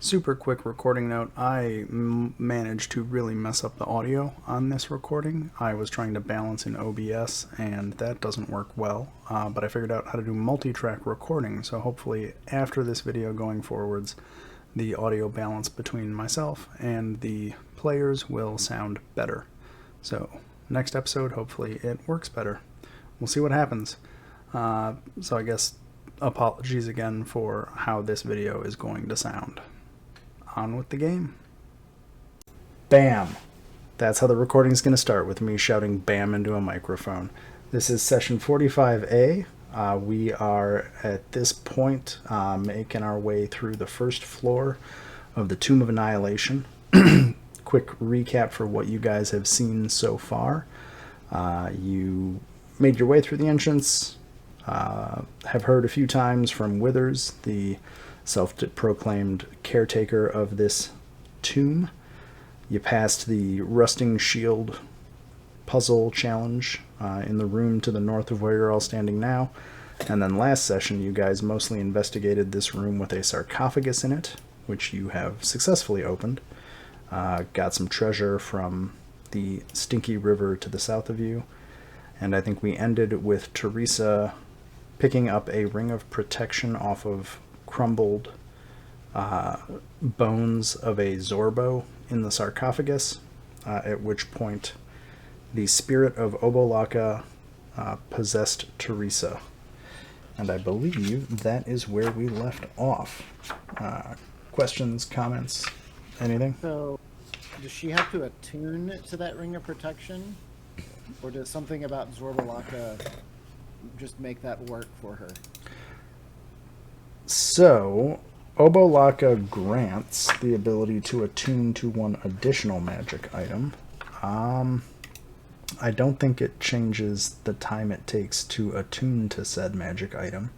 Super quick recording note. I managed to really mess up the audio on this recording. I was trying to balance in OBS and that doesn't work well, but I figured out how to do multi-track recording, so hopefully after this video going forwards, the audio balance between myself and the players will sound better. So next episode, hopefully it works better. We'll see what happens. So I guess apologies again for how this video is going to sound. On with the game. Bam! That's how the recording's going to start, with me shouting bam into a microphone. This is session 45A. We are at this point making our way through the first floor of the Tomb of Annihilation. Quick recap for what you guys have seen so far. You made your way through the entrance, have heard a few times from Withers, the self-proclaimed caretaker of this tomb. You passed the rusting shield puzzle challenge in the room to the north of where you're all standing now. And then last session, you guys mostly investigated this room with a sarcophagus in it, which you have successfully opened. Got some treasure from the Stinky River to the south of you. And I think we ended with Teresa picking up a ring of protection off of crumbled bones of a Zorbo in the sarcophagus, at which point the spirit of Obolaka possessed Teresa. And I believe that is where we left off. Questions, comments, anything? So, does she have to attune to that ring of protection? Or does something about Zorbalaka just make that work for her? So, Obolaka grants the ability to attune to one additional magic item. I don't think it changes the time it takes to attune to said magic item.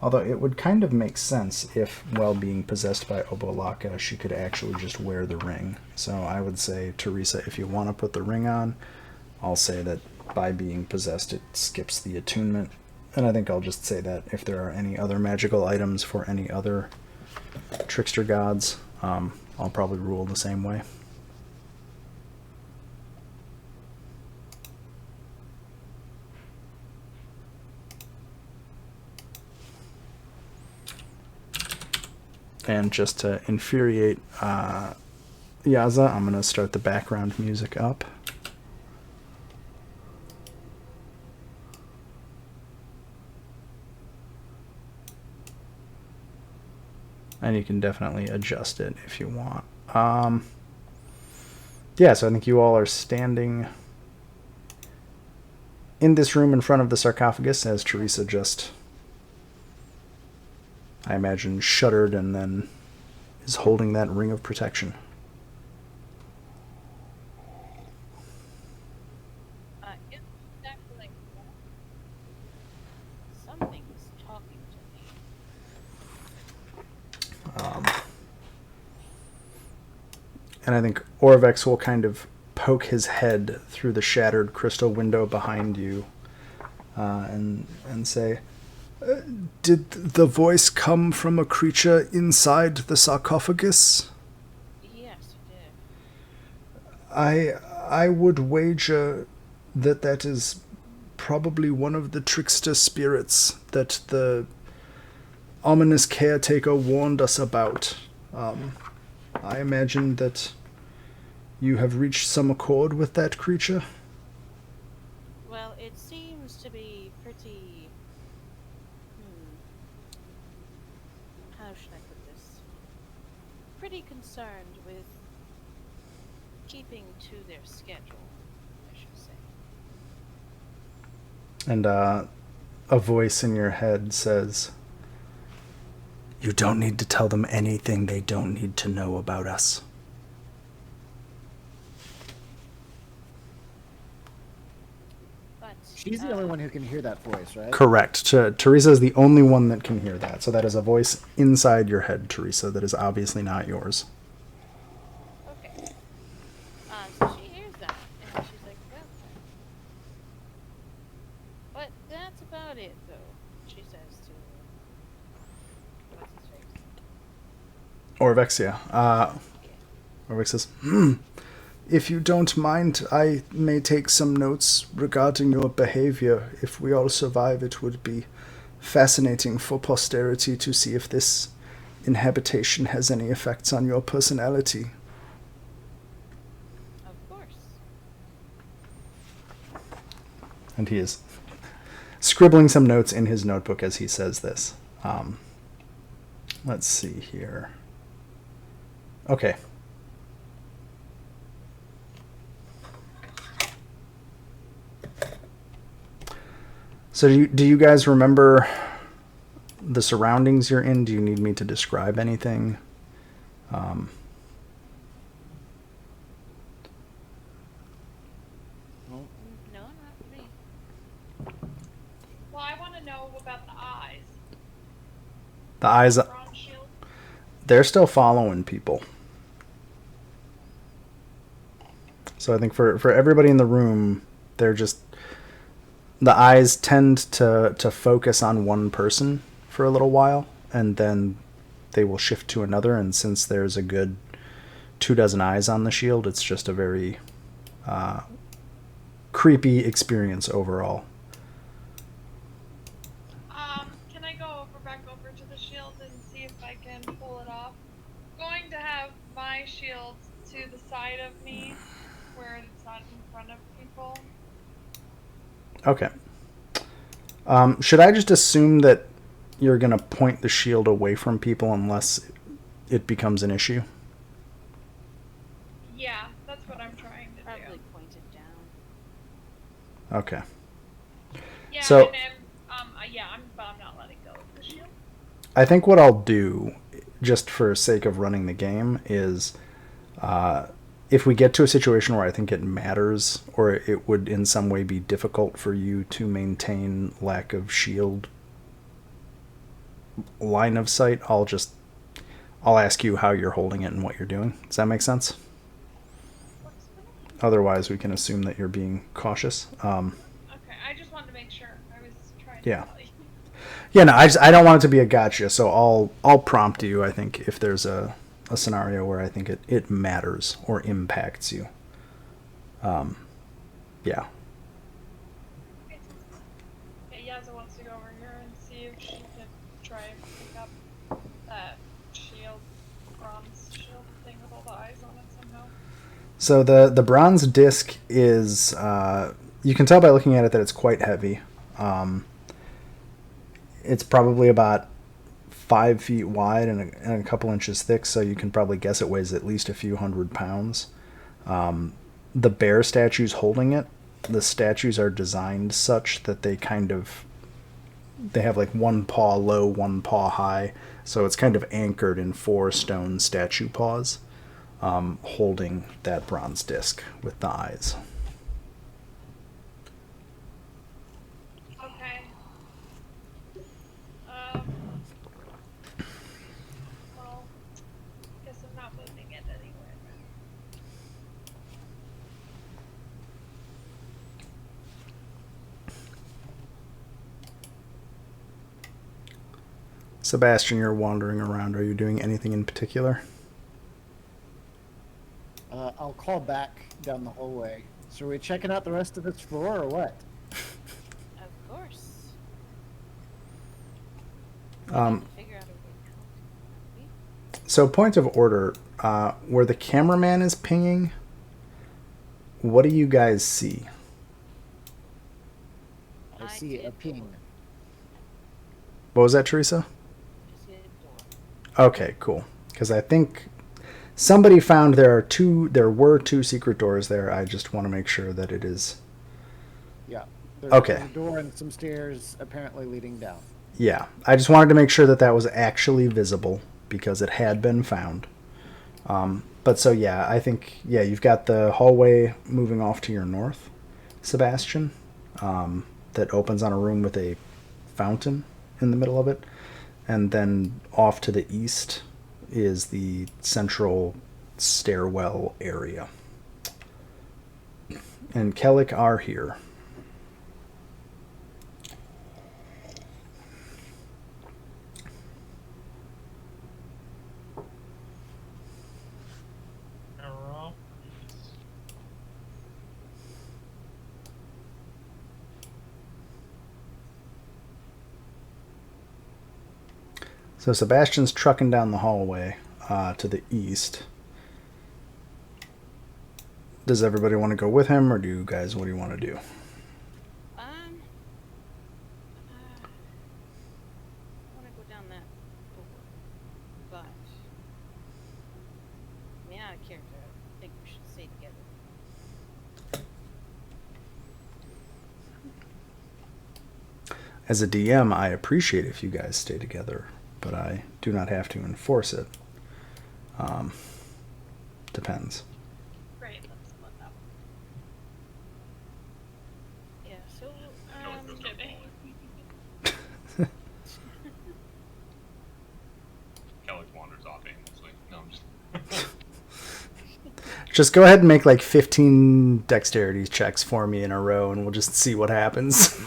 Although it would kind of make sense if, while being possessed by Obolaka, she could actually just wear the ring. So I would say, Teresa, if you want to put the ring on, I'll say that by being possessed it skips the attunement. And I think I'll just say that if there are any other magical items for any other trickster gods, I'll probably rule the same way. And just to infuriate Yaza, I'm going to start the background music up. And you can definitely adjust it if you want. Yeah, so I think you all are standing in this room in front of the sarcophagus as Teresa just, I imagine, shuddered and then is holding that ring of protection. It's exactly like that. Something's talking to me. And I think Orvex will kind of poke his head through the shattered crystal window behind you and say, did the voice come from a creature inside the sarcophagus? Yes, it did. I would wager that that is probably one of the trickster spirits that the ominous caretaker warned us about. I imagine that you have reached some accord with that creature. Well, it seems to be pretty... How should I put this? Pretty concerned with keeping to their schedule, I should say. And a voice in your head says, "You don't need to tell them anything they don't need to know about us." But She's the only one who can hear that voice, right? Correct. Teresa is the only one that can hear that. So that is a voice inside your head, Teresa, that is obviously not yours. okay. So she hears that, and she's like, well... But that's about it, though, she says to Orvexia. Orvex says, if you don't mind, I may take some notes regarding your behavior. If we all survive, it would be fascinating for posterity to see if this inhabitation has any effects on your personality. Of course. And he is scribbling some notes in his notebook as he says this. Let's see here. Okay. So do you guys remember the surroundings you're in? Do you need me to describe anything? Well, No, not me. Well, I want to know about the eyes. The eyes, Bronze shield. they're still following people. So I think for everybody in the room, they're just... The eyes tend to focus on one person for a little while, and then they will shift to another, and since there's a good 24 eyes on the shield, it's just a very creepy experience overall. Can I go back over to the shield and see if I can pull it off? Going to have my shield to the side of me, where it's not in front of people. Okay. Should I just assume that you're going to point the shield away from people unless it becomes an issue? Yeah, that's what I'm trying to Probably do. point it down. Okay. Yeah, So- and but I'm not letting go of the shield. I think what I'll do, just for sake of running the game, is if we get to a situation where I think it matters or it would in some way be difficult for you to maintain lack of shield line of sight, I'll ask you how you're holding it and what you're doing. Does that make sense? Works for me. Otherwise, we can assume that you're being cautious. Okay, I just wanted to make sure. I was trying to Yeah. tell you. Yeah, no, I don't want it to be a gotcha, so I'll prompt you, I think, if there's a scenario where I think it matters or impacts you. Yeah. Okay, Yaza wants to go over here and see if she can try and pick up that shield, bronze shield thing with all the eyes on it somehow. So the bronze disc is, you can tell by looking at it that it's quite heavy. It's probably about 5 feet wide and a couple inches thick, so you can probably guess it weighs at least a few 100 pounds. The bear statues holding it, the statues are designed such that they have like one paw low, one paw high, so it's kind of anchored in 4 stone statue paws, holding that bronze disc with the eyes. Okay. Well, guess I'm not moving it anywhere then. Sebastian, you're wandering around. Are you doing anything in particular? I'll call back down the hallway. So are we checking out the rest of this floor or what? Of course. Um, Figure out a way out. So, point of order, where the cameraman is pinging, what do you guys see? I I see did a ping. What was that, Teresa? Just hit a door. Okay, cool. Because I think somebody found there were 2 secret doors there. I just want to make sure that it is. Yeah. Okay. There's a door and some stairs apparently leading down. Yeah, I just wanted to make sure that that was actually visible because it had been found. But so yeah, I think you've got the hallway moving off to your north, Sebastian, that opens on a room with a fountain in the middle of it, and then off to the east is the central stairwell area. And Kellic are here. So Sebastian's trucking down the hallway to the east. Does everybody want to go with him, or do you guys, what do you want to do? I want to go down that door, but me out of character. I think we should stay together. As a DM, I appreciate if you guys stay together, but I do not have to enforce it. Depends. Great, let's split that one. Yeah. So Just kidding. Kelly wanders off aimlessly. No, I'm just. Just go ahead and make like 15 dexterity checks for me in a row, and we'll just see what happens.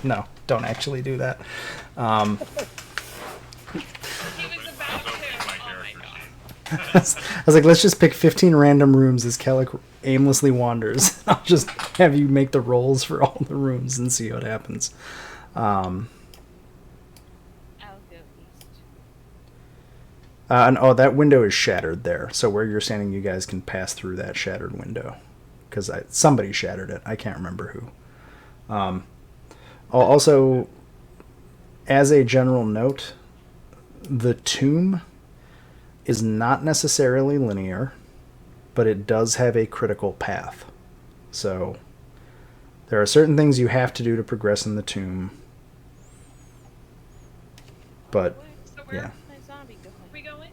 No, don't actually do that. He was about to. Oh my god. I was like, let's just pick 15 random rooms as Kellic aimlessly wanders. I'll just have you make the rolls for all the rooms and see what happens. I'll go east. And that window is shattered there. So where you're standing, you guys can pass through that shattered window. Because somebody shattered it. I can't remember who. Also, as a general note, the tomb is not necessarily linear, but it does have a critical path. So there are certain things you have to do to progress in the tomb. But So where yeah. My zombie going? are we going?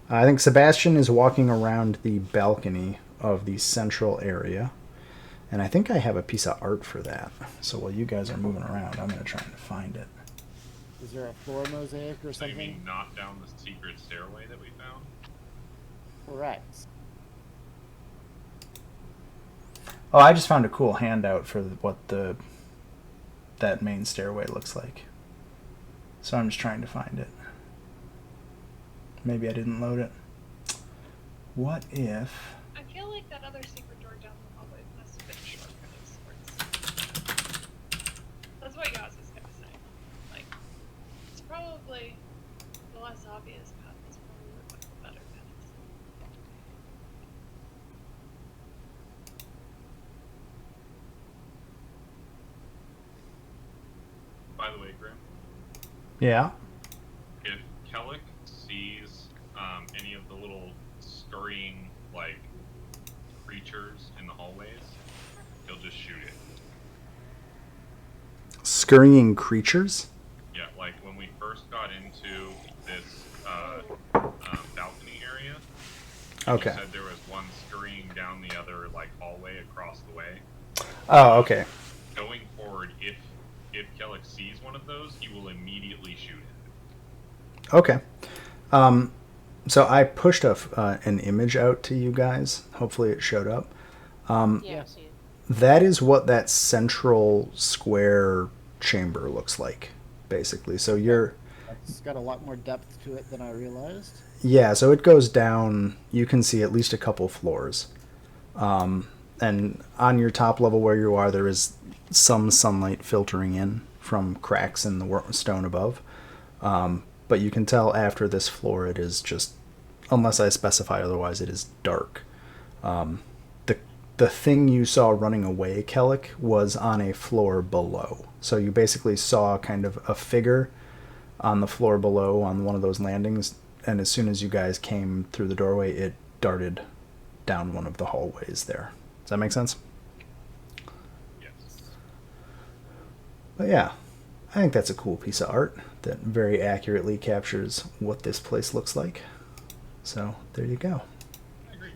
I think Sebastian is walking around the balcony of the central area. And I think I have a piece of art for that. So while you guys are moving around, I'm going to try and find it. Is there a floor mosaic or So you mean something? knock down the secret stairway that we found? Correct. Oh, I just found a cool handout for what that main stairway looks like. So I'm just trying to find it. Maybe I didn't load it. What if... I feel like that other secret door down the hallway must have been shortcut of sorts. That's what Yaz is gonna say. Like, it's probably the less obvious path is probably one of the better paths. By the way, Grim, Yeah? if Kellic sees any of the little scurrying, like, creatures in the hallways, he'll just shoot it. Scurrying creatures? Yeah, like when we first got into this balcony area, Okay. you said there was one scurrying down the other, like, hallway across the way. Oh, okay. Going forward, if Kellic sees one of those, he will immediately shoot it. Okay. So I pushed an image out to you guys. Hopefully it showed up. Yeah, Yeah. I see it. That is what that central square chamber looks like, basically. So you're... It's got a lot more depth to it than I realized. Yeah, so it goes down. You can see at least a couple floors. And on your top level where you are, there is some sunlight filtering in from cracks in the stone above. But you can tell after this floor it is just, unless I specify otherwise, it is dark. The thing you saw running away, Kellic, was on a floor below. So you basically saw kind of a figure on the floor below on one of those landings, and as soon as you guys came through the doorway, it darted down one of the hallways there. Does that make sense? Yes. But yeah, I think that's a cool piece of art that very accurately captures what this place looks like. So there you go. I agree.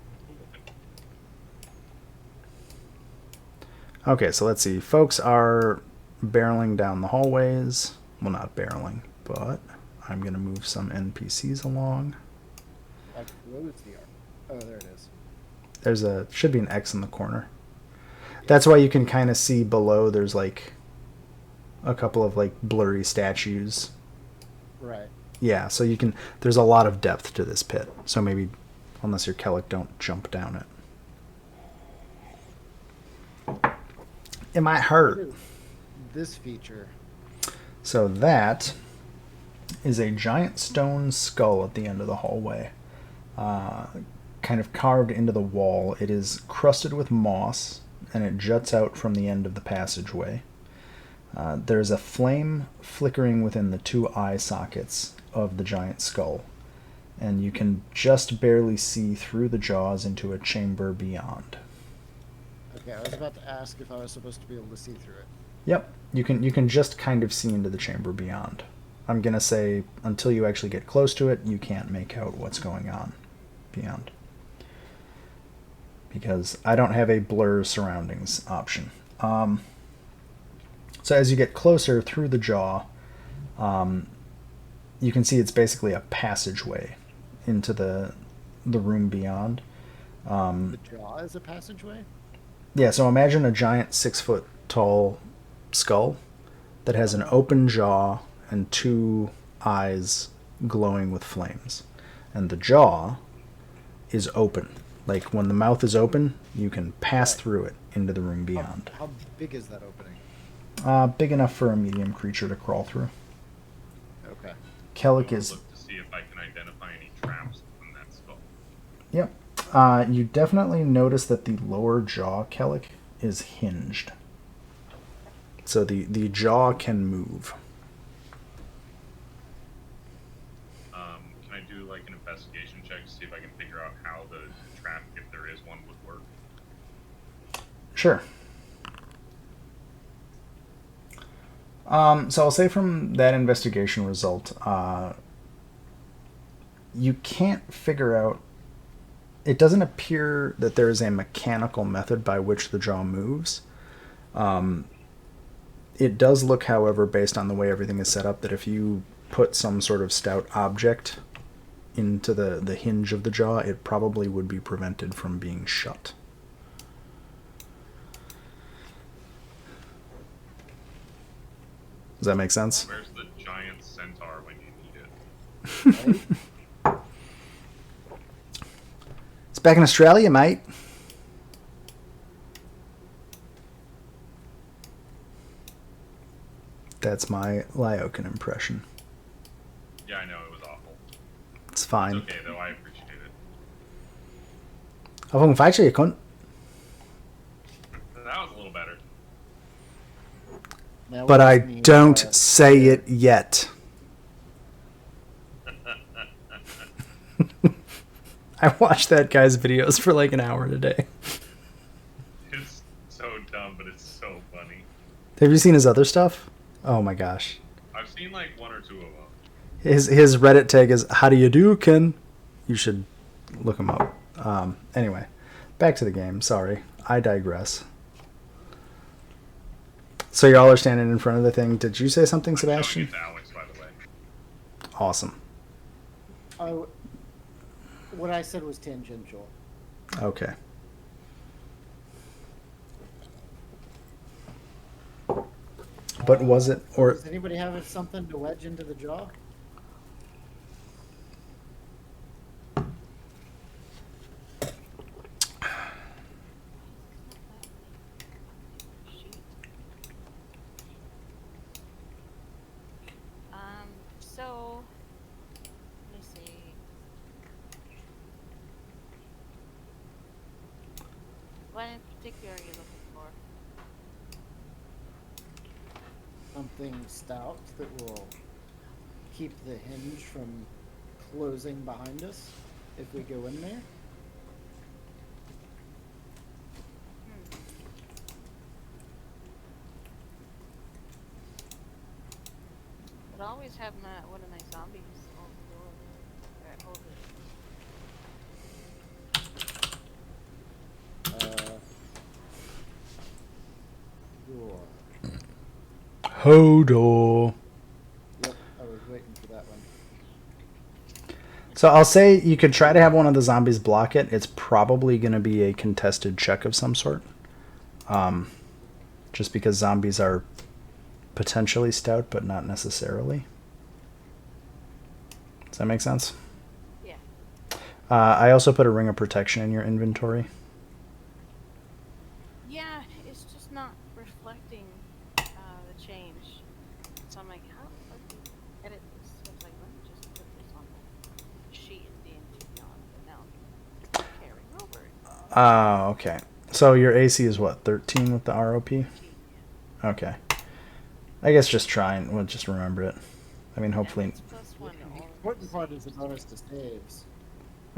Okay, so let's see. Folks are barreling down the hallways. Well, not barreling, but I'm going to move some NPCs along. Like, where's the art? Oh, there it is. Should be an X in the corner. That's why you can kind of see below there's like a couple of like blurry statues. Right. Yeah, so there's a lot of depth to this pit. So maybe, unless you're Kellic, don't jump down it. It might hurt. this feature? So that is a giant stone skull at the end of the hallway, kind of carved into the wall. It is crusted with moss, and it juts out from the end of the passageway. There's a flame flickering within the two eye sockets of the giant skull, and you can just barely see through the jaws into a chamber beyond. Okay, I was about to ask if I was supposed to be able to see through it. Yep, you can just kind of see into the chamber beyond. I'm gonna say until you actually get close to it, you can't make out what's going on beyond, because I don't have a blur surroundings option. So as you get closer through the jaw, you can see it's basically a passageway into the room beyond. The jaw is a passageway? Yeah, so imagine a giant 6-foot tall skull that has an open jaw and two eyes glowing with flames. And the jaw is open. Like when the mouth is open, you can pass through it into the room beyond. How big is that opening? Big enough for a medium creature to crawl through. Okay. Kellic I'll is... look to see if I can identify any traps in that skull. Yep. You definitely notice that the lower jaw, Kellic, is hinged. So the jaw can move. Can I do like an investigation check to see if I can figure out how the trap, if there is one, would work? Sure. So I'll say from that investigation result, you can't figure out... It doesn't appear that there is a mechanical method by which the jaw moves. It does look, however, based on the way everything is set up, that if you put some sort of stout object into the hinge of the jaw, it probably would be prevented from being shut. Does that make sense? Where's the giant centaur when you need it? Right? It's back in Australia, mate. That's my Lyokin impression. Yeah, I know, it was awful. It's fine. It's okay, though, I appreciate it. I'll fucking fight you, you cunt. That was a little better. Now But we I just need, don't say it yet. I watched that guy's videos for like an hour today. It's so dumb, but it's so funny. Have you seen his other stuff? Oh my gosh. I've seen like one or two of them. His Reddit tag is "How do you do, Ken?" You should look him up. Anyway, back to the game. Sorry, I digress. So y'all are standing in front of the thing. Did you say something, I'm showing Sebastian? it to Alex, by the way. Awesome. What I said was tangential. Okay. But was it, or Does anybody have something to wedge into the jaw? So let me see. What in particular are you looking for? Something stout that will keep the hinge from closing behind us if we go in there? But always have one of my zombies on the door. Door. Hodor? Yep, I was waiting for that one. So I'll say you could try to have one of the zombies block it. It's probably going to be a contested check of some sort. Just because zombies are potentially stout, but not necessarily. Does that make sense? Yeah. I also put a ring of protection in your inventory. Yeah, it's just not reflecting the chain Okay. So your AC is what, 13 with the ROP? Okay. I guess just try and we'll just remember it. I mean, hopefully, And it's +1 to The all of important the part is the saves. bonus to saves.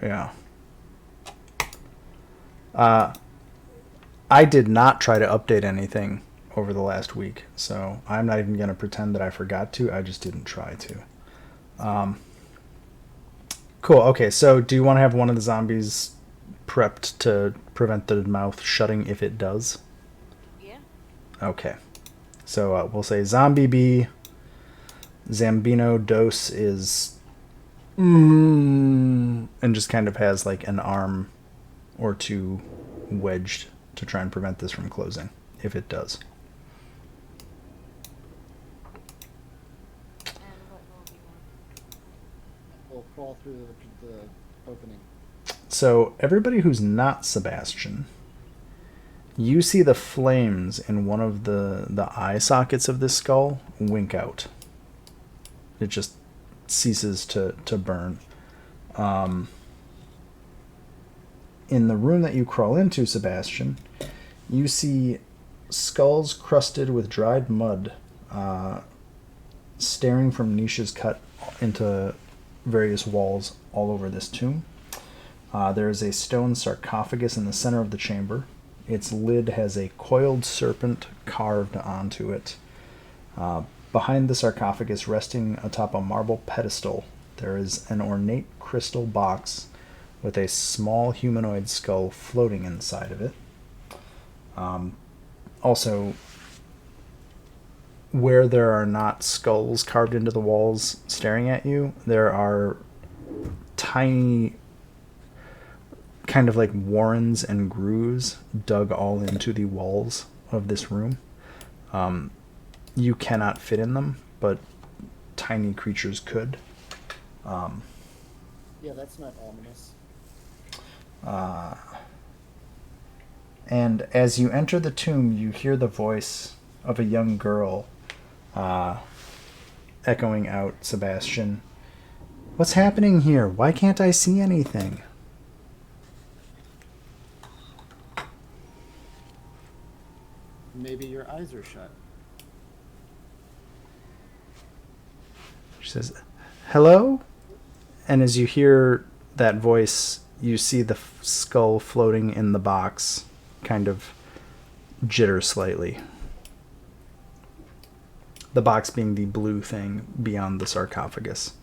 yeah. I did not try to update anything over the last week, so I'm not even going to pretend that I forgot to. I just didn't try to. Cool. Okay, so do you want to have one of the zombies prepped to prevent the mouth shutting if it does? Yeah. Okay. So we'll say Zombie B, Zambino Dose is... and just kind of has like an arm or two wedged to try and prevent this from closing, if it does. And what will you want? We'll crawl through the opening. So everybody who's not Sebastian, you see the flames in one of the eye sockets of this skull wink out. It just ceases to burn. In the room that you crawl into, Sebastian, you see skulls crusted with dried mud staring from niches cut into various walls all over this tomb. There is a stone sarcophagus in the center of the chamber. Its lid has a coiled serpent carved onto it. Behind the sarcophagus, resting atop a marble pedestal, there is an ornate crystal box with a small humanoid skull floating inside of it. Also, where there are not skulls carved into the walls staring at you, there are tiny kind of like warrens and grooves dug all into the walls of this room. You cannot fit in them, but tiny creatures could. Yeah, that's not ominous. And as you enter the tomb, you hear the voice of a young girl echoing out, Sebastian. What's happening here? Why can't I see anything? Maybe your eyes are shut. She says, hello? And as you hear that voice, you see the skull floating in the box kind of jitter slightly. The box being the blue thing beyond the sarcophagus.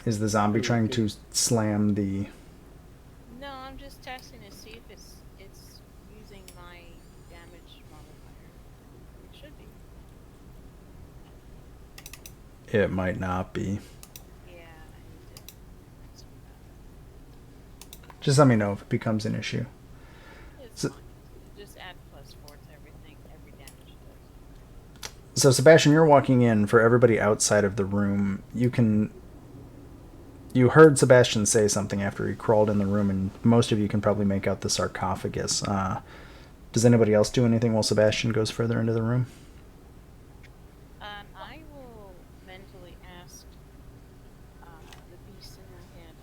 Is the zombie trying to slam the... No, I'm just testing to see if it's using my damage modifier. It should be. It might not be. Yeah, I need to mess with that. Just let me know if it becomes an issue. It's So- fine. Just add +4 to everything, every damage it does. So Sebastian, you're walking in. For everybody outside of the room, you heard Sebastian say something after he crawled in the room, and most of you can probably make out the sarcophagus. Does anybody else do anything while Sebastian goes further into the room? I will mentally ask the beast in my head,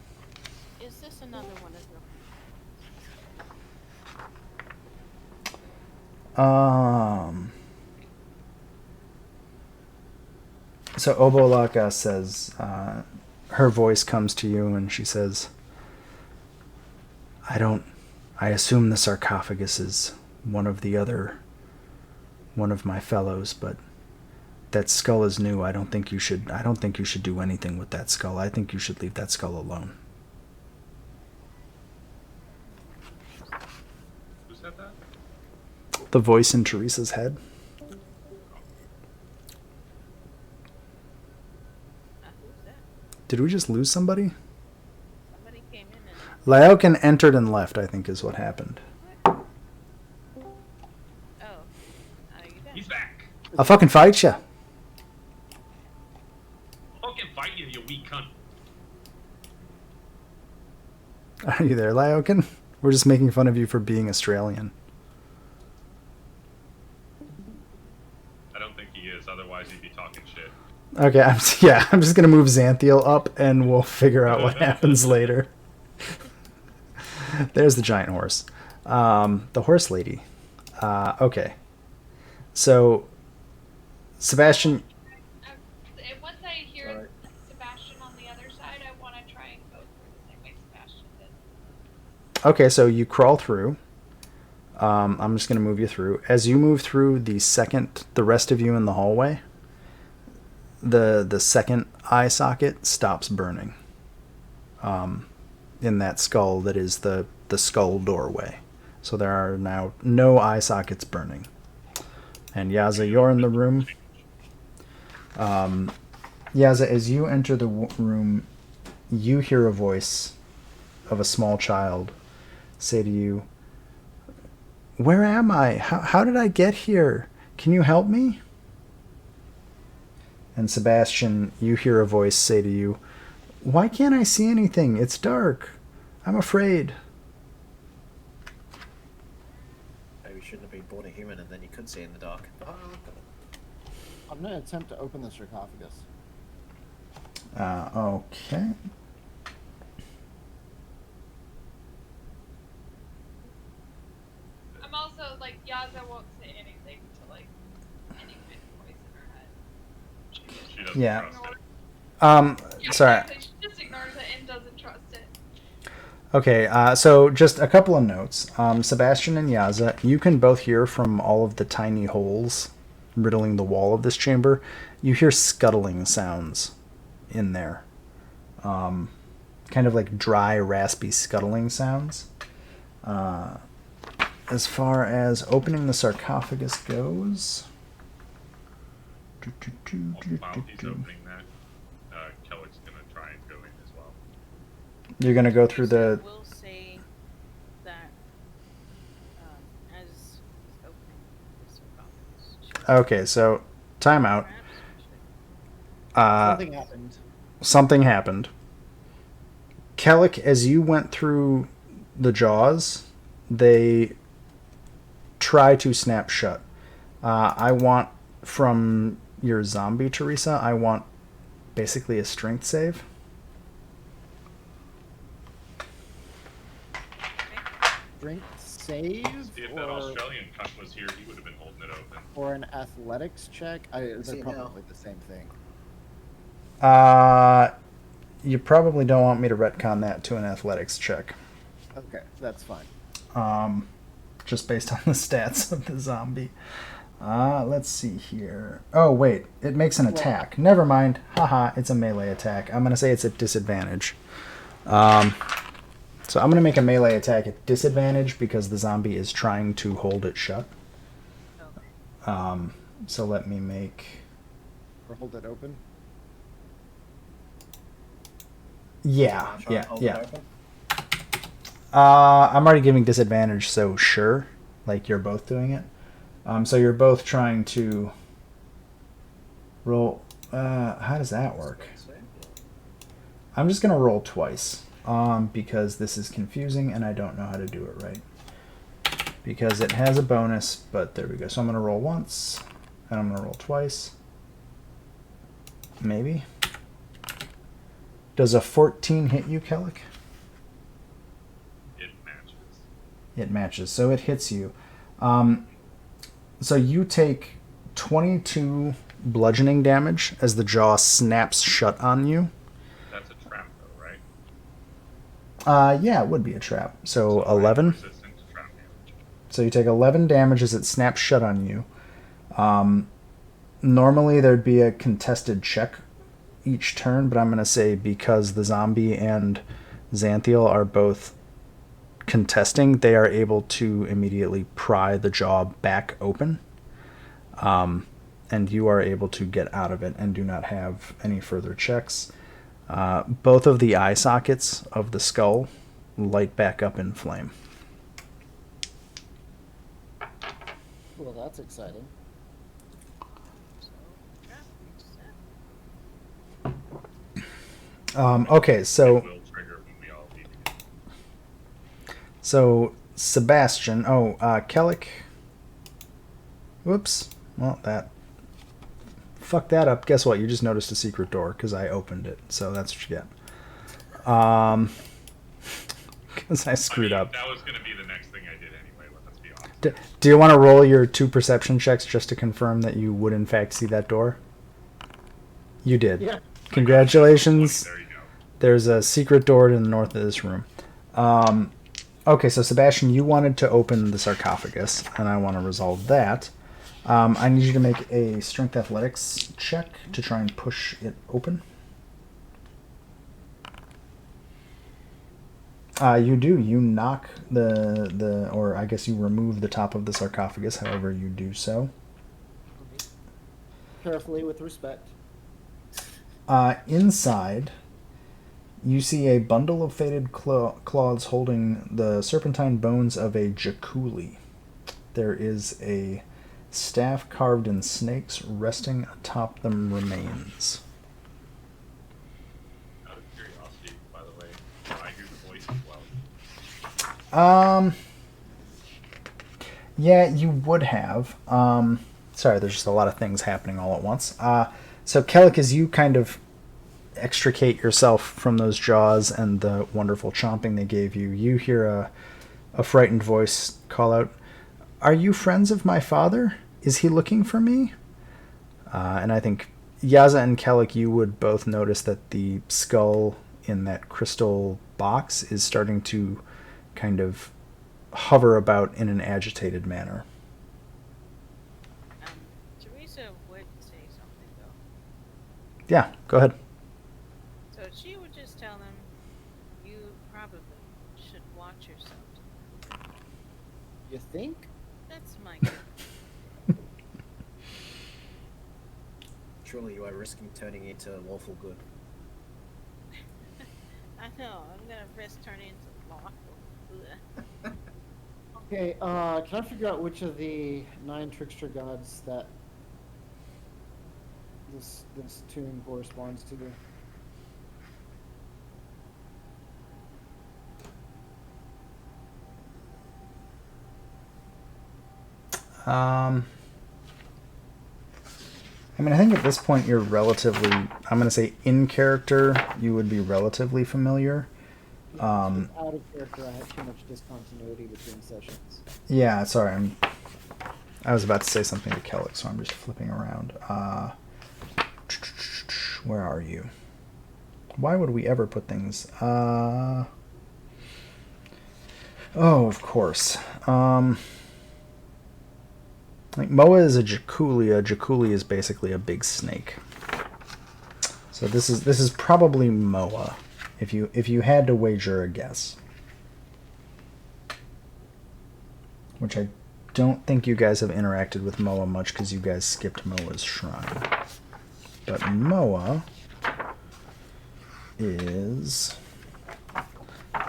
is this another one of your... So Obolaka says, her voice comes to you and she says, I assume the sarcophagus is one of my fellows, but that skull is new. I don't think you should do anything with that skull. I think you should leave that skull alone. Who said that? The voice in Teresa's head. Who's that? Did we just lose somebody? Somebody came in and... Laokin entered and left, I think is what happened. Oh. You there? He's back. I'll fucking fight ya. Fucking fight you, you weak cunt. Are you there, Laokin? We're just making fun of you for being Australian. I don't think he is, otherwise he'd be talking shit. Okay, I'm just gonna move Xanthiel up and we'll figure out what happens later. There's the giant horse. The horse lady. Okay. So, Sebastian, Once I hear Sorry. Sebastian on the other side, I want to try and go through the same way Sebastian did. okay, so you crawl through. I'm just going to move you through. As you move through the rest of you in the hallway, the second eye socket stops burning. In that skull that is the skull doorway. So there are now no eye sockets burning. And Yaza, you're in the room. Yaza, as you enter the room, you hear a voice of a small child say to you, "Where am I? How did I get here? Can you help me?" And Sebastian, you hear a voice say to you, "Why can't I see anything? It's dark. I'm afraid." Maybe you shouldn't have been born a human and then you could see in the dark. I'm going to attempt to open the sarcophagus. Okay. I'm also like Yaza won't say anything to like any kind of voice in her head. She doesn't Yeah. trust it. Sorry. Exactly. She just ignores it and doesn't trust it. Okay, so just a couple of notes. Sebastian and Yaza, you can both hear from all of the tiny holes riddling the wall of this chamber. You hear scuttling sounds in there. Kind of like dry, raspy scuttling sounds. As far as opening the sarcophagus goes... While he's opening that, Kellick's gonna try and go in as well. You're going to go through the... I will say that as he's opening the sarcophagus, Okay, so timeout. Something happened. Something happened. Kellick, as you went through the jaws, they try to snap shut. I want from your zombie, Teresa, I want basically a strength save. Strength save See, if that Australian cunt was here, he would have been holding it open. or an athletics check? They're See, probably the same thing. You probably don't want me to retcon that to an athletics check. Okay, that's fine. Just based on the stats of the zombie. Let's see here. Oh, wait. It makes an attack. Never mind. Haha, it's a melee attack. I'm going to say it's at disadvantage. So I'm going to make a melee attack at disadvantage because the zombie is trying to hold it shut. okay. So let me make... Or hold it open. Yeah, Try and hold it yeah. open. I'm already giving disadvantage, so sure. Like, you're both doing it. So you're both trying to roll... how does that work? I'm just going to roll twice. Because this is confusing and I don't know how to do it right. Because it has a bonus, but there we go. So I'm going to roll once, and I'm going to roll twice. Maybe. Does a 14 hit you, Kellick? It matches. It matches, so it hits you. So you take 22 bludgeoning damage as the jaw snaps shut on you. That's a trap, though, right? Yeah, it would be a trap. So I'm 11. resistant to trap damage. So you take 11 damage as it snaps shut on you. Normally there'd be a contested check each turn, but I'm going to say because the zombie and Xanthiel are both contesting, they are able to immediately pry the jaw back open. And you are able to get out of it and do not have any further checks. Both of the eye sockets of the skull light back up in flame. Well, that's exciting. So, trap set. Okay, so... It will trigger when we all leave again. So, Sebastian... Oh, Kellick... Whoops. Well, that... Fuck that up. Guess what? You just noticed a secret door, because I opened it. So that's what you get. because I screwed up. That was going to be the next thing I did anyway, let's be honest. Do you want to roll your 2 perception checks just to confirm that you would in fact see that door? You did. Yeah. Congratulations. There you go. There's a secret door to the north of this room. Okay, so Sebastian, you wanted to open the sarcophagus, and I want to resolve that. I need you to make a strength athletics check to try and push it open. You do. You knock or I guess you remove the top of the sarcophagus, however you do so. Carefully, with respect. Inside, you see a bundle of faded cloths holding the serpentine bones of a Jakuli. There is a staff carved in snakes resting atop them remains. Out of curiosity, by the way, I hear the voice as well. Yeah, you would have. Sorry, there's just a lot of things happening all at once. So Kellic, as you kind of extricate yourself from those jaws and the wonderful chomping they gave you, you hear a frightened voice call out, "Are you friends of my father? Is he looking for me?" And I think Yaza and Kellic, you would both notice that the skull in that crystal box is starting to kind of hover about in an agitated manner. Teresa would say something though. Yeah, go ahead. So she would just tell them, you probably should watch yourself. You think? That's my guess. Surely you are risking turning into lawful good. I know, I'm gonna risk turning into lawful. Ugh. Okay, can I figure out which of the 9 trickster gods that this tune corresponds to? I mean, I think at this point you're relatively, I'm going to say in character, you would be relatively familiar. Out of character, I have too much discontinuity between sessions. Yeah, sorry, I was about to say something to Kellic, so I'm just flipping around. Where are you? Why would we ever put things? Oh, of course. Like Moa is a Jakuli. A Jakuli is basically a big snake. So this is probably Moa, if you had to wager a guess. Which I don't think you guys have interacted with Moa much because you guys skipped Moa's shrine. But Moa is...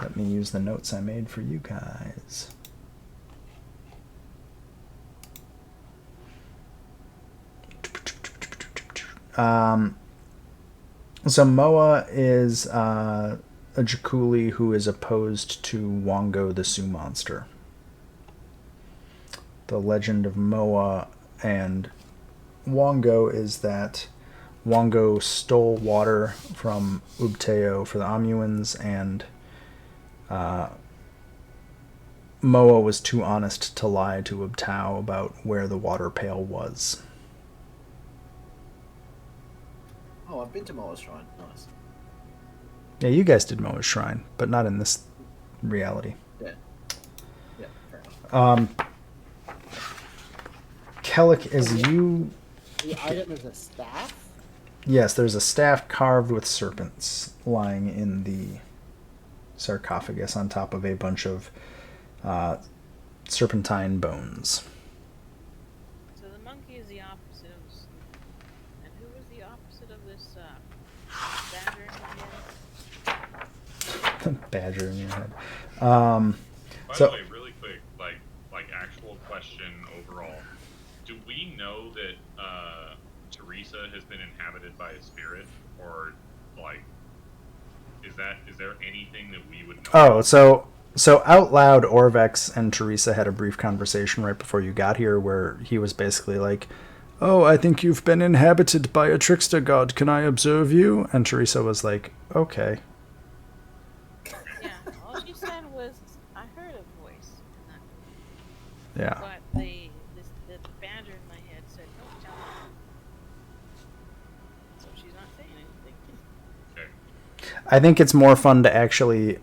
Let me use the notes I made for you guys. So Moa is a Jakuli who is opposed to Wongo the Sioux monster. The legend of Moa and Wongo is that Wongo stole water from Ubteo for the Amuans, and Moa was too honest to lie to Ubtao about where the water pail was. Oh, I've been to Moa's Shrine. Nice. Yeah, you guys did Moa's Shrine, but not in this reality. Yeah. Yeah, fair enough. Kellic, as you... The item is a staff? Yes, there's a staff carved with serpents lying in the sarcophagus on top of a bunch of serpentine bones. So the monkey is the opposite of the snake. And who was the opposite of this badger in the head? Badger in your head. By So- the way, really quick, like actual question overall. Do we know that Teresa has been inhabited by a spirit, or like, is there anything that we would know? Oh, so out loud, Orvex and Teresa had a brief conversation right before you got here where he was basically like, "Oh, I think you've been inhabited by a trickster god. Can I observe you?" And Teresa was like, "Okay." Yeah, all she said I heard a voice in that, Yeah. but the badger in my head said, "Don't tell her." So she's not saying anything. Okay. I think it's more fun to actually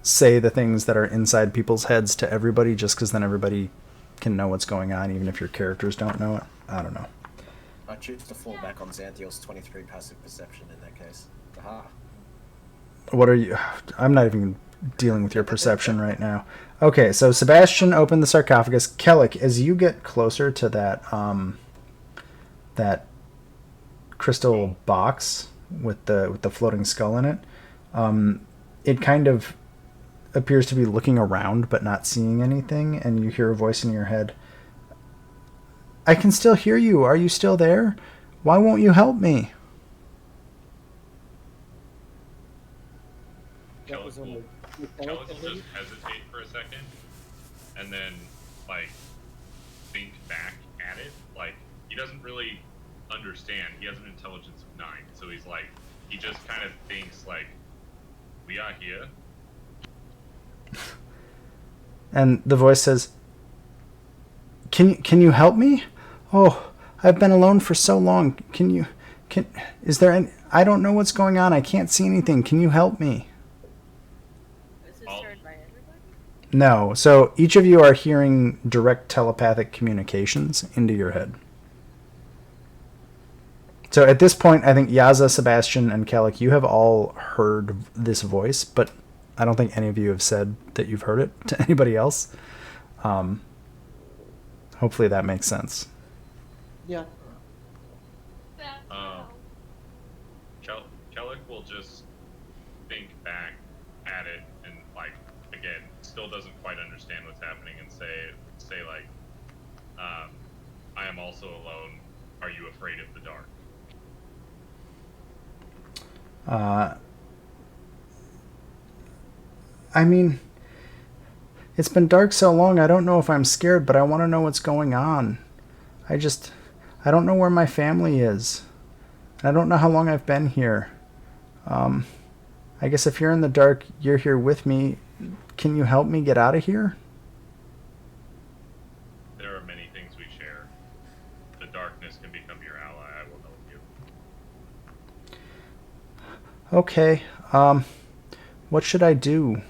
say the things that are inside people's heads to everybody, just because then everybody can know what's going on, even if your characters don't know it. I don't know. I choose to fall back on Xanthiel's 23 passive perception in that case. Aha. What are you? I'm not even dealing with your perception right now. Okay, so Sebastian opened the sarcophagus. Kellic, as you get closer to that crystal box with the floating skull in it, it kind of appears to be looking around but not seeing anything, and you hear a voice in your head. I can still hear you. Are you still there? Why won't you help me? That was only. Kellic will just hesitate for a second, and then, like, think back at it. Like, he doesn't really understand. He has an intelligence of 9, so he's like, he just kind of thinks, like, we are here. And the voice says, Can you help me? Oh, I've been alone for so long. Is there any, I don't know what's going on. I can't see anything. Can you help me? Is this I'll- heard by everybody? No. So each of you are hearing direct telepathic communications into your head. So at this point, I think Yaza, Sebastian, and Kellic, you have all heard this voice, but I don't think any of you have said that you've heard it to anybody else. Hopefully that makes sense. Yeah. That's Kellic will just think back at it and, like, again, still doesn't quite understand what's happening, and say like, I am also alone. Are you afraid of the dark? I mean, it's been dark so long, I don't know if I'm scared, but I want to know what's going on. I don't know where my family is. I don't know how long I've been here. I guess if you're in the dark, you're here with me. Can you help me get out of here? There are many things we share. The darkness can become your ally. I will help you. Okay, what should I do?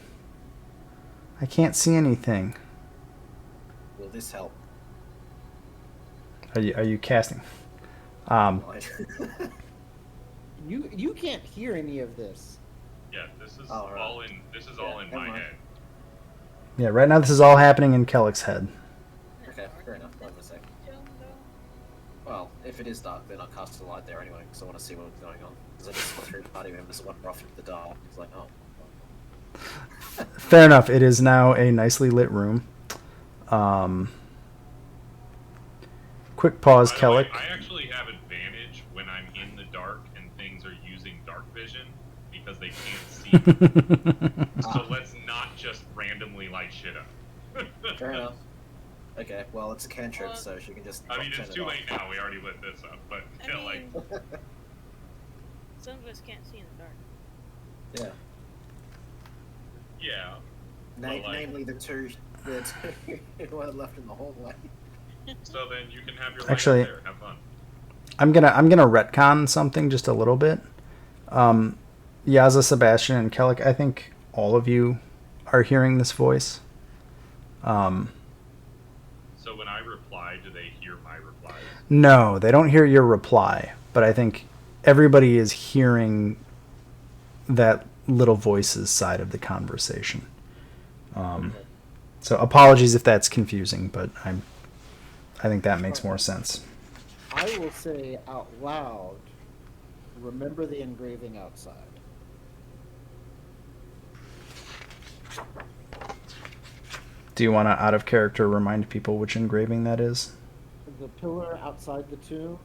I can't see anything. Will this help? Are you casting? You can't hear any of this. Yeah, this is Oh, right. all in. This is all in never my mind. head. Yeah, right now this is all happening in Kellic's head. Okay, fair enough. Wait a sec. Tomb, though? Well, if it is dark, then I'll cast a light there anyway, because I want to see what's going on. Because I just saw 3 party members wander off into the dark. It's like, oh. Fair enough. It is now a nicely lit room. Quick pause, By the way, Kellic. I actually have advantage when I'm in the dark and things are using dark vision because they can't see me. So let's not just randomly light shit up. Fair enough. Okay, well, it's a cantrip, Well, so she can just. I mean, turn it's it too off. late now. We already lit this up, but I still, like, mean, some of us can't see in the dark. Yeah. yeah. Well, like- Namely, the two who are left in the hallway. So then you can have your light Actually- up there. Have fun. I'm gonna retcon something just a little bit. Yaza, Sebastian, and Kellic, I think all of you are hearing this voice. So when I reply, do they hear my replies? No, they don't hear your reply, but I think everybody is hearing that little voice's side of the conversation. So apologies if that's confusing, but I think that makes more sense. I will say out loud, remember the engraving outside. Do you want to, out of character, remind people which engraving that is? The pillar outside the tomb.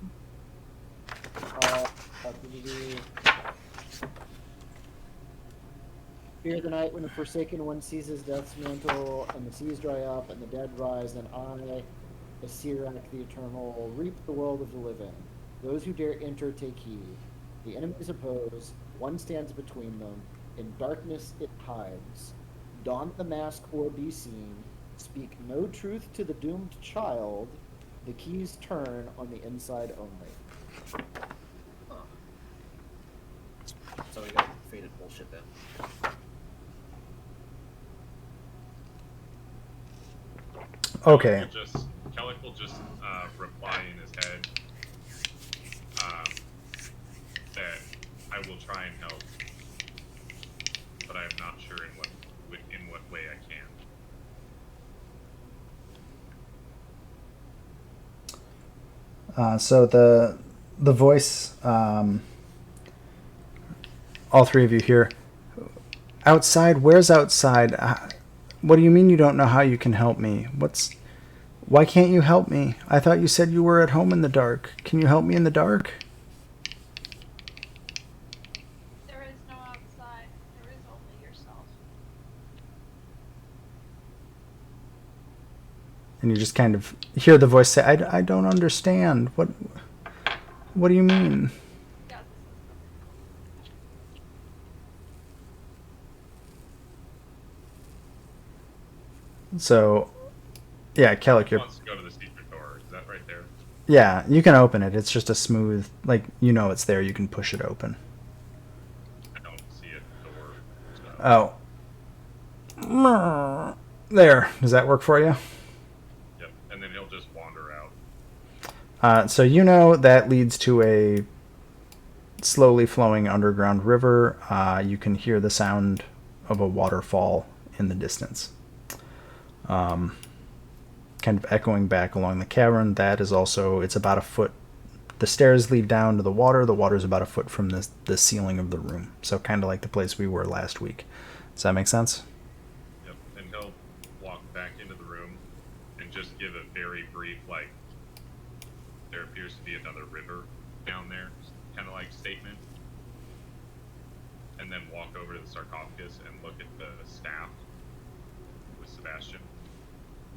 Fear the night when the Forsaken One seizes death's mantle, and the seas dry up, and the dead rise, and I, the Sirak, the Eternal, reap the world of the living. Those who dare enter take heed. The enemies oppose, one stands between them. In darkness it hides. Don the mask or be seen. Speak no truth to the doomed child. The keys turn on the inside only. Huh. So we got defeated bullshit there. Okay. Kellic will just reply in his head that I will try and help, but I'm not sure in what way I can. So the voice, all three of you here. Outside? Where's outside? What do you mean you don't know how you can help me? Why can't you help me? I thought you said you were at home in the dark. Can you help me in the dark? There is no outside. There is only yourself. And you just kind of hear the voice say, I don't understand. What do you mean? Yeah. So, yeah, Kellic, He you're... wants to go to the secret door. Is that right there? Yeah, you can open it. It's just a smooth, like, you know it's there. You can push it open. I don't see a door. So. Oh. There. Does that work for you? Yep. And then he'll just wander out. So you know that leads to a slowly flowing underground river. You can hear the sound of a waterfall in the distance. Kind of echoing back along the cavern. That is also, it's about a foot. The stairs lead down to the water. The water is about a foot from the ceiling of the room. So kind of like the place we were last week. Does that make sense? Yep. And he'll walk back into the room and just give a very brief, like, there appears to be another river down there, kind of like statement. And then walk over to the sarcophagus and look at the staff with Sebastian.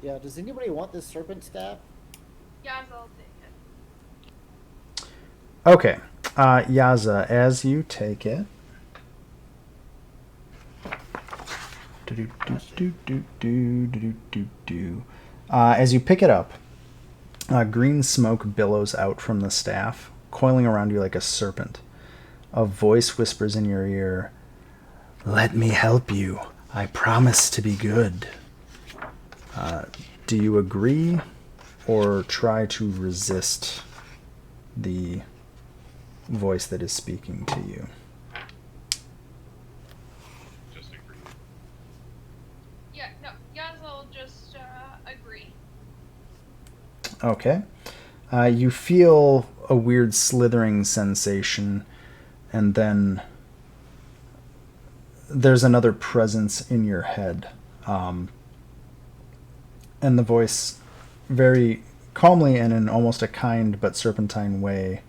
Yeah, does anybody want this serpent staff? Yeah, I'll take it. Okay. Yaza, as you take it. As you pick it up, green smoke billows out from the staff, coiling around you like a serpent. A voice whispers in your ear, "Let me help you. I promise to be good." Do you agree or try to resist the voice that is speaking to you? Just agree. Yeah, no, Yaz'll just agree. Okay. You feel a weird slithering sensation, and then there's another presence in your head. And the voice, very calmly and in almost a kind but serpentine way,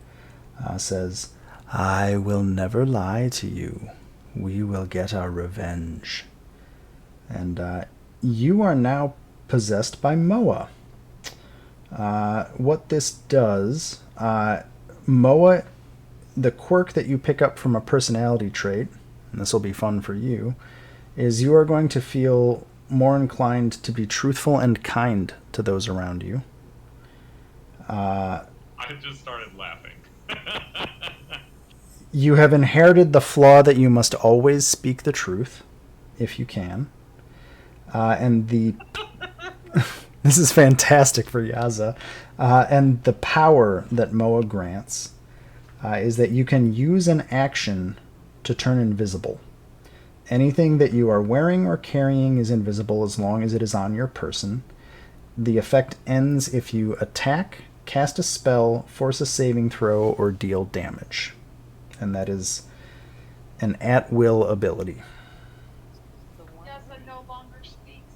says, "I will never lie to you. We will get our revenge." And you are now possessed by Moa. What this does, Moa, the quirk that you pick up from a personality trait, and this will be fun for you, is you are going to feel more inclined to be truthful and kind to those around you. I just started laughing. You have inherited the flaw that you must always speak the truth, if you can. And the... This is fantastic for Yaza. And the power that Moa grants is that you can use an action to turn invisible. Anything that you are wearing or carrying is invisible as long as it is on your person. The effect ends if you attack, cast a spell, force a saving throw, or deal damage. And that is an at-will ability. Yaz'la no longer speaks.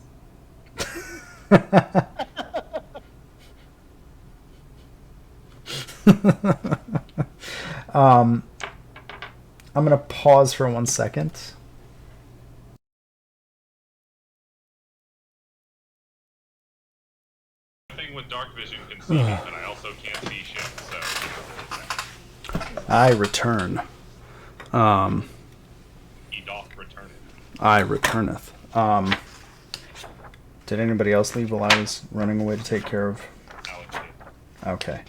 I'm going to pause for 1 second. Thing with dark vision can see me, but I also can't see shit, so... I return. He doth return. I returneth. Did anybody else leave while I was running away to take care of? Alex did. Okay.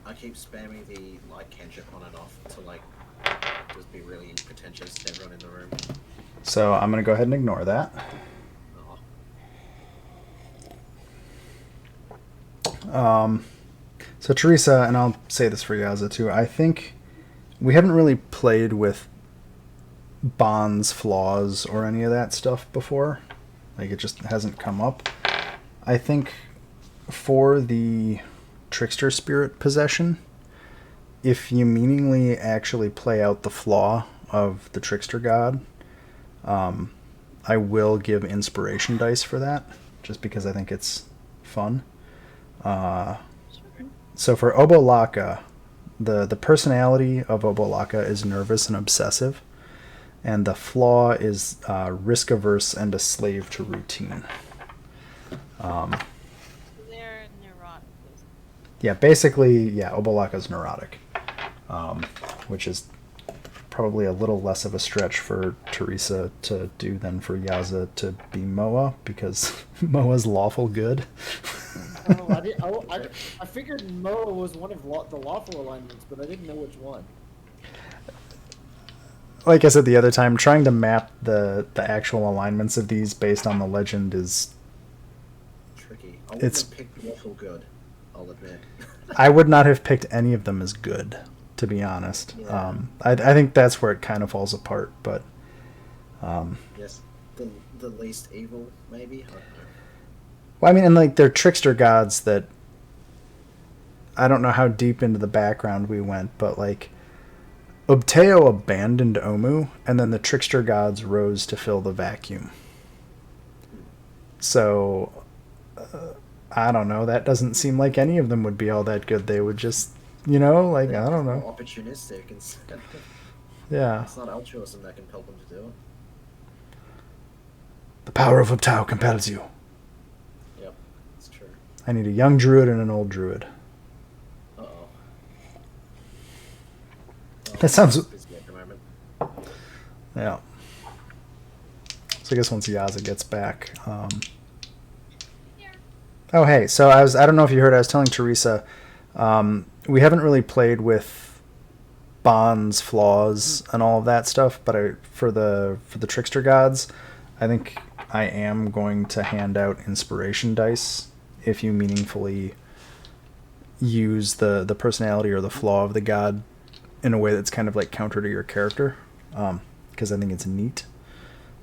I keep spamming the light cantrip on and off to like just be really pretentious to everyone in the room. So I'm going to go ahead and ignore that. Oh. So Teresa, and I'll say this for Yaza too, I think we haven't really played with bonds, flaws, or any of that stuff before. Like, it just hasn't come up. I think for the trickster spirit possession, if you meaningly actually play out the flaw of the trickster god, I will give inspiration dice for that, just because I think it's fun. So for Obolaka, the personality of Obolaka is nervous and obsessive, and the flaw is risk averse and a slave to routine. They're neurotic. Yeah, basically, Obolaka's neurotic, which is probably a little less of a stretch for Teresa to do than for Yaza to be Moa, because Moa's lawful good. I figured Moa was one of the lawful alignments, but I didn't know which one. Like I said the other time, trying to map the actual alignments of these based on the legend is Tricky. I wouldn't have picked lawful good, I'll admit. I would not have picked any of them as good, to be honest. Yeah. I think that's where it kind of falls apart, but Yes, the least evil, maybe? I don't know. well, I mean, and like they're trickster gods that I don't know how deep into the background we went, but like Ubteo abandoned Omu, and then the trickster gods rose to fill the vacuum. So I don't know. That doesn't seem like any of them would be all that good. They would just, like, I don't know. Opportunistic instead. Yeah. It's not altruism that compelled them to do it. The power of Ubtao compels you. Yep, it's true. I need a young druid and an old druid. Uh-oh. That sounds... Busy at the moment. Yeah. So I guess once Yaza gets back... Oh, hey, so I don't know if you heard, I was telling Teresa, we haven't really played with bonds, flaws, and all of that stuff, but for the trickster gods, I think I am going to hand out inspiration dice if you meaningfully use the personality or the flaw of the god in a way that's kind of like counter to your character, because I think it's neat.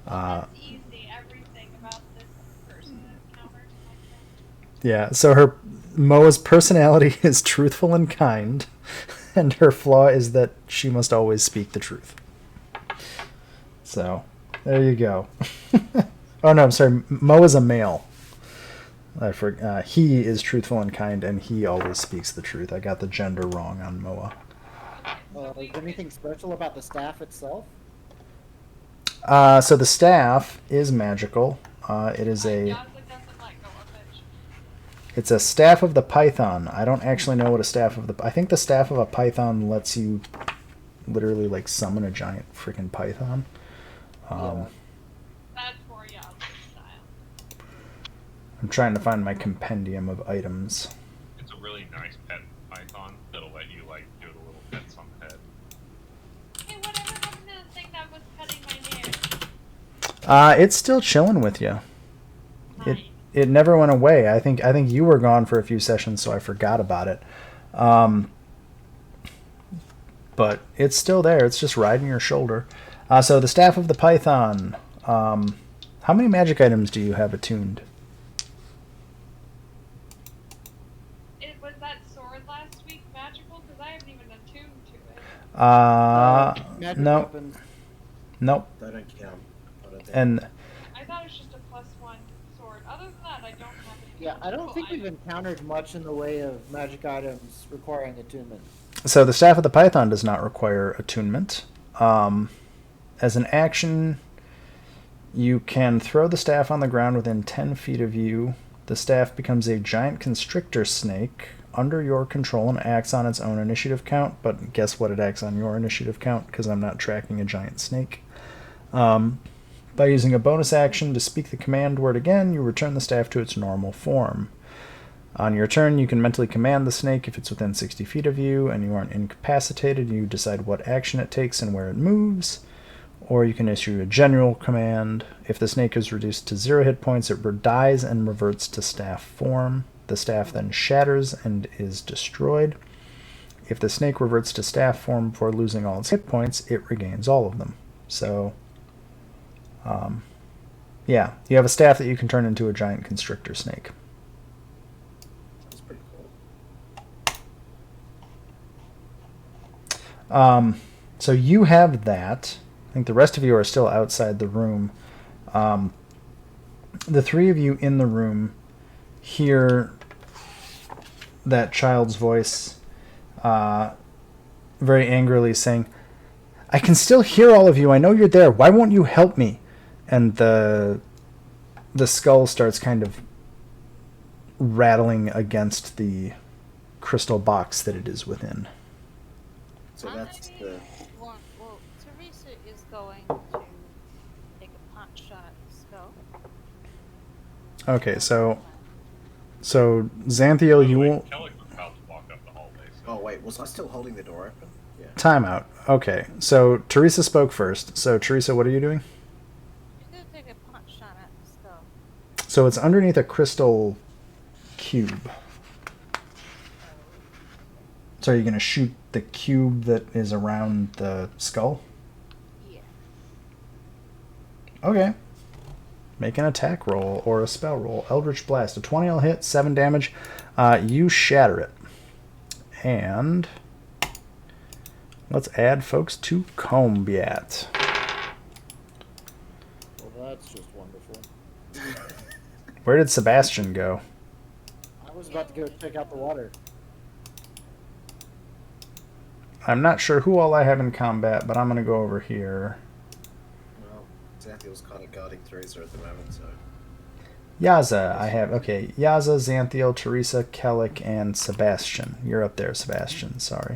That's easy. Everything about this person is counter to my character. Yeah, so Moa's personality is truthful and kind, and her flaw is that she must always speak the truth. So, there you go. Oh no, I'm sorry, Moa's a male. He is truthful and kind, and he always speaks the truth. I got the gender wrong on Moa. Is there anything special about the staff itself? So the staff is magical. It is Yaza doesn't let go of it. It's a staff of the python. I don't actually know what a staff of the... I think the staff of a python lets you literally like summon a giant freaking python. Yeah. That's more Yaza's style. I'm trying to find my compendium of items. It's a really nice pet python that'll let you like do the little pets on the head. Hey, whatever happened to the thing that was cutting my nails? It's still chilling with you. Nice. It never went away. I think you were gone for a few sessions, so I forgot about it. But it's still there. It's just riding your shoulder. So the staff of the python. How many magic items do you have attuned? Was that sword last week magical? Because I haven't even attuned to it. Magic No. weapons. Nope. They don't count. I don't think. And I thought it was just a +1 sword. Other than that, I don't have any. Yeah, I don't magical think we've items. encountered much in the way of magic items requiring attunement. so the staff of the python does not require attunement. As an action, you can throw the staff on the ground within 10 feet of you. The staff becomes a giant constrictor snake under your control and acts on its own initiative count. But guess what? It acts on your initiative count because I'm not tracking a giant snake. By using a bonus action to speak the command word again, you return the staff to its normal form. On your turn, you can mentally command the snake if it's within 60 feet of you and you aren't incapacitated. You decide what action it takes and where it moves. Or you can issue a general command. If the snake is reduced to 0 hit points, it dies and reverts to staff form. The staff then shatters and is destroyed. If the snake reverts to staff form before losing all its hit points, it regains all of them. So, yeah, you have a staff that you can turn into a giant constrictor snake. That's pretty cool. So you have that. I think the rest of you are still outside the room. The three of you in the room hear that child's voice very angrily saying, "I can still hear all of you. I know you're there. Why won't you help me?" And the skull starts kind of rattling against the crystal box that it is within. So that's the. Well, Teresa is going to take a pot shot at the skull. Okay, so Xanthiel, you won't. Kellic was about to walk up the hallway. So. Oh wait, was I still holding the door open? Yeah. Timeout. Okay, so Teresa spoke first. So Teresa, what are you doing? She's going to take a pot shot at the skull. So it's underneath a crystal cube. So are you going to shoot the cube that is around the skull? Yeah. Okay. Make an attack roll or a spell roll. Eldritch Blast. A 20 will hit, 7 damage. You shatter it. And let's add folks to combat. Well, that's just wonderful. Where did Sebastian go? I was about to go check out the water. I'm not sure who all I have in combat, but I'm going to go over here. Well, Xanthiel's kind of guarding Teresa at the moment, so. Yaza, I have. Okay, Yaza, Xanthiel, Teresa, Kellic, and Sebastian. You're up there, Sebastian. Sorry.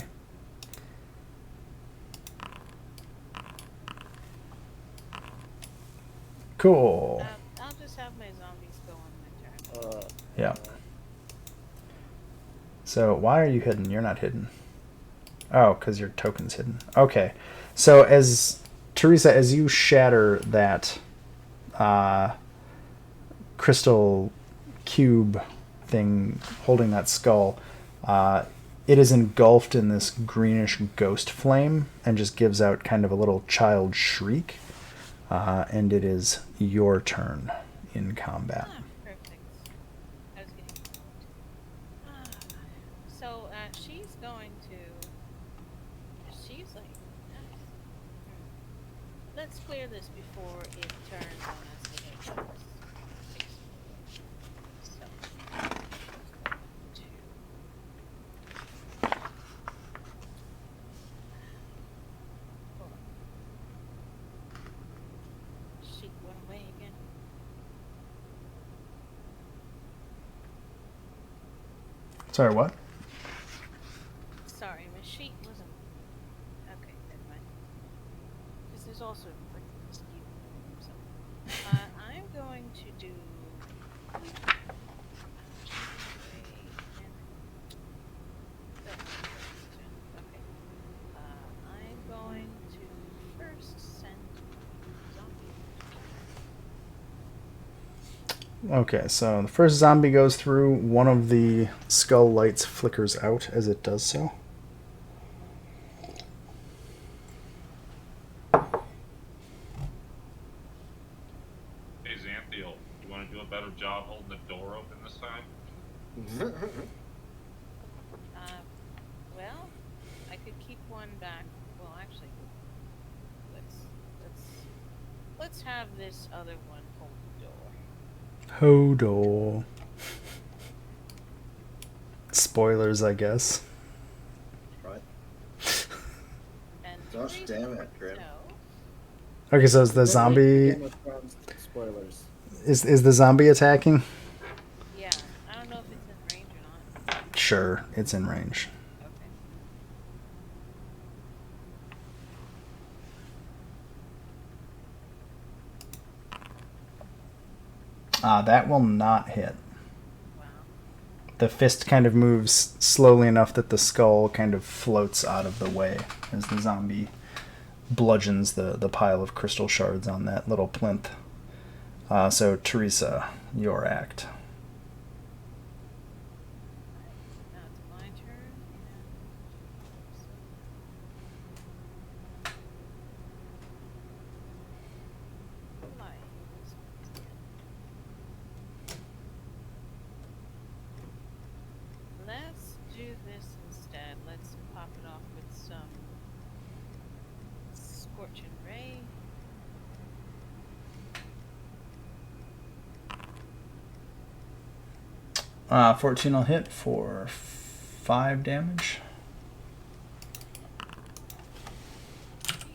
Cool. I'll just have my zombies go on my turn. Yeah. So why are you hidden? You're not hidden. Oh, because your token's hidden. Okay. So as Teresa, as you shatter that crystal cube thing holding that skull, it is engulfed in this greenish ghost flame and just gives out kind of a little child shriek. And it is your turn in combat. Ah, perfect. I was getting. So she's going to. She's like. Let's clear this before it turns on us again. So. Hold on. Sheet went away again. Sorry, what? Sorry, my sheet wasn't. Okay, never mind. Because there's also like this cube. So, I'm going to do. Okay. I'm going to first send zombie. Okay, so the first zombie goes through. One of the skull lights flickers out as it does so. Hey Xanthiel, you want to do a better job holding the door open this time? Well, I could keep one back. Well, actually, let's have this other one hold the door. Hodor. Spoilers, I guess. Right. And Gosh Teresa damn it, Grim. no. Okay, so is the zombie Game of Thrones spoilers. is the zombie attacking? Yeah, I don't know if it's in range or not. Sure, it's in range. Okay. That will not hit. Wow. The fist kind of moves slowly enough that the skull kind of floats out of the way as the zombie bludgeons the pile of crystal shards on that little plinth. So, Teresa, your act. Now it's my turn. And light. Let's do this instead. Let's pop it off with some Scorching Ray. Uh, 14 will hit for 5 damage. Jesus.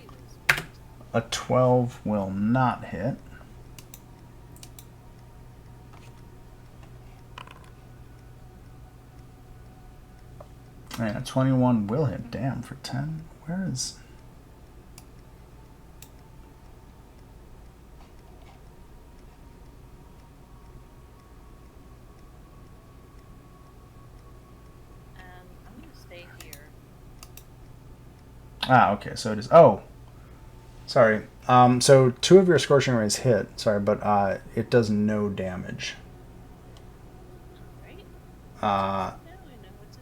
A 12 will not hit. And a 21 will hit. Damn, for 10. Where is... And I'm gonna stay here. Ah, okay, so it is... Oh! Sorry. So 2 of your Scorching Rays hit. Sorry, but it does no damage. Right? Uh, Now I know what's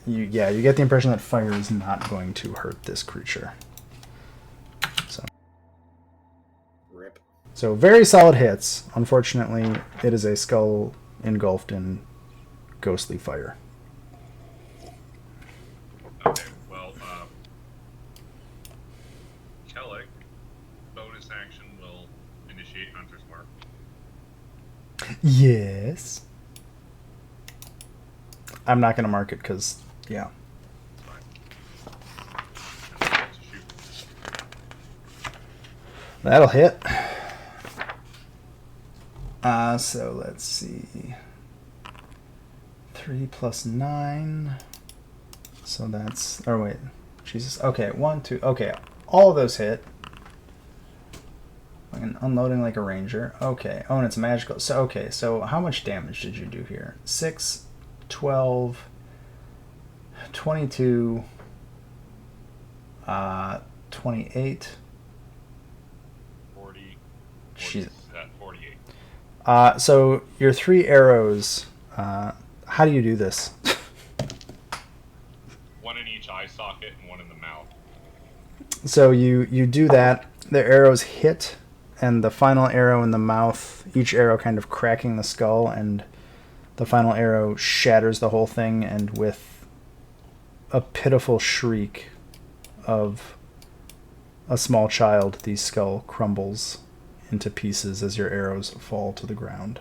in you. you get the impression that fire is not going to hurt this creature. Rip. So very solid hits. Unfortunately, it is a skull engulfed in ghostly fire. Okay, well, Kellic, bonus action will initiate Hunter's Mark. Yes. I'm not going to mark it because, yeah. Fine. Shoot. That'll hit. So let's see. 3 plus 9. So that's... Or wait. Jesus. Okay, 1, 2... Okay, all of those hit. And unloading like a ranger. Okay. Oh, and it's magical. So, okay, so how much damage did you do here? 6, 12, 22, 28. 40, Jeez. 48. So your 3 arrows, how do you do this? One in each eye socket and one in the mouth. So you do that, the arrows hit, and the final arrow in the mouth, each arrow kind of cracking the skull, and the final arrow shatters the whole thing, and with a pitiful shriek of a small child, the skull crumbles into pieces as your arrows fall to the ground.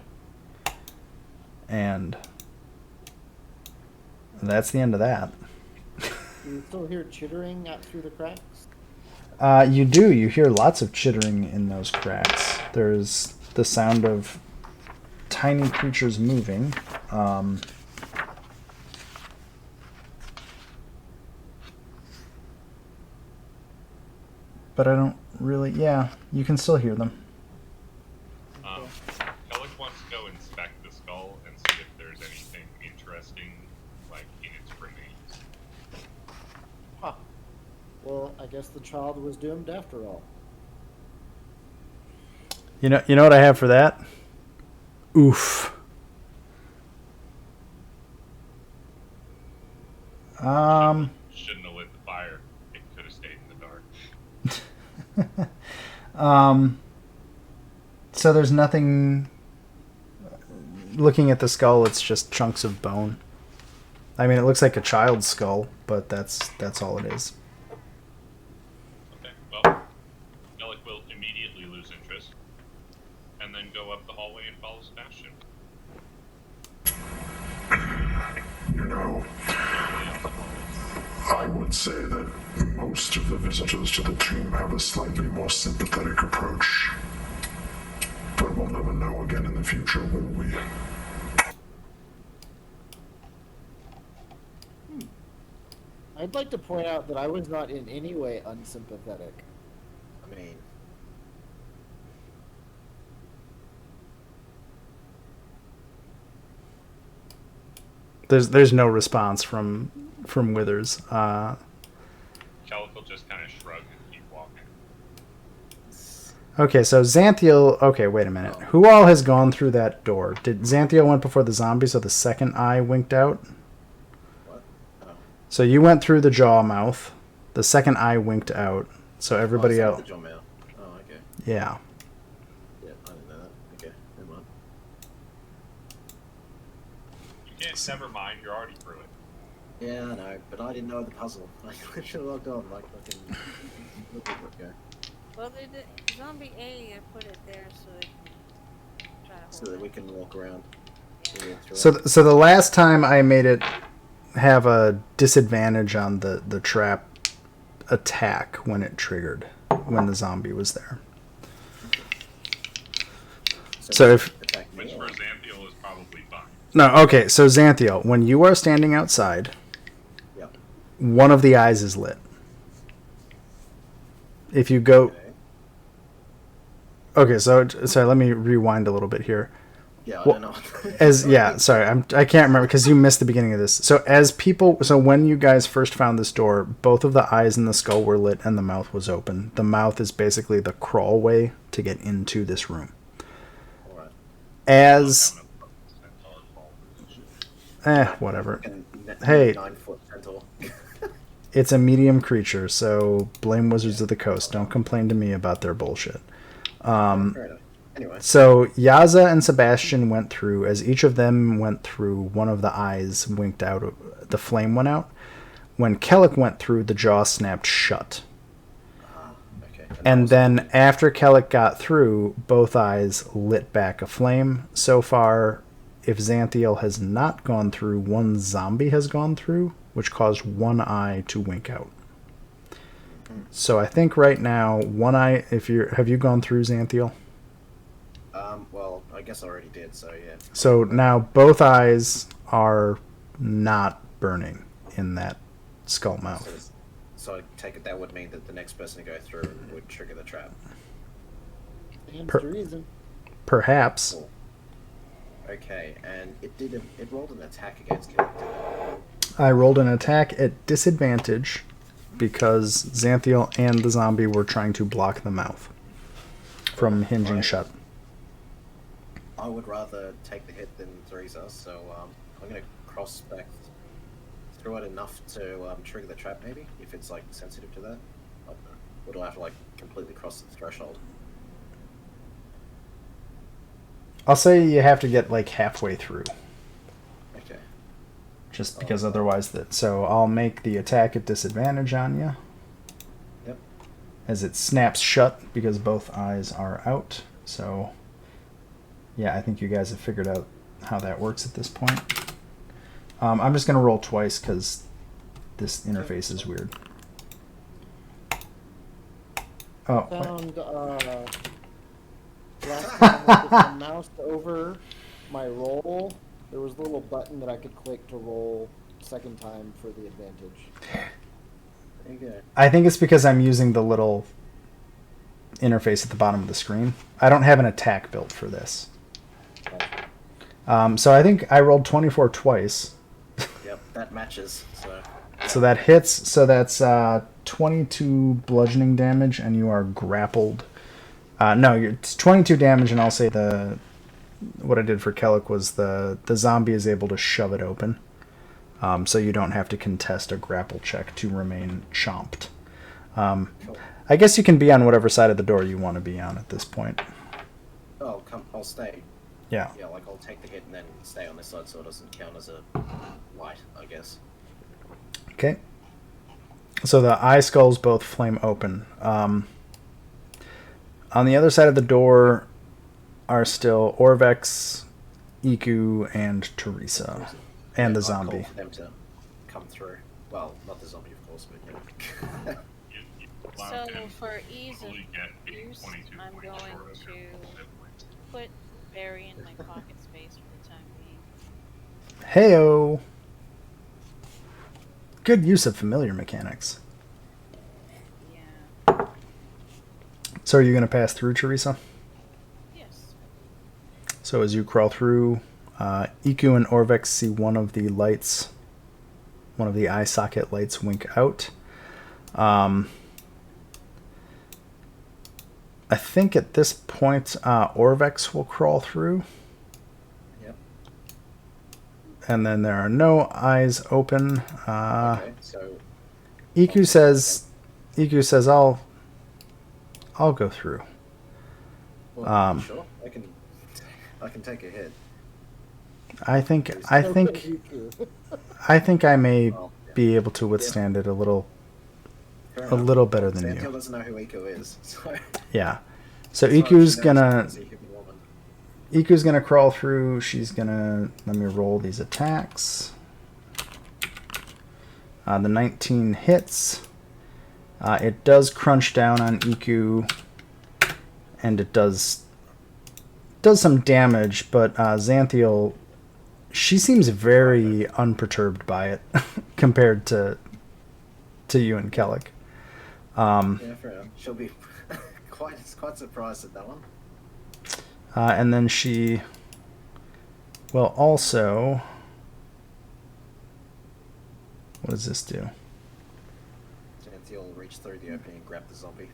And that's the end of that. You still hear chittering out through the cracks? You do. You hear lots of chittering in those cracks. There's the sound of tiny creatures moving. But I don't really... Yeah, you can still hear them. Kellic wants to go inspect the skull and see if there's anything interesting, like, in its remains. Huh. Well, I guess the child was doomed after all. You know what I have for that? Oof. Shouldn't have lit the fire. It could have stayed in the dark. So there's nothing... Looking at the skull, it's just chunks of bone. I mean, it looks like a child's skull, but that's all it is. Okay, well, Kellic will immediately lose interest, and then go up the hallway and follow Sebastian. You know, I would say that most of the visitors to the tomb have a slightly more sympathetic approach. But we'll never know again in the future, will we? I'd like to point out that I was not in any way unsympathetic. I mean, There's no response from Withers. Kellic will just kind of shrug and keep walking. Okay, so Xanthiel. Okay, wait a minute. Who all has gone through that door? Did Xanthiel went before the zombie, so the second eye winked out? What? Oh. So you went through the jaw mouth. The second eye winked out. So everybody Oh, else. the jaw mouth. Oh, okay. Yeah. Yeah, I didn't know that. Okay, never mind. You can't. Never mind. You're already through it. Yeah, I know, but I didn't know the puzzle. I should have logged on, like, fucking... Okay. Well, the zombie A put it there so they can try to hold So that it. we can walk around. So the last time I made it have a disadvantage on the trap attack when it triggered, when the zombie was there. So if Which for Xanthiel is probably fine. no, okay, so Xanthiel, when you are standing outside, Yep. one of the eyes is lit. If you go, okay, so let me rewind a little bit here. Yeah, I Well, don't know. I can't remember because you missed the beginning of this. So when you guys first found this door, both of the eyes in the skull were lit and the mouth was open. The mouth is basically the crawl way to get into this room. Alright. As whatever. Hey. 9-foot centaur. It's a medium creature, so blame Wizards of the Coast. Don't complain to me about their bullshit. Fair enough. Anyway. So Yaza and Sebastian went through. As each of them went through, one of the eyes winked out. The flame went out. When Kellic went through, the jaw snapped shut. Okay. And then after Kellic got through, both eyes lit back aflame. So far, if Xanthiel has not gone through, one zombie has gone through, which caused one eye to wink out. So I think right now, one eye. Have you gone through, Xanthiel? Well, I guess I already did, so yeah. So now both eyes are not burning in that skull mouth. So I take it that would mean that the next person to go through would trigger the trap. Stands Per- to reason. Perhaps. Cool. Okay, and it rolled an attack against Kellic. I rolled an attack at disadvantage because Xanthiel and the zombie were trying to block the mouth from hinging shut. I would rather take the hit than Teresa, so I'm gonna cross back through it enough to trigger the trap, maybe, if it's like sensitive to that. I don't know. Or do I have to like completely cross the threshold? I'll say you have to get like halfway through, Okay. just because otherwise so I'll make the attack at disadvantage on you. Yep. As it snaps shut because both eyes are out. So yeah, I think you guys have figured out how that works at this point. I'm just going to roll twice because this interface is weird. Oh, wait. Found last time with the mouse over my roll, there was a little button that I could click to roll second time for the advantage. There you go. I think it's because I'm using the little interface at the bottom of the screen. I don't have an attack built for this. So I think I rolled 24 twice. Yep, that matches. So. So that hits. So that's 22 bludgeoning damage, and you are grappled. It's 22 damage, and I'll say what I did for Kellic was the zombie is able to shove it open. So you don't have to contest a grapple check to remain chomped. Cool. I guess you can be on whatever side of the door you want to be on at this point. Oh, I'll stay. Yeah. Yeah, like I'll take the hit and then stay on this side so it doesn't count as a light, I guess. Okay. So the eye skulls both flame open. On the other side of the door are still Orvex, Iku, and Teresa. And the I'll zombie. call for them to come through. Well, not the zombie, of course, but yeah. So for ease of Probably get a use, 22 I'm point going short of to it. put Barry in my pocket space for the time being. Heyo! Good use of familiar mechanics. Yeah. So are you going to pass through, Teresa? Yes. So as you crawl through, Iku and Orvex see one of the lights, one of the eye socket lights wink out. I think at this point, Orvex will crawl through. Yep. And then there are no eyes open. Okay, so Iku says, I'll go through. well, sure, I can take a hit. I think I may Well, yeah. be able to withstand it a little Fair a enough. little better than Santiel you. doesn't know who Iko is, so Yeah. So as far as Iku's she knows, gonna she's a human woman. crawl through. She's gonna let me roll these attacks. The 19 hits. It does crunch down on Iku, and it does some damage. But Xanthiel, she seems very unperturbed by it compared to you and Kellic. Yeah, fair enough. She'll be quite surprised at that one. And then she will also... What does this do? Santiel will reach through the opening and grab the zombie.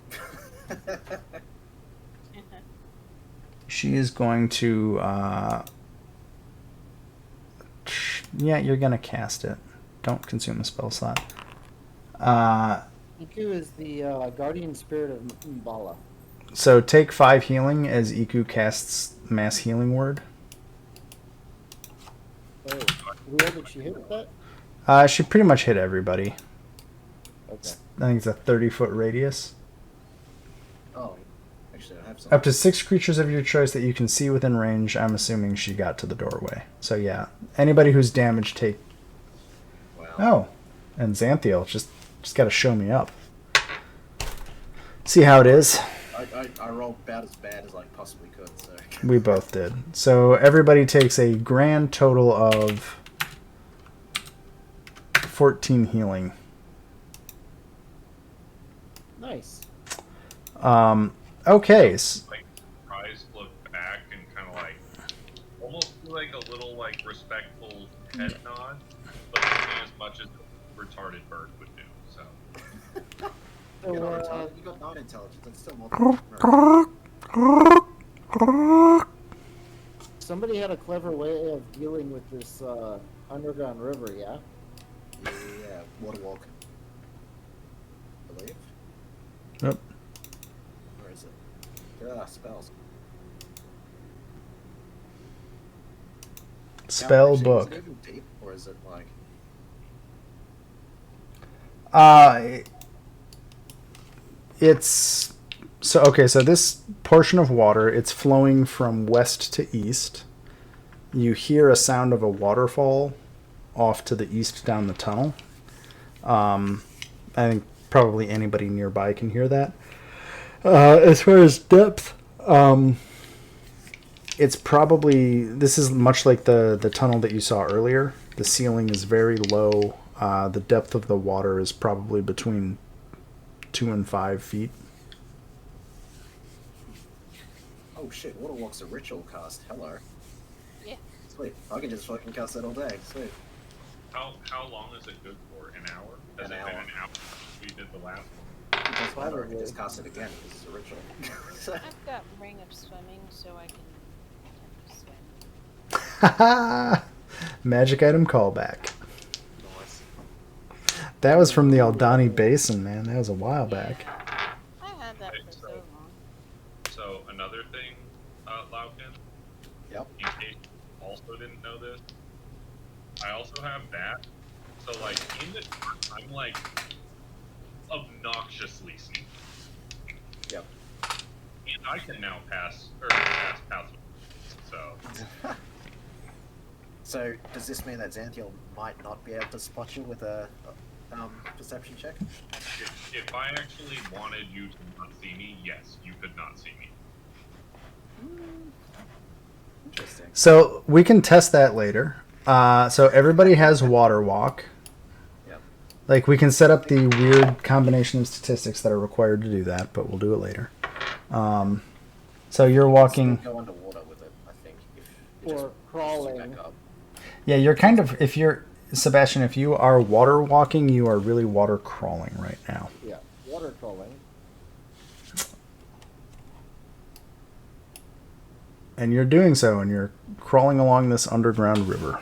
She is going to... yeah, you're going to cast it. Don't consume a spell slot. Iku is the guardian spirit of Mbala. So take 5 healing as Iku casts Mass Healing Word. Oh, who did she hit with that? She pretty much hit everybody. Okay. I think it's a 30-foot radius. Oh, actually, I have some. Up to 6 creatures of your choice that you can see within range. I'm assuming she got to the doorway. So yeah, anybody who's damaged take... Wow. Oh, and Xanthiel just got to show me up. See how it is. I rolled about as bad as I possibly could, so... We both did. So everybody takes a grand total of 14 healing. Nice. Okay. Like, eyes look back and kind of like, almost do like a little like respectful head nod, but only as much as a retarded bird would do. So. So, You got 9 intelligence, that's still more than... somebody had a clever way of dealing with this underground river, yeah? Yeah, water walk. I believe. Yep. Where is it? Spells. Spell Actually, book. Is it even deep, or is it like... It's so okay. So this portion of water, it's flowing from west to east. You hear a sound of a waterfall off to the east down the tunnel. I think probably anybody nearby can hear that. As far as depth, it's probably, this is much like the tunnel that you saw earlier. The ceiling is very low. The depth of the water is probably between 2 and 5 feet. Oh shit, water walk's a ritual cast. Hello. Yeah. Sweet. I can just fucking cast that all day. Sweet. How long is it good for? An hour? Has An it been hour. an hour since we did the last one? It doesn't matter, I Probably. can just cast it again because it's a ritual. I've got Ring of Swimming, so I can swim. Haha! Magic item callback. Nice. That was from the Aldani Basin, man. That was a while back. I had that Okay, for so- so long. So another thing, Lauken, Yep. in case you also didn't know this, I also have that. So like in the dark, I'm like obnoxiously sneaky. Yep. And I can now pass paths. So So, does this mean that Xanthiel might not be able to spot you with a perception check? if I actually wanted you to not see me, yes, you could not see me. Interesting. So we can test that later. So everybody has water walk. Yep. Like we can set up the weird combination of statistics that are required to do that, but we'll do it later. So you're walking. Still go underwater with it, I think. If It just Or pushes you crawling. back up. Yeah, you're kind of, if you're, Sebastian, if you are water walking, you are really water crawling right now. Yeah, water crawling. And you're doing so, and you're crawling along this underground river.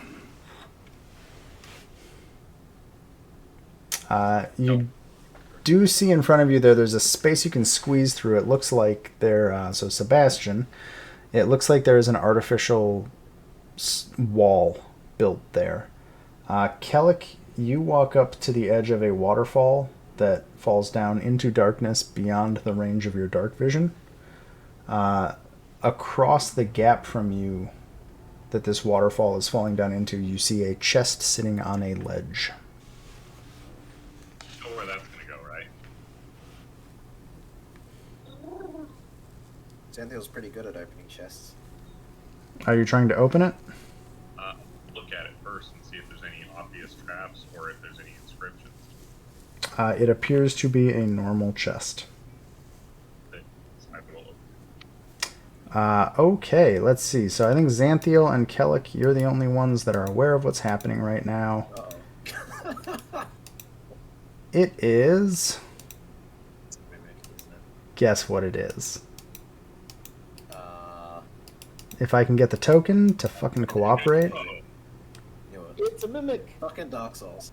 You do see in front of you there's a space you can squeeze through. It looks like there, so Sebastian, it looks like there is an artificial wall built there. Kellic, you walk up to the edge of a waterfall that falls down into darkness beyond the range of your dark vision. Across the gap from you that this waterfall is falling down into, you see a chest sitting on a ledge. Know where that's gonna go, right? Xanthiel's pretty good at opening chests. Are you trying to open it? Look at it first and see if there's any obvious traps or if there's any inscriptions. It appears to be a normal chest. I will open. Okay, let's see. So I think Xanthiel and Kellic, you're the only ones that are aware of what's happening right now. Uh-oh. It is... It's a mimic, isn't it? Guess what it is. Uh, If I can get the token to fucking cooperate. Oh, you know what? It's a mimic. Fucking Dark Souls.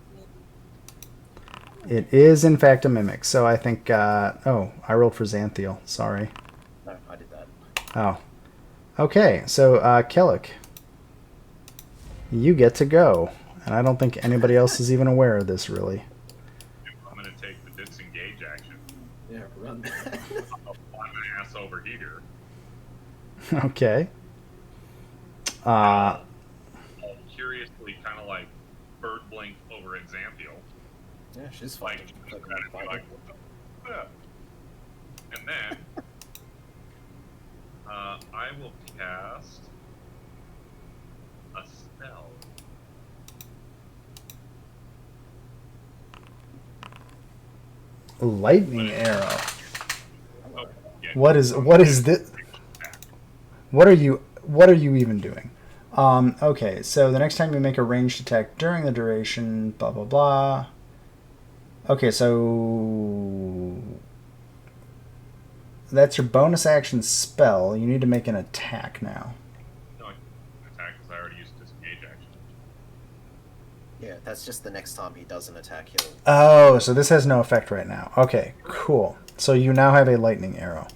It is, in fact, a mimic. So I think... oh, I rolled for Xanthiel. Sorry. No, I did that. Oh. Okay, so Kellic, you get to go. And I don't think anybody else is even aware of this, really. I'm gonna take the disengage action. Yeah, run. I'll fly my ass over here. Okay. I'll curiously kind of like bird blink over at Xanthiel. Yeah, she's Like, fine. like, what the fuck? And then I will cast a spell. Lightning arrow. Oh, yeah. What is this? What are you even doing? Okay, so the next time you make a ranged attack during the duration, blah blah blah. Okay, so that's your bonus action spell. You need to make an attack now. No, I can attack because I already used disengage action. Yeah, that's just the next time he does an attack, he'll... Oh, so this has no effect right now. Okay, cool. So you now have a lightning arrow.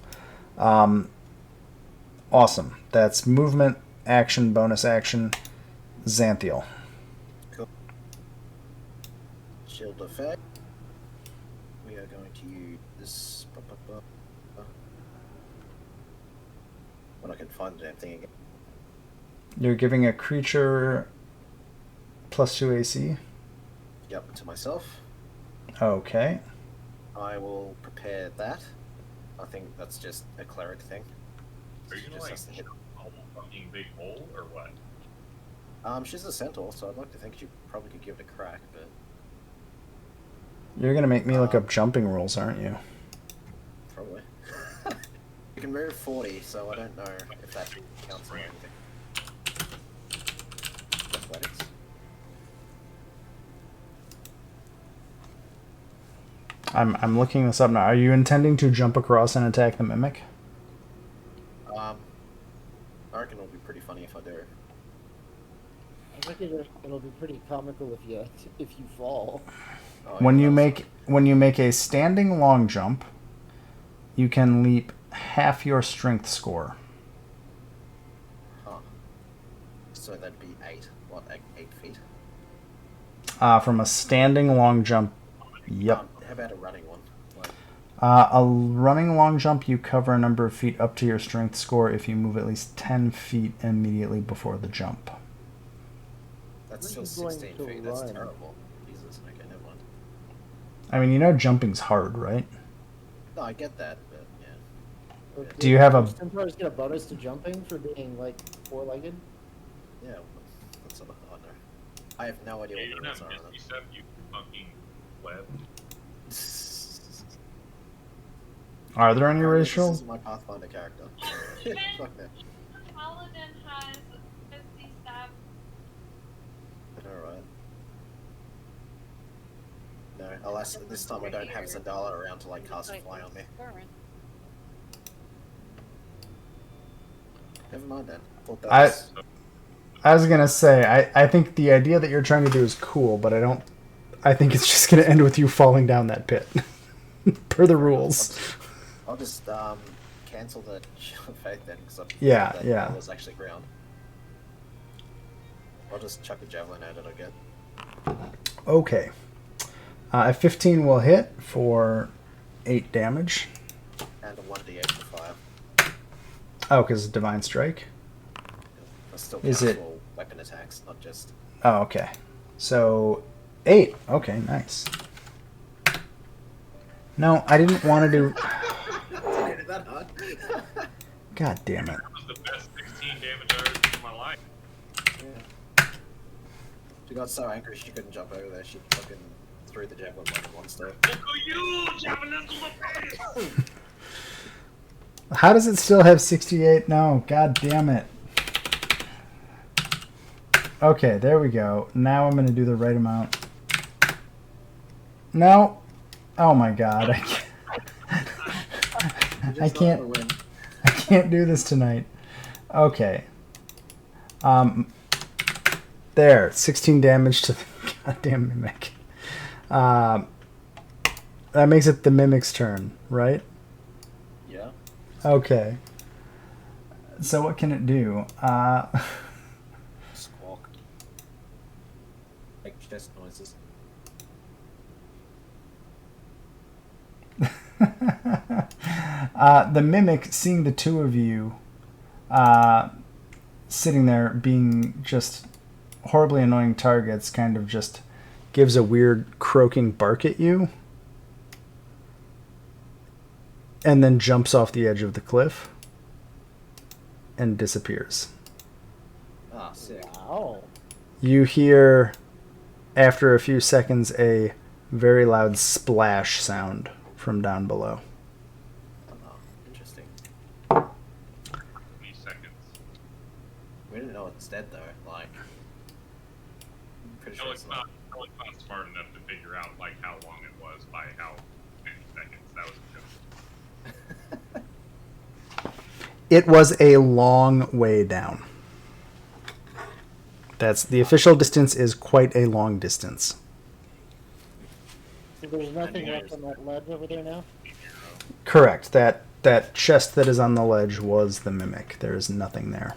Awesome. That's movement, action, bonus action, Xanthiel. Cool. Shield effect. We are going to use this... When I can find the damn thing again. You're giving a creature +2 AC. Yep, to myself. Okay. I will prepare that. I think that's just a cleric thing. Are you She gonna just like has to hit. a whole fucking big hole or what? She's a centaur, so I'd like to think she probably could give it a crack, but You're going to make me look up jumping rules, aren't you? probably. You can move 40, so I don't know if that counts or anything. Athletics. I'm looking this up now. Are you intending to jump across and attack the mimic? I reckon it'll be pretty funny if I do. I think it'll be pretty comical if you fall. Oh, When yeah, you that's- make a standing long jump, you can leap half your strength score. Huh. So that'd be 8. What, 8 feet? From a standing long jump, yep. How about a running one? Like, A running long jump, you cover a number of feet up to your strength score if you move at least 10 feet immediately before the jump. that's What are still you going 16 to feet. That's run? terrible. Jesus, okay, never mind. I mean, you know jumping's hard, right? No, I get that, but yeah. Do you have a- Centaurs get a bonus to jumping for being like four-legged? Yeah, that's what I know. I have no idea Yeah, what you the don't rules have are on Misty Step, you fucking web. them. Are there any Apparently racial? This is my Pathfinder character. Even Fuck that. the paladin has Alas, this time I don't have Zendala around to like cast a fly on me. Current. Never mind then. I thought that I- was... I was gonna say, I think the idea that you're trying to do is cool, but I think it's just gonna end with you falling down that pit. Per the rules. I'll just cancel the Shield of Faith then, because Yeah, that yeah. was actually ground. I'll just chuck a javelin at it again. Okay. A 15 will hit for 8 damage. And a 1d8 for fire. Oh, because it's Divine Strike? That's still Is counts it- for weapon attacks, not just... Oh, okay. So, 8. Okay, nice. No, I didn't want to do... Is that hard? God damn it. That was the best 16 damage I ever did in my life. Yeah. She got so angry she couldn't jump over there. She fucking threw the javelin like a monster. Look at you, javelin to the face! How does it still have 68? No, god damn it. Okay, there we go. Now I'm going to do the right amount. No. Oh my god. I can't I can't do this tonight. Okay. There, 16 damage to the goddamn mimic. That makes it the mimic's turn, right? Yeah. Okay. So what can it do? Squawk. Make chest noises. The mimic, seeing the two of you sitting there being just horribly annoying targets, kind of just gives a weird croaking bark at you and then jumps off the edge of the cliff and disappears. Ah, sick. Wow. You hear, after a few seconds, a very loud splash sound from down below. Oh, interesting. 20 seconds. We didn't know it's dead though. Like, I'm pretty sure Kelly's it's not. not smart enough to figure out like how long it was by how many seconds. That was a joke. It was a long way down. That's the official distance is quite a long distance. So there's nothing left on that ledge over there now? Correct. That chest that is on the ledge was the mimic. There is nothing there.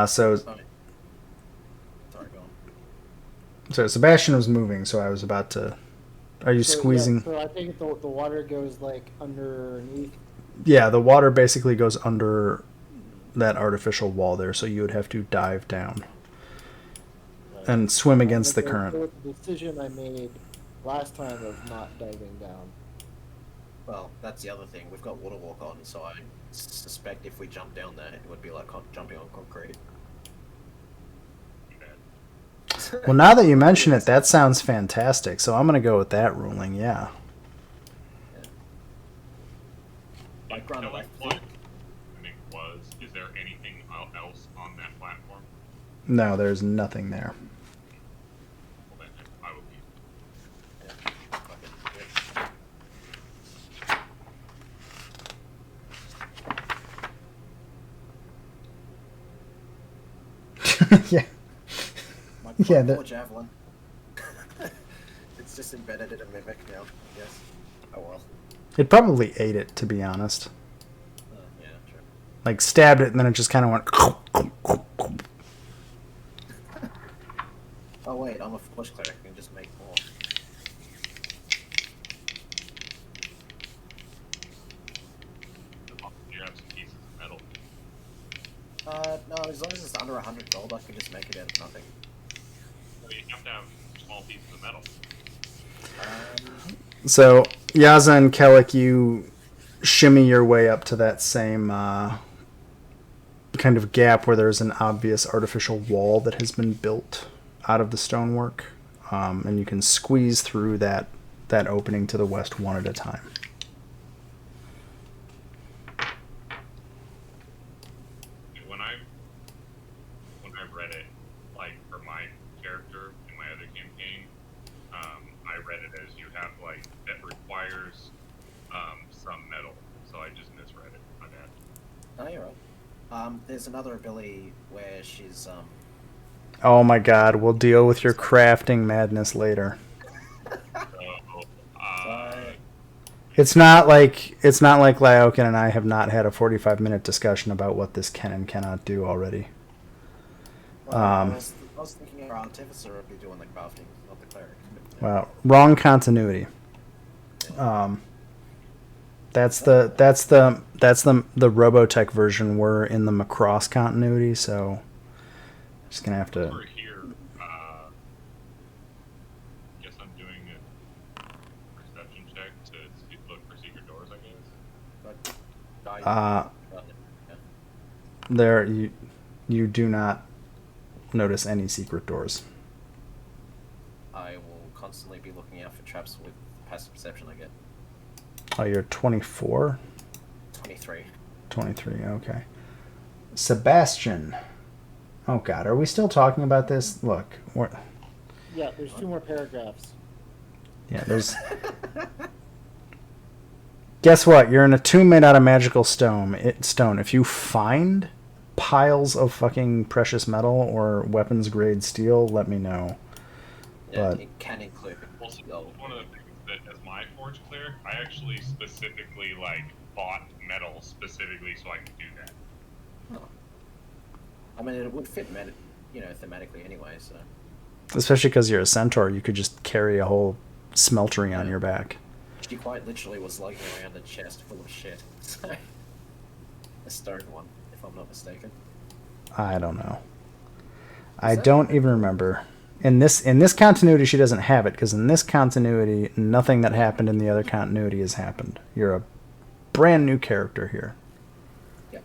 So Sorry, go on. Sebastian was moving, so I was about to. Are you So, squeezing? Yeah, so I think the water goes like underneath. Yeah, the water basically goes under that artificial wall there, so you would have to dive down and swim against the current. The decision I made last time of not diving down. Well, that's the other thing. We've got water walk on, so I suspect if we jump down there, it would be like jumping on concrete. Too bad. Well, now that you mention it, that sounds fantastic. So I'm going to go with that ruling. Yeah. Like, granted, Kelly, I what think I think was, is there anything else on that platform? No, there's nothing there. Well, then I will be. yeah, fuck it. Yeah. My Yeah, poor that- javelin. It's just embedded in a mimic now. Yes. Oh well. It probably ate it, to be honest. Yeah, true. Like stabbed it, and then it just kind of went. Oh wait, I'm a forge cleric. I can just make more. You have some pieces of metal. No, as long as it's under 100 gold, I can just make it out of nothing. So you have to have small pieces of metal. So Yaza and Kellic, you shimmy your way up to that same kind of gap where there's an obvious artificial wall that has been built out of the stonework, and you can squeeze through that opening to the west one at a time. When I read it, like for my character, is you have like that requires some metal. So I just misread it. My bad. No, you're right. There's another ability where she's Oh my god, we'll deal with your crafting madness later. So, It's not like Lyokin and I have not had a 45-minute discussion about what this can and cannot do already. well, I was thinking our artificer would be doing the crafting, not the cleric. Well, wrong continuity. That's the Robotech version. We're in the Macross continuity, so just gonna have to. over here, guess I'm doing a perception check to look for secret doors. I guess. But, There you do not notice any secret doors. I will constantly be looking out for traps with passive perception I get. Oh, you're 24? 23. 23, okay. Sebastian. Oh god, are we still talking about this? Look, Yeah, there's 2 more paragraphs. yeah, there's. Guess what? You're in a tomb made out of magical stone. If you find piles of fucking precious metal or weapons grade steel, let me know. Yeah, But it can include. Also, one of the things that as my forge cleric, I actually specifically like bought metal specifically so I could do that. I mean, it would fit, thematically anyway. So especially because you're a centaur, you could just carry a whole smeltery on your back. she quite literally was lugging around a chest full of shit. So a stone one, if I'm not mistaken. I don't know. I don't even remember. In this continuity, she doesn't have it because in this continuity, nothing that happened in the other continuity has happened. You're a brand new character here, Yep.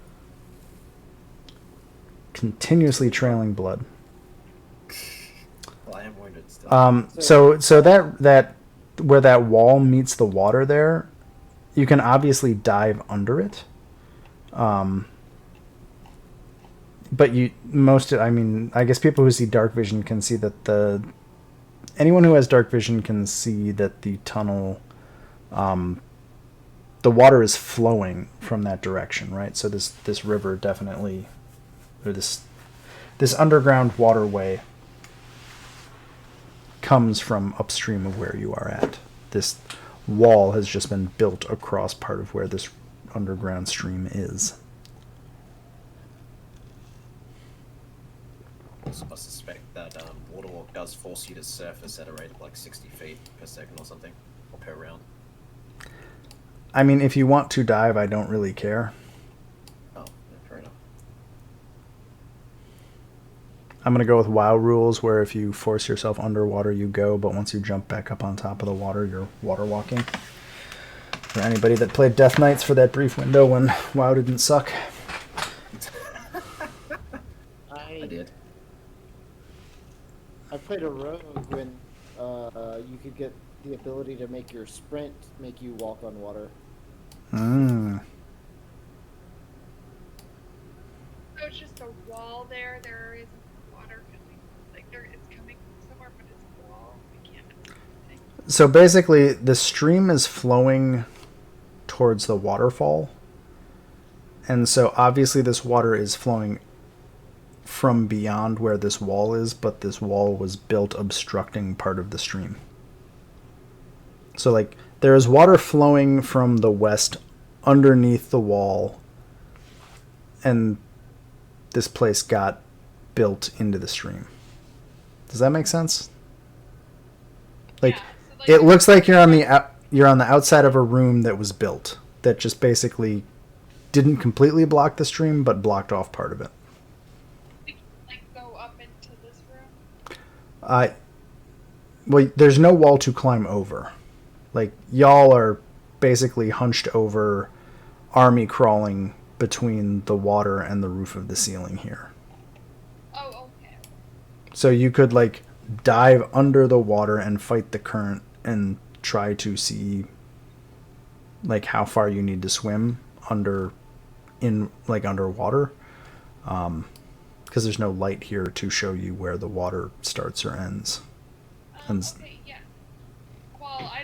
continuously trailing blood. Well, I am wounded still. So that where that wall meets the water there, you can obviously dive under it. But I guess people who see dark vision can see that anyone who has dark vision can see that the tunnel, the water is flowing from that direction, right? So this river definitely, or this underground waterway comes from upstream of where you are at. This wall has just been built across part of where this underground stream is. Also, I suspect that Waterwalk does force you to surface at a rate of like 60 feet per second or something, or per round. I mean, if you want to dive, I don't really care. Oh, yeah, fair enough. I'm going to go with WoW rules, where if you force yourself underwater, you go, but once you jump back up on top of the water, you're water walking. For anybody that played Death Knights for that brief window when WoW didn't suck. I did. I played a rogue when you could get the ability to make your sprint make you walk on water. Mm. So it's just a wall there. There isn't water coming. Like it's coming from somewhere, but it's a wall. We can't do anything. So basically, the stream is flowing towards the waterfall. And so obviously this water is flowing from beyond where this wall is, but this wall was built obstructing part of the stream. So like there is water flowing from the west underneath the wall, and this place got built into the stream. Does that make sense? Like, Yeah, so, like, it looks like you're on the outside of a room that was built that just basically didn't completely block the stream but blocked off part of it. we can, like go up into this room. Well, there's no wall to climb over. Like, y'all are basically hunched over, army crawling between the water and the roof of the ceiling here. Oh, okay. So you could, like, dive under the water and fight the current and try to see, like, how far you need to swim underwater. Because there's no light here to show you where the water starts or ends. And Okay, yeah. Well, I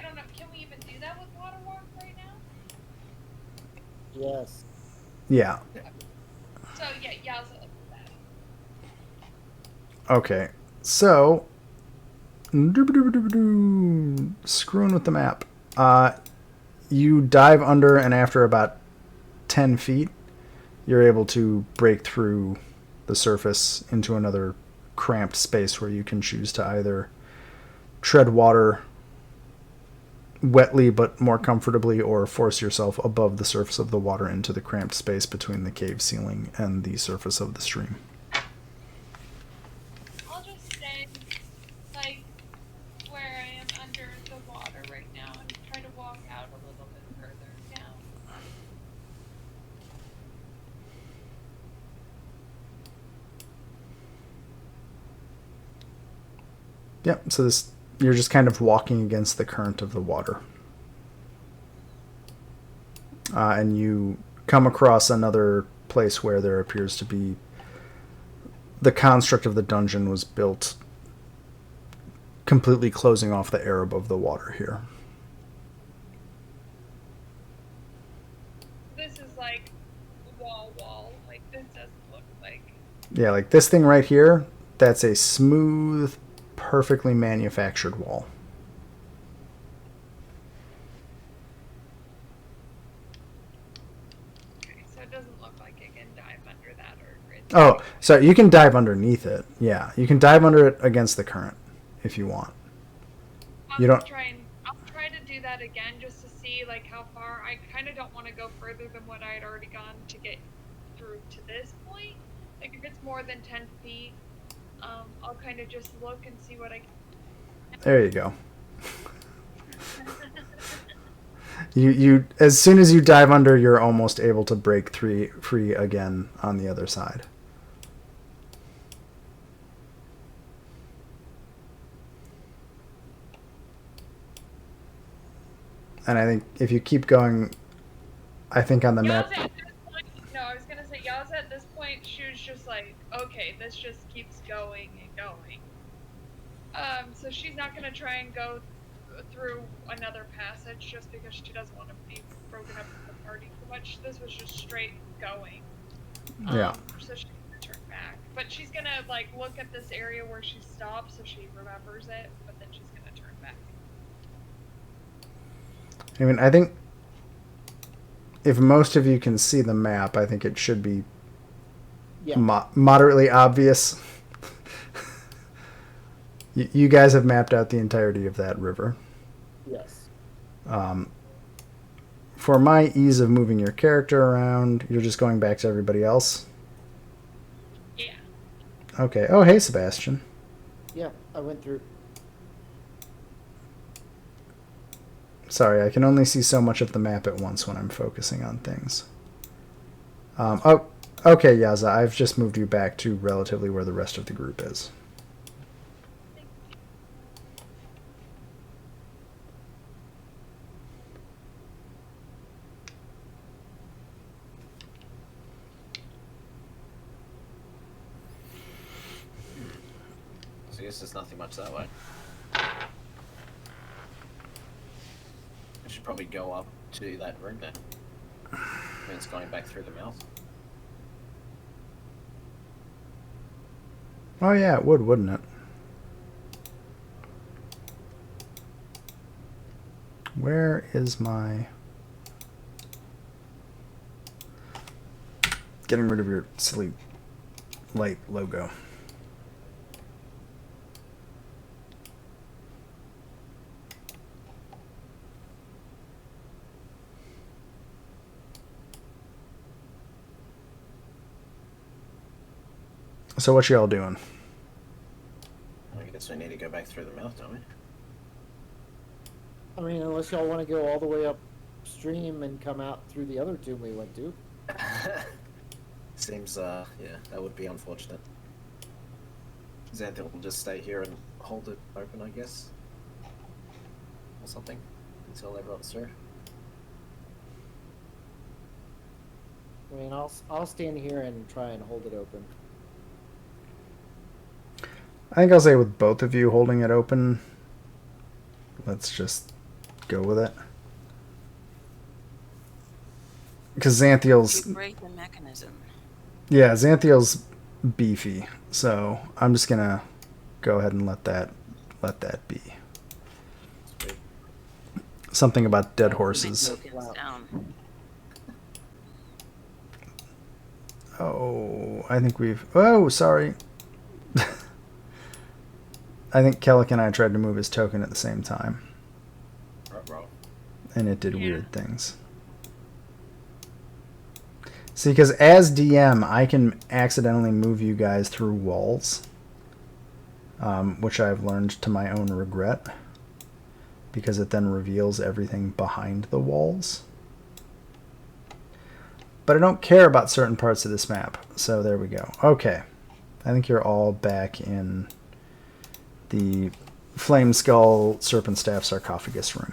Yes. Yeah. So yeah, Yaza looked at that. Okay. So, screwing with the map. You dive under, and after about 10 feet, you're able to break through the surface into another cramped space where you can choose to either tread water wetly but more comfortably, or force yourself above the surface of the water into the cramped space between the cave ceiling and the surface of the stream. I'll just stay like where I am under the water right now and try to walk out a little bit further down. Yep, so this you're just kind of walking against the current of the water. And you come across another place where there appears to be the construct of the dungeon was built completely closing off the air above the water here. This is like wall. Like this doesn't look like. Yeah, like this thing right here, that's a smooth, perfectly manufactured wall. Okay, so it doesn't look like it can dive under that or it's Oh, so you can dive underneath it. Yeah, you can dive under it against the current if you want. You don't. I'll try to do that again just to see like how far. I kind of don't want to go further than what I had already gone to get through to this point. Like if it's more than 10 feet, I'll kind of just look and see what I can. There you go. You as soon as you dive under, you're almost able to break free again on the other side. And I think if you keep going, I think on the map. Yaza at this point, no, I was gonna say Yaza at this point, she was just like, okay, this just keeps going and going. So she's not gonna try and go through another passage just because she doesn't want to be broken up with the party too much. This was just straight going. Yeah. So she's gonna turn back, but she's gonna like look at this area where she stopped so she remembers it. But then she's gonna turn back. I mean, I think if most of you can see the map, I think it should be moderately obvious. You guys have mapped out the entirety of that river. Yes. For my ease of moving your character around, you're just going back to everybody else? Yeah. Okay. Oh, hey, Sebastian. Yeah, I went through. Sorry, I can only see so much of the map at once when I'm focusing on things. Oh, okay, Yaza, I've just moved you back to relatively where the rest of the group is. So I guess there's nothing much that way. I should probably go up to that room then. I mean, it's going back through the mouth. Oh yeah, it would, wouldn't it? Where is my... Getting rid of your silly light logo. So what y'all doing? I guess we need to go back through the mouth, don't we? I mean, unless y'all want to go all the way upstream and come out through the other tomb we went to. Seems, yeah, that would be unfortunate. Xanthiel will just stay here and hold it open, I guess. Or something. Until everyone's through. I mean, I'll stand here and try and hold it open. I think I'll say with both of you holding it open, let's just go with it. because Xanthiel's Break the mechanism. Xanthiel's beefy, so I'm just gonna go ahead and let that be. Sweet. Something about dead Yeah, horses. Tokens down. Oh, I think we've. Oh, sorry. I think Kellic and I tried to move his token at the same time, Ruh-roh. and it did Yeah. weird things. See, because as DM, I can accidentally move you guys through walls, which I've learned to my own regret, because it then reveals everything behind the walls. But I don't care about certain parts of this map, so there we go. Okay, I think you're all back in the Flame Skull Serpent Staff Sarcophagus room.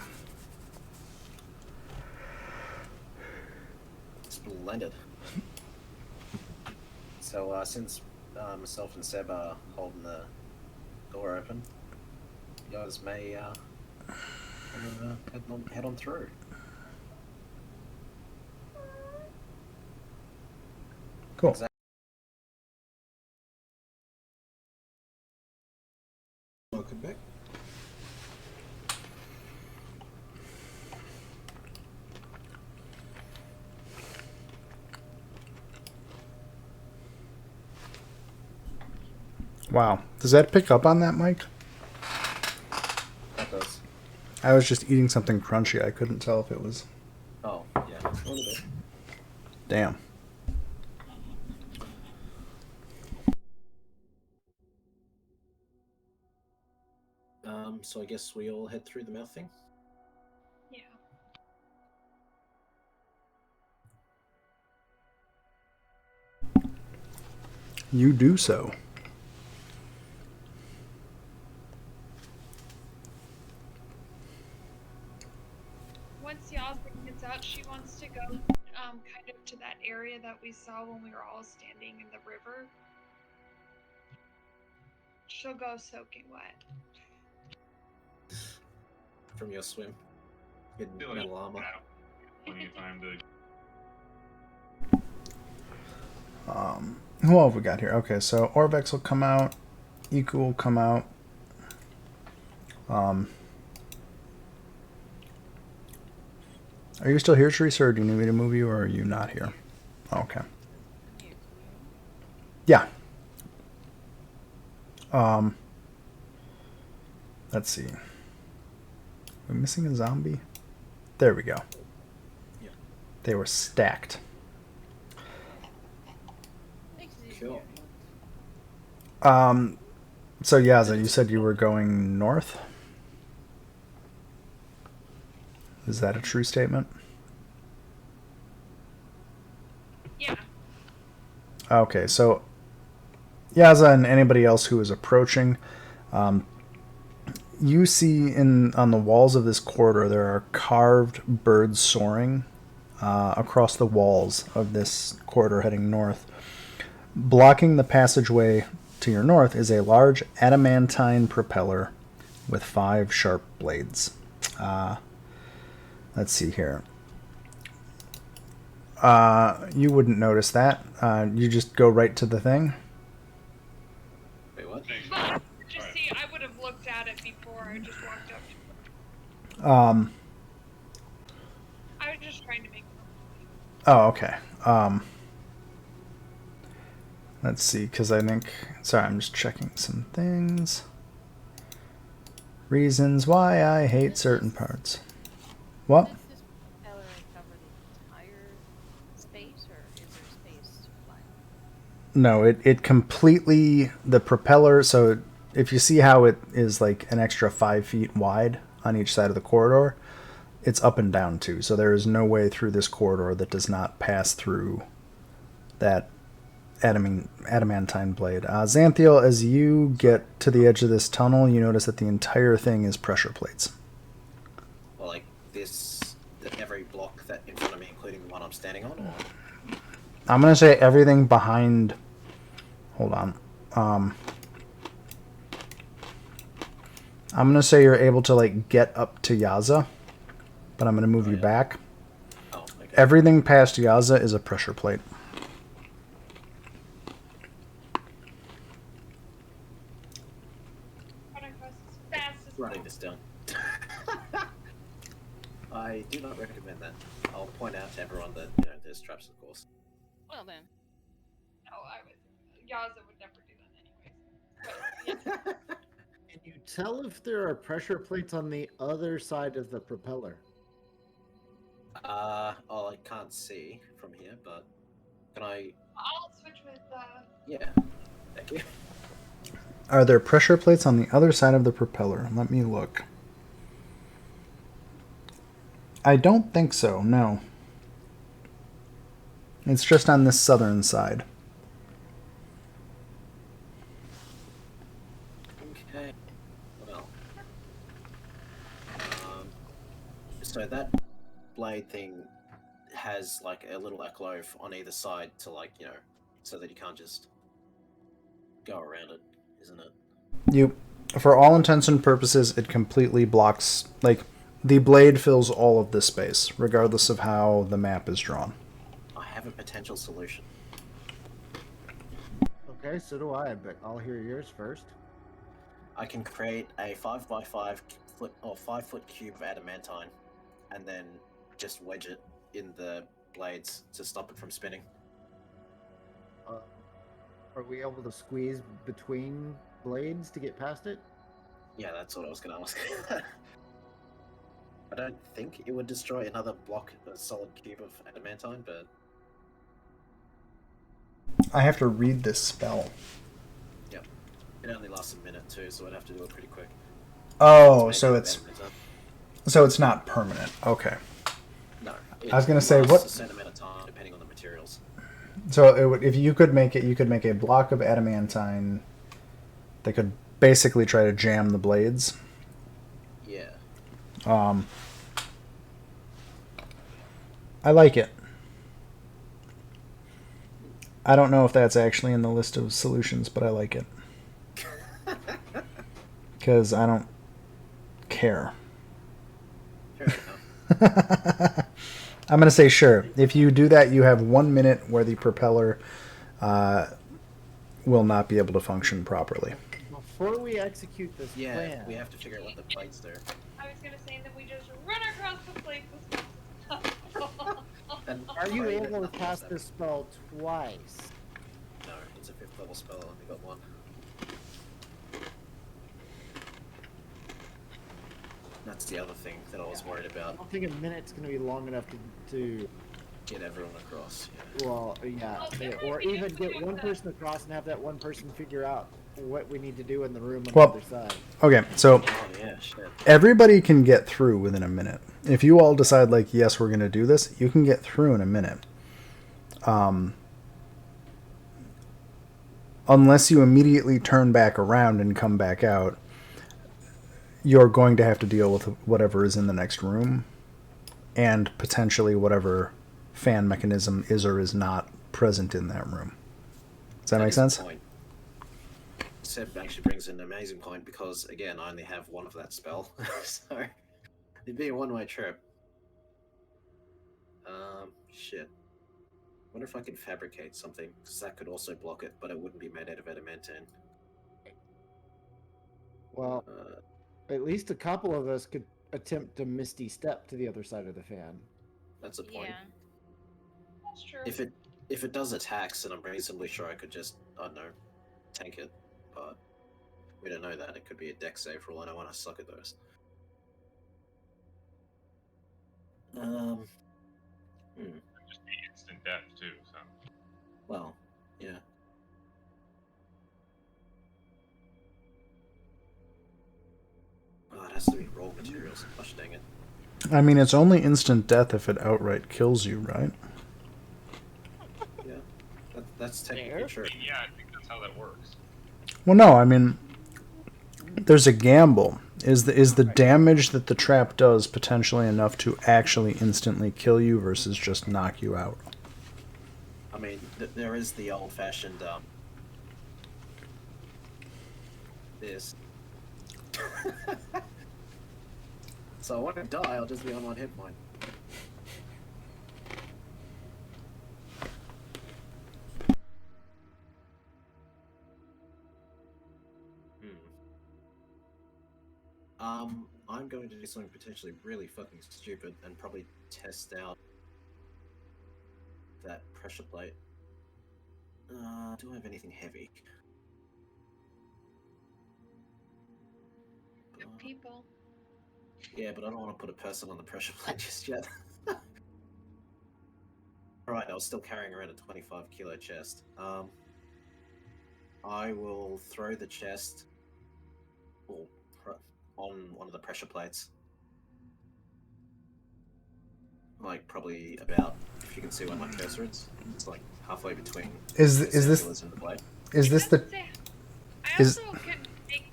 Splendid. So, since myself and Seb are holding the door open, you guys may head on through. Cool. Exactly. Welcome back. Wow. Does that pick up on that, Mike? That does. I was just eating something crunchy. I couldn't tell if it was. Oh, yeah, a little bit. Damn. So I guess we all head through the mouth thing. Yeah. You do so. Once Yasmin gets out, she wants to go kind of to that area that we saw when we were all standing in the river. She'll go soaking wet. From your swim. In I feel like metal armor. have plenty of time to. Who all have we got here? Okay, so Orvex will come out. Iku will come out. Are you still here, Teresa, or do you need me to move you, or are you not here? Okay. Yeah. Let's see. We're missing a zombie? There we go. Yeah. They were stacked. Makes it Cool. easier. So Yaza, you said you were going north? Is that a true statement? Yeah. Okay, so Yaza and anybody else who is approaching, you see on the walls of this corridor there are carved birds soaring across the walls of this corridor heading north. Blocking the passageway to your north is a large adamantine propeller with 5 sharp blades. Let's see here. You wouldn't notice that. You just go right to the thing. Wait, what? Thanks. But just see, I would have looked at it before I just walked up to it. I was just trying to make. Oh, okay. Let's see, because I think... Sorry, I'm just checking some things. Reasons why I hate certain parts. What? Does this propeller cover the entire space, or is there space to fly? No, it completely... The propeller... So if you see how it is like an extra 5 feet wide on each side of the corridor, it's up and down too. So there is no way through this corridor that does not pass through that adamantine blade. Xanthiel, as you get to the edge of this tunnel, you notice that the entire thing is pressure plates. Well, like this, every block that in front of me, including the one I'm standing on, or I'm going to say everything behind... Hold on. I'm going to say you're able to like get up to Yaza, but I'm going to move you yeah. back. oh, okay. Everything past Yaza is a pressure plate. Running fast as fast as Writing this down. I do not recommend that. I'll point out to everyone that, you know, there's traps, of course. Well then. No, I would. Yaza would never do that anyways. But yeah. Can you tell if there are pressure plates on the other side of the propeller? Oh, I can't see from here, but can I? I'll switch with Yeah, thank you. Are there pressure plates on the other side of the propeller? Let me look. I don't think so, no. It's just on this southern side. Okay. Well, so that blade thing has like a little eclove on either side to, like, you know, so that you can't just go around it, isn't it? For all intents and purposes, it completely blocks, like, the blade fills all of this space, regardless of how the map is drawn. I have a potential solution. Okay, so do I, but I'll hear yours first. I can create a 5x5 foot or 5-foot cube of adamantine, and then just wedge it in the blades to stop it from spinning. Are we able to squeeze between blades to get past it? Yeah, that's what I was going to ask. I don't think it would destroy another block, a solid cube of adamantine, but I have to read this spell. yeah, it only lasts a minute too, so I'd have to do it pretty quick. Oh, It's so made it's of adamantine. so it's not permanent. Okay. No. I was gonna say, lasts what- a certain amount of time depending on the materials. So it would, if you could make it, you could make a block of adamantine that could basically try to jam the blades. Yeah. I like it. I don't know if that's actually in the list of solutions, but I like it. Because I don't care. Fair enough. I'm going to say sure. If you do that, you have 1 minute where the propeller will not be able to function properly. Before we execute this Yeah, plan, we have to figure out what the plates do. I was gonna say that we just run across the plate as fast as possible. And are you pray that able to nothing cast happens. this spell twice? No, it's a 5th level spell. I only got one. That's the other thing that I was worried I about. don't think a minute's going to be long enough to Get everyone across. Yeah. well, yeah, or even get one person across and have that one person figure out what we need to do in the room on Well- the other side. Okay, so Oh yeah, shit. everybody can get through within a minute. If you all decide, like, yes, we're going to do this, you can get through in a minute. Unless you immediately turn back around and come back out, you're going to have to deal with whatever is in the next room and potentially whatever fan mechanism is or is not present in that room. Does that make is the sense? point. Seb actually brings an amazing point because, again, I only have one of that spell, so it'd be a one-way trip. Shit. Wonder if I can fabricate something, because that could also block it, but it wouldn't be made out of adamantine. Well, at least a couple of us could attempt to misty step to the other side of the fan. That's a point. Yeah. That's true. If it does attacks, then I'm reasonably sure I could just, I don't know, tank it, but we don't know that. It could be a deck save for all I know when I suck at those. Just be instant death too. So Well, yeah. Oh, it has to be raw materials. Gosh dang it. I mean, it's only instant death if it outright kills you, right? Yeah. That's technically Fair. true. yeah, I think that's how that works. Well, no, I mean, there's a gamble. Is the damage that the trap does potentially enough to actually instantly kill you versus just knock you out? I mean, there is the old-fashioned, this. So I won't die, I'll just be on one hit point. I'm going to do something potentially really fucking stupid and probably test out that pressure plate. Do I have anything heavy? People. Yeah, but I don't want to put a person on the pressure plate just yet. Alright, I was still carrying around a 25 kilo chest. I will throw the chest on one of the pressure plates. Like, probably about, if you can see where my cursor is, it's like halfway between Is the this circulars and the plate. is this the I is- also can make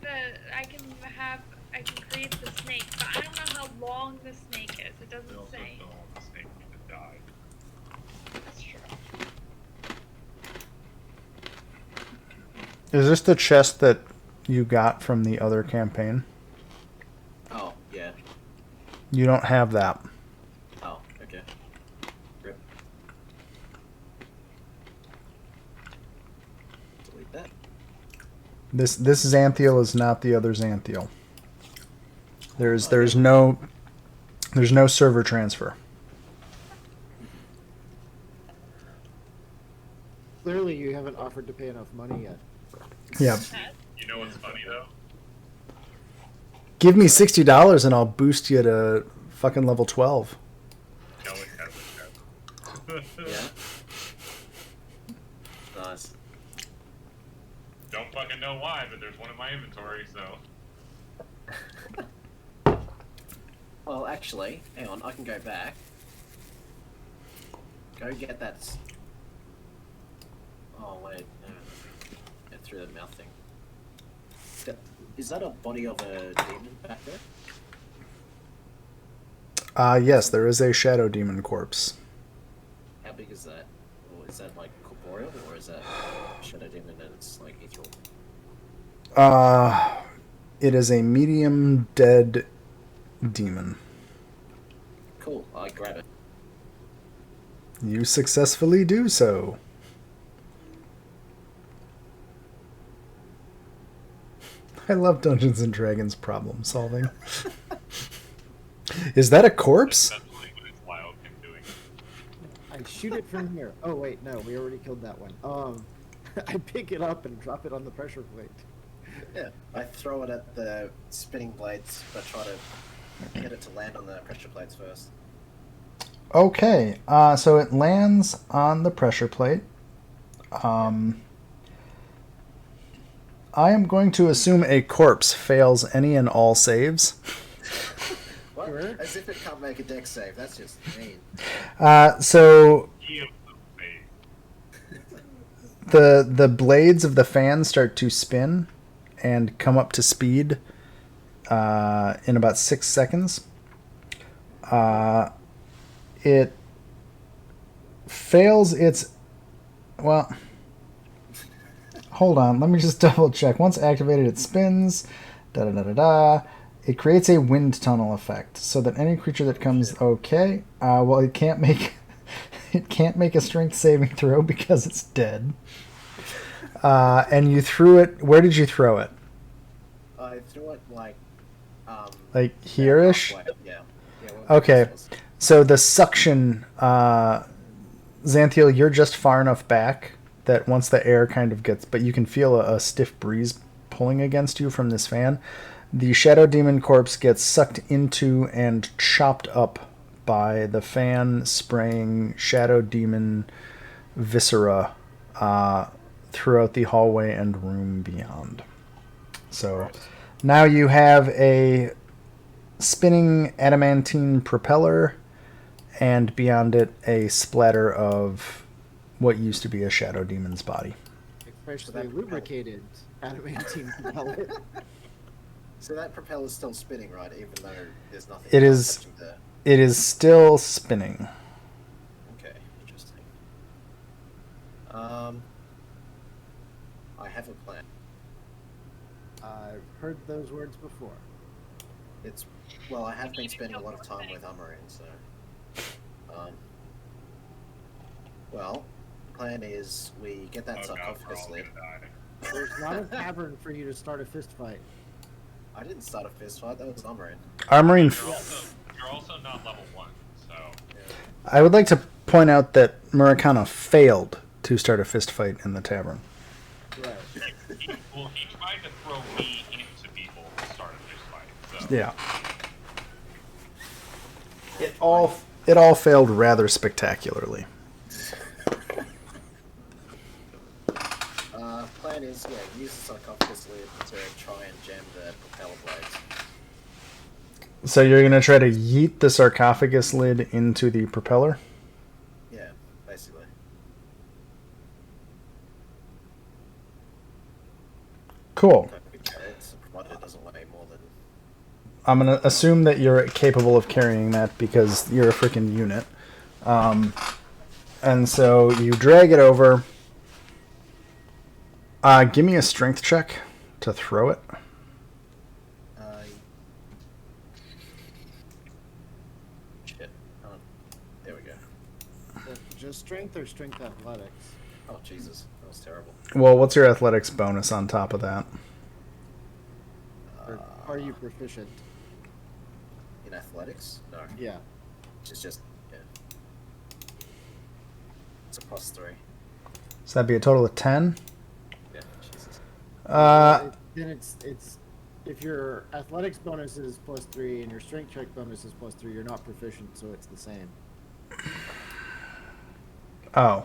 I can create the snake, but I don't know how long the snake is. It They doesn't also say. don't want the snake to die. That's true. is this the chest that you got from the other campaign? Oh, yeah. You don't have that. Oh, okay. Rip. Delete that. This Xanthiel is not the other Xanthiel. There's no server transfer. Clearly, you haven't offered to pay enough money yet. Yeah. You know what's funny though? Give me $60 and I'll boost you to fucking level 12. Kelly has a chest. Yeah. Nice. Don't fucking know why, but there's one in my inventory, so. Well, actually, hang on, I can go back. Go get that. Oh, wait. No. Get through the mouth thing. Is that a body of a demon back there? Yes, there is a shadow demon corpse. How big is that? Or is that like corporeal, or is that shadow demon and it's like ethereal? It is a medium dead demon. Cool, I grab it. You successfully do so. I love Dungeons and Dragons problem solving. Is that a corpse? That's really what it's wild him doing. I shoot it from here. Oh wait, no, we already killed that one. I pick it up and drop it on the pressure plate. Yeah, I throw it at the spinning blades, but try to get it to land on the pressure plates first. Okay, so it lands on the pressure plate. I am going to assume a corpse fails any and all saves. What? Sure. As if it can't make a deck save, that's just mean. So He of the face. the blades of the fan start to spin and come up to speed in about 6 seconds. It fails its... Well... Hold on, let me just double check. Once activated, it spins. Da-da-da-da-da. It creates a wind tunnel effect, so that any creature that comes... Okay. Well, it can't make... It can't make a strength saving throw because it's dead. And you threw it... Where did you throw it? I threw it like... Like here-ish? halfway, yeah. Okay. So the suction... Xanthiel, you're just far enough back that once the air kind of gets... But you can feel a stiff breeze pulling against you from this fan. The Shadow Demon corpse gets sucked into and chopped up by the fan spraying Shadow Demon viscera throughout the hallway and room beyond. So now you have a spinning adamantine propeller, and beyond it a splatter of what used to be a Shadow Demon's body. Freshly lubricated adamantine pellet. So that propeller's still spinning, right? Even though there's nothing. It is- touching the... It is still spinning. Okay, interesting. I have a plan. I've heard those words before. It's well, I have been spending a lot of time with Amarin, so. Well, the plan is we get that Oh god, we're sarcophagus all lid. gonna die. There's not a tavern for you to start a fist fight. I didn't start a fist fight. That was Armorin. Armoring. You're also not level 1, so I would like to point out that Murakana failed to start a fist fight in the tavern. Right. he tried to throw me into people to start a fist fight. So Yeah. It all failed rather spectacularly. Plan is, use the sarcophagus lid to try and jam the propeller blades. So you're going to try to yeet the sarcophagus lid into the propeller? Yeah, basically. Cool. It's provided it doesn't weigh more than... I'm going to assume that you're capable of carrying that because you're a freaking unit. And so you drag it over. Give me a strength check to throw it. Shit. There we go. Just strength or strength athletics? Oh, Jesus. That was terrible. Well, what's your athletics bonus on top of that? Or are you proficient? In athletics? No. Yeah. It's just, it's a +3. So that'd be a total of 10. Yeah, Jesus. Then it's if your athletics bonus is +3 and your strength check bonus is +3, you're not proficient, so it's the same. Oh.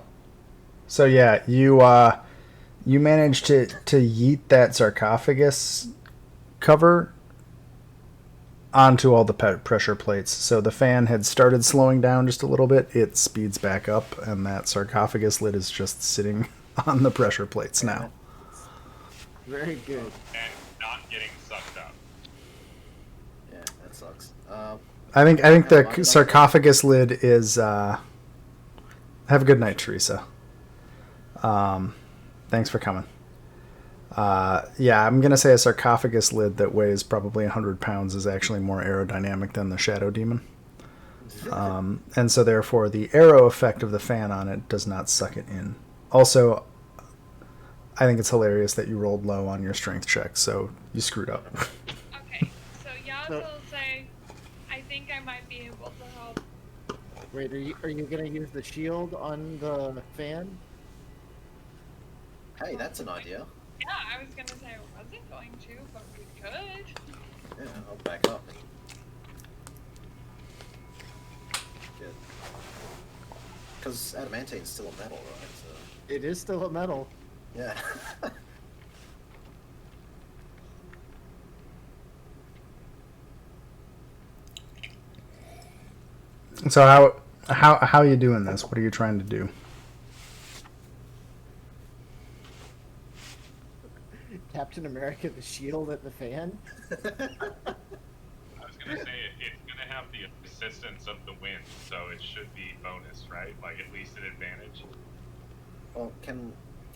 So yeah, you managed to yeet that sarcophagus cover onto all the pressure plates. So the fan had started slowing down just a little bit. It speeds back up, and that sarcophagus lid is just sitting on the pressure plates now. Very good. and not getting sucked up. Yeah, that sucks. I think the sarcophagus lid is. Have a good night, Teresa. Thanks for coming. Yeah, I'm gonna say a sarcophagus lid that weighs probably 100 pounds is actually more aerodynamic than the Shadow Demon. And so therefore the aero effect of the fan on it does not suck it in. Also, I think it's hilarious that you rolled low on your strength check, so you screwed up. Okay, so Yaz will say, I think I might be able to help. Wait, are you gonna use the shield on the fan? Hey, that's an idea. Yeah, I was gonna say I wasn't going to, but we could. Yeah, I'll back up. Good. Because adamantine's still a metal, right? So, It is still a metal. yeah. So how are you doing this? What are you trying to do? Captain America, the shield at the fan. I was gonna say it's gonna have the assistance of the wind, so it should be bonus, right? Like at least an advantage. Well,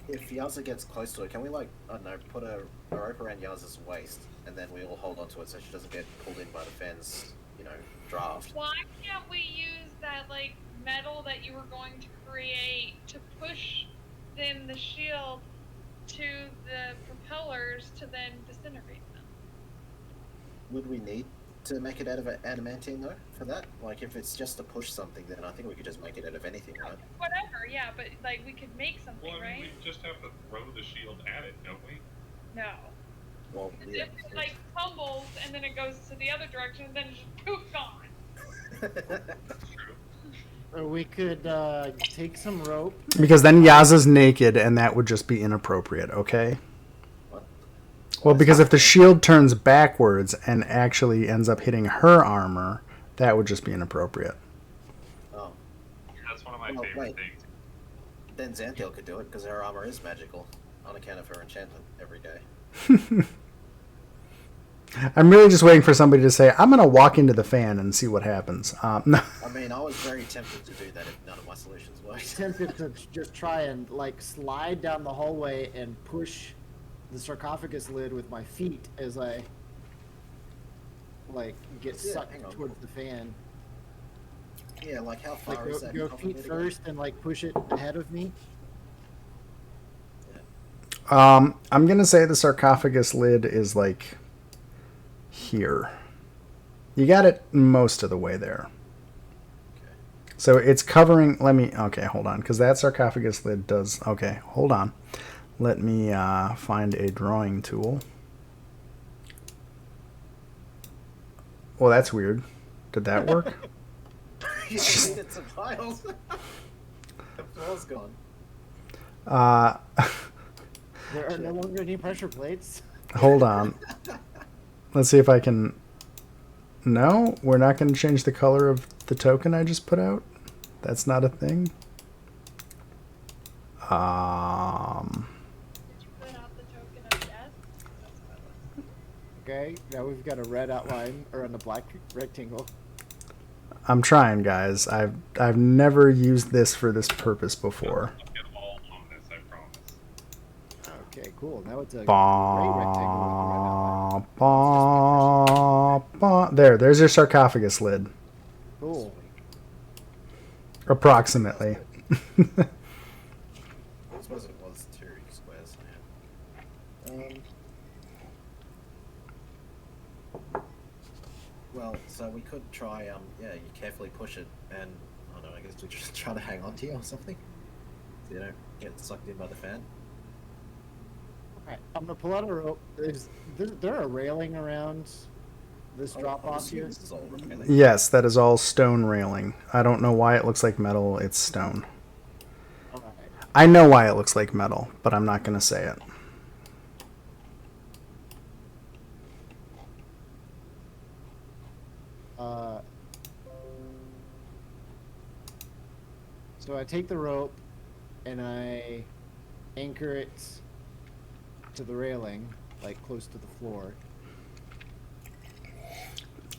if Yaza gets close to it, can we, like, I don't know, put a rope around Yaza's waist, and then we all hold onto it so she doesn't get pulled in by the fan's, draft? Why can't we use that, like, metal that you were going to create to push then the shield to the propellers to then disintegrate them? Would we need to make it out of adamantine, though, for that? Like, if it's just to push something, then I think we could just make it out of anything, right? Whatever, yeah, but, like, we could make something, Well, I mean, right? we just have to throw the shield at it, don't we? No. Well, If yeah. it, like, tumbles and then it goes to the other direction, then it's just poof, gone. That's true. Or we could take some rope. Because then Yaza's naked, and that would just be inappropriate, okay? What? Well, because if the shield turns backwards and actually ends up hitting her armor, that would just be inappropriate. Oh, That's one of my Well, favorite wait. things. then Xanthiel could do it, because her armor is magical, on account of her enchantment every day. I'm really just waiting for somebody to say, I'm going to walk into the fan and see what happens. No. I mean, I was very tempted to do that if none of my solutions worked. Tempted to just try and slide down the hallway and push the sarcophagus lid with my feet as I get Yeah, sucked hang on. towards the fan. Yeah, like, how far Like is that? go coffin feet lid again? first and push it ahead of me. I'm going to say the sarcophagus lid is here. You got it most of the way there. Okay. So it's covering, okay, hold on, because that sarcophagus lid does, okay, hold on. Let me find a drawing tool. Well, that's weird. Did that work? You needed some files. The floor's gone. There are no longer any pressure plates. Hold on. Let's see if I can... No, we're not going to change the color of the token I just put out. That's not a thing. Did you put out the token of death? That's what it was. Okay, now we've got a red outline or on a black rectangle. I'm trying, guys. I've never used this for this purpose before. Look at all on this, I promise. Okay, cool. Now it's a gray rectangle with a red outline. There's your sarcophagus lid. Cool. Approximately. I suppose it was 2 squares. Yeah. Well, so we could try, yeah, you carefully push it, and, I don't know, I guess we just try to hang on to you or something? So you don't get sucked in by the fan? Alright, I'm gonna pull out a rope. There a railing around this drop off here? This is all railing. Yes, that is all stone railing. I don't know why it looks like metal. It's stone. Alright. I know why it looks like metal, but I'm not going to say it. So I take the rope and I anchor it to the railing, like close to the floor.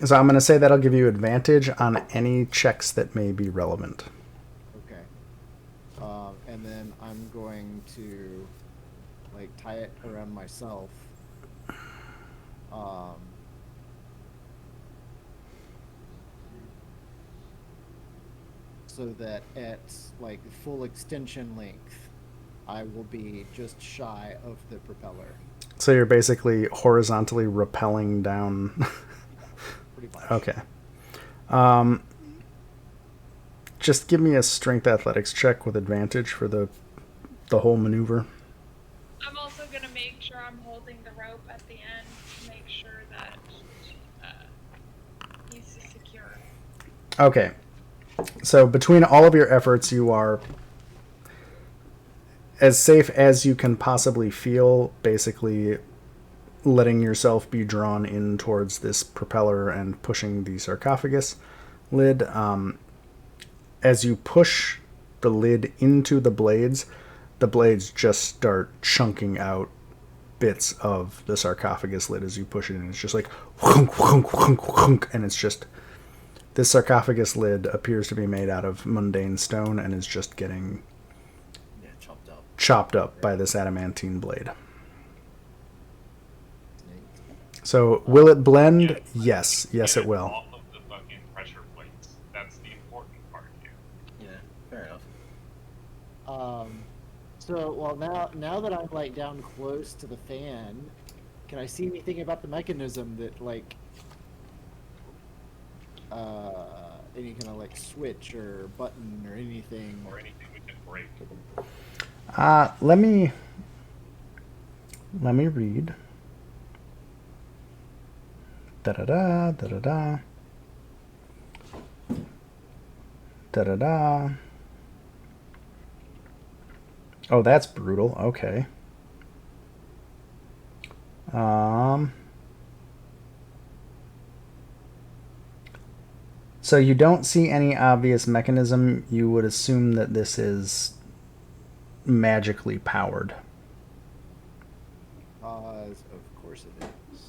So I'm going to say that'll give you advantage on any checks that may be relevant. Okay. And then I'm going to like tie it around myself. So that at like full extension length, I will be just shy of the propeller. So you're basically horizontally rappelling down. Pretty much. Okay. Just give me a strength athletics check with advantage for the whole maneuver. I'm also gonna make sure I'm holding the rope at the end to make sure that he's secure. Okay. So between all of your efforts, you are as safe as you can possibly feel, basically letting yourself be drawn in towards this propeller and pushing the sarcophagus lid. As you push the lid into the blades just start chunking out bits of the sarcophagus lid as you push it in. It's just like whunk, whunk, whunk, whunk, and it's just... This sarcophagus lid appears to be made out of mundane stone and is just getting chopped up by this adamantine blade. So, will it blend? Yes. Yes, it will. Off of the fucking pressure plates. That's the important part here. Yeah, fair enough. So, well, now that I'm like down close to the fan, can I see anything about the mechanism that like any kind of like switch or button or anything? Or anything we can break. Let me read. Da-da-da, da-da-da. Da-da-da. Oh, that's brutal. Okay. So you don't see any obvious mechanism. You would assume that this is magically powered. Of course it is.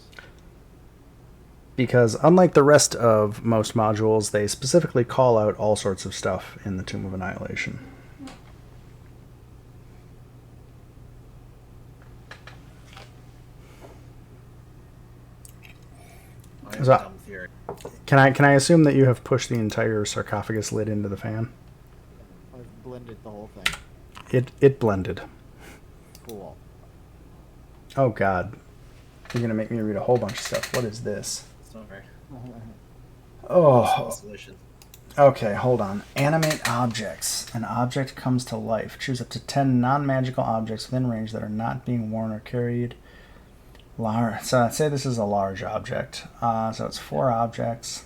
Because unlike the rest of most modules, they specifically call out all sorts of stuff in the Tomb of Annihilation. I have So- a dumb theory. Can I assume that you have pushed the entire sarcophagus lid into the fan? I've blended the whole thing. It blended. Cool. Oh god. You're gonna make me read a whole bunch of stuff. What is this? Sorry. Oh, Solution. okay, hold on. Animate objects. An object comes to life. Choose up to 10 non-magical objects within range that are not being worn or carried. So I'd say this is a large object. So it's 4 objects.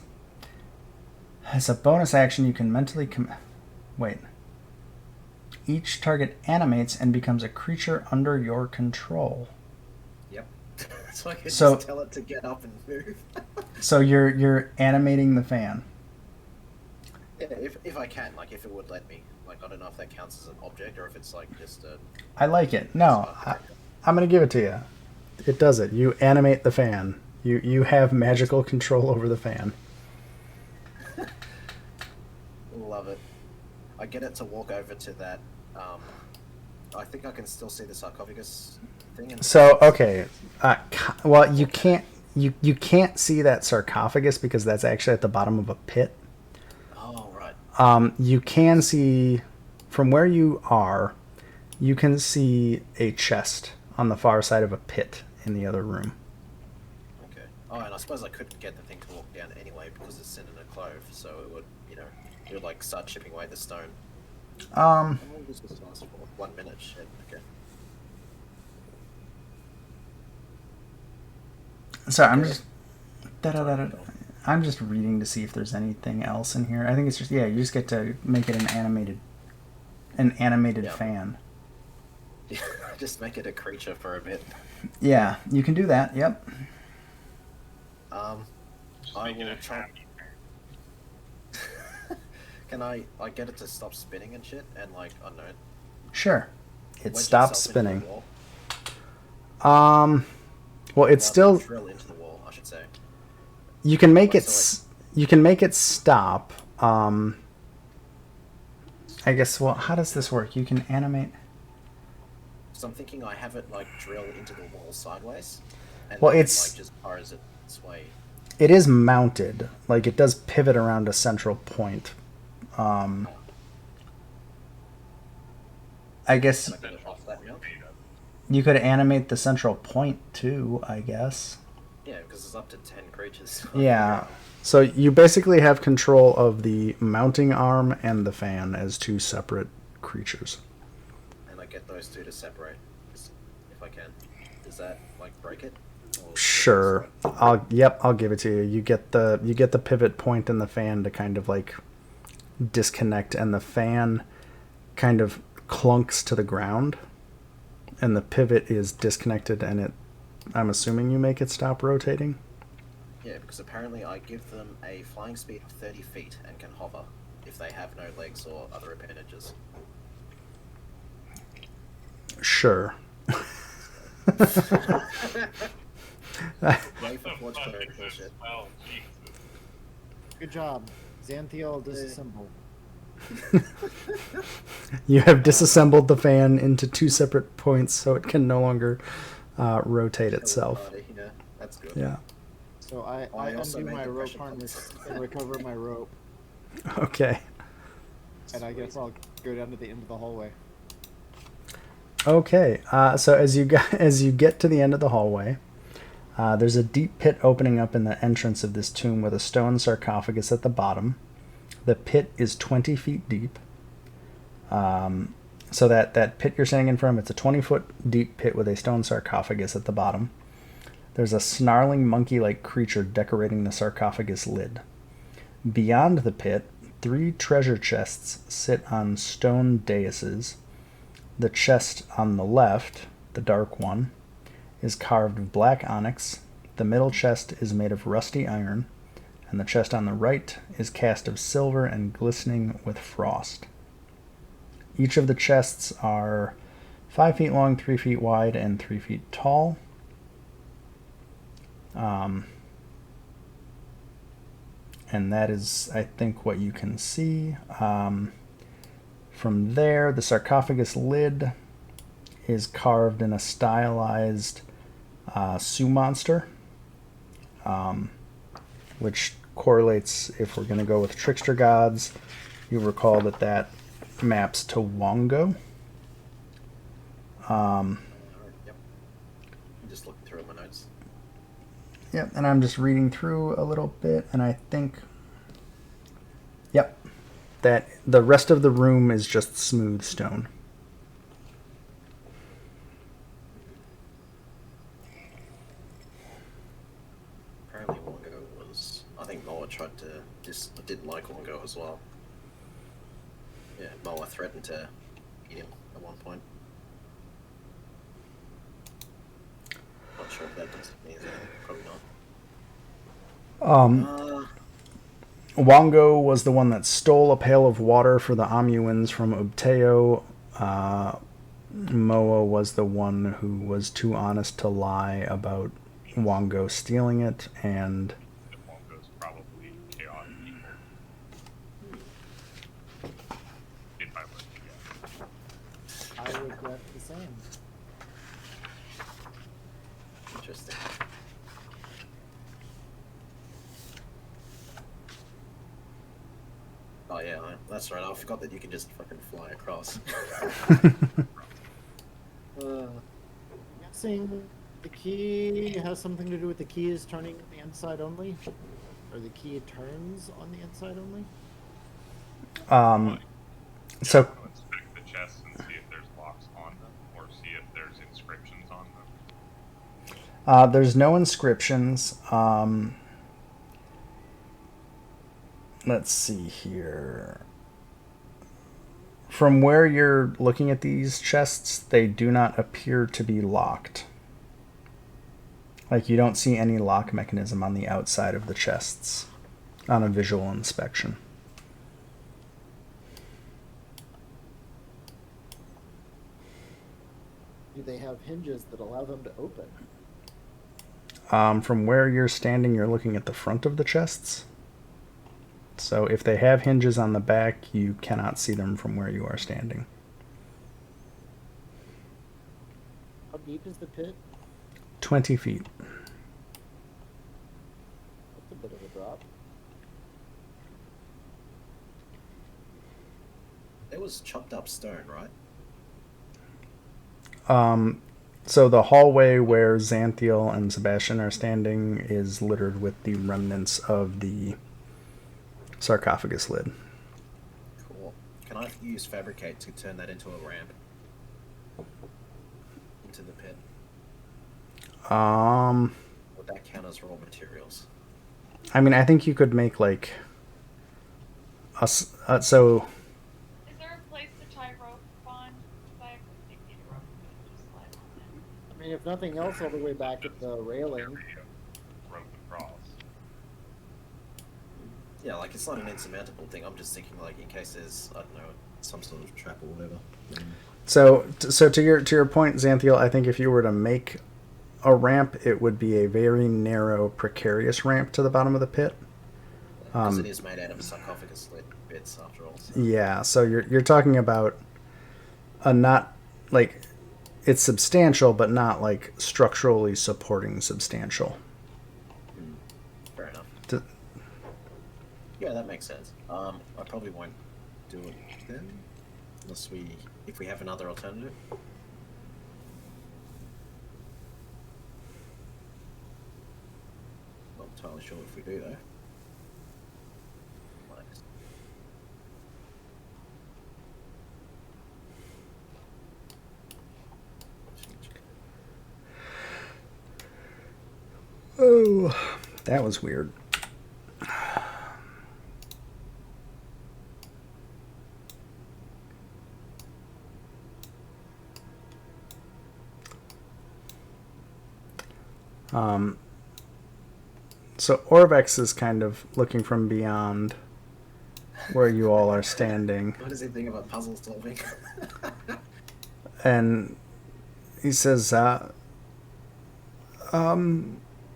As a bonus action, you can mentally wait. Each target animates and becomes a creature under your control. Yep. So I can So- just tell it to get up and move. So you're animating the fan. Yeah, if I can, like if it would let me. Like I don't know if that counts as an object or if it's like just a. I like it. No, I'm gonna give it to you. It does it. You animate the fan. You have magical control over the fan. Love it. I get it to walk over to that. I think I can still see the sarcophagus thing. So okay, well you can't can't see that sarcophagus because that's actually at the bottom of a pit. Oh right. You can see from where you are. You can see a chest on the far side of a pit in the other room. Okay. Oh, and I suppose I couldn't get the thing to walk down anyway because it's in a clove, so it would, it would like start chipping away the stone. How long does this last for? 1 minute. Shit. Okay. Sorry, I'm just reading to see if there's anything else in here. I think it's just you just get to make it an animated Yeah. fan. Just make it a creature for a bit. Yeah, you can do that. Yep. Just I make it will a try. happy pair. Can I like get it to stop spinning and shit and like I don't know. Sure. It wedge stops itself into the spinning. wall? Well, it's Rather still than drill into the wall, I should say. you can make Like, it so, you can make it stop. I guess. Well, how does this work? You can animate. So I'm thinking I have it like drill into the wall sideways, and Well, then, it's- like just far as it sway. It is mounted. Like it does pivot around a central point. I guess Can I get it off that now? you could animate the central point too. I guess. Yeah, because it's up to 10 creatures. Yeah. So you basically have control of the mounting arm and the fan as 2 separate creatures. And I get those 2 to separate, if I can. Does that like break it? Or- Sure. I'll give it to you. You get the pivot point in the fan to kind of like disconnect, and the fan kind of clunks to the ground, and the pivot is disconnected, and I'm assuming you make it stop rotating. Yeah, because apparently I give them a flying speed of 30 feet and can hover if they have no legs or other appendages. Sure. Wait for Forge Fuck Cleric is this? bullshit. Well, Jesus. Good job. Xanthiel disassemble. You have disassembled the fan into 2 separate points, so it can no longer rotate itself. Yeah, that's good. Yeah. So I I also undo made my the rope pressure harness pumps. and recover my rope, Okay. and I guess I'll go down to the end of the hallway. Okay. So as you get to the end of the hallway, there's a deep pit opening up in the entrance of this tomb with a stone sarcophagus at the bottom. The pit is 20 feet deep. So that pit you're standing in front of, it's a 20-foot deep pit with a stone sarcophagus at the bottom. There's a snarling monkey-like creature decorating the sarcophagus lid. Beyond the pit, 3 treasure chests sit on stone daises. The chest on the left, the dark one, is carved of black onyx. The middle chest is made of rusty iron, and the chest on the right is cast of silver and glistening with frost. Each of the chests are 5 feet long, 3 feet wide, and 3 feet tall. And that is, I think, what you can see. From there, the sarcophagus lid is carved in a stylized Sioux monster, which correlates, if we're going to go with trickster gods, you recall that maps to Wongo. Yep. I'm just looking through my notes. Yep, and I'm just reading through a little bit, and I think, yep, that the rest of the room is just smooth stone. Apparently Wongo was... I think Moa tried to... didn't like Wongo as well. Yeah, Moa threatened to eat him at one point. Not sure if that means anything. Probably not. Wongo was the one that stole a pail of water for the Omuans from Ubteo. Moa was the one who was too honest to lie about Wongo stealing it, and Wongo's probably chaotic people. If I were to guess. I would guess the same. Interesting. Oh yeah, that's right. I forgot that you can just fucking fly across. Guessing the key has something to do with the keys turning on the inside only? Or the key turns on the inside only? So To inspect the chests and see if there's locks on them, or see if there's inscriptions on them. there's no inscriptions. Let's see here. From where you're looking at these chests, they do not appear to be locked. Like, you don't see any lock mechanism on the outside of the chests on a visual inspection. Do they have hinges that allow them to open? From where you're standing, you're looking at the front of the chests. So if they have hinges on the back, you cannot see them from where you are standing. How deep is the pit? 20 feet. That's a bit of a drop. It was chopped up stone, right? So the hallway where Xanthiel and Sebastian are standing is littered with the remnants of the sarcophagus lid. Cool. Can I use fabricate to turn that into a ramp? Into the pit? Would that count as raw materials? I mean, I think you could make like so Is there a place to tie rope on? Because I actually need a rope to just slide on it. I mean, if nothing else, all the way back at the railing. Rope across. Yeah, like it's not an insurmountable thing. I'm just thinking like in case there's, I don't know, some sort of trap or whatever. So to your point, Xanthiel, I think if you were to make a ramp, it would be a very narrow, precarious ramp to the bottom of the pit. Because it is made out of sarcophagus lid bits after all. So. Yeah, so you're talking about a not like it's substantial, but not like structurally supporting substantial. Fair enough. To- Yeah, that makes sense. I probably won't do it then, unless if we have another alternative. Not entirely sure if we do though. Nice. Oh, that was weird. So Orvex is kind of looking from beyond where you all are standing, What does he think about puzzle solving? and he says,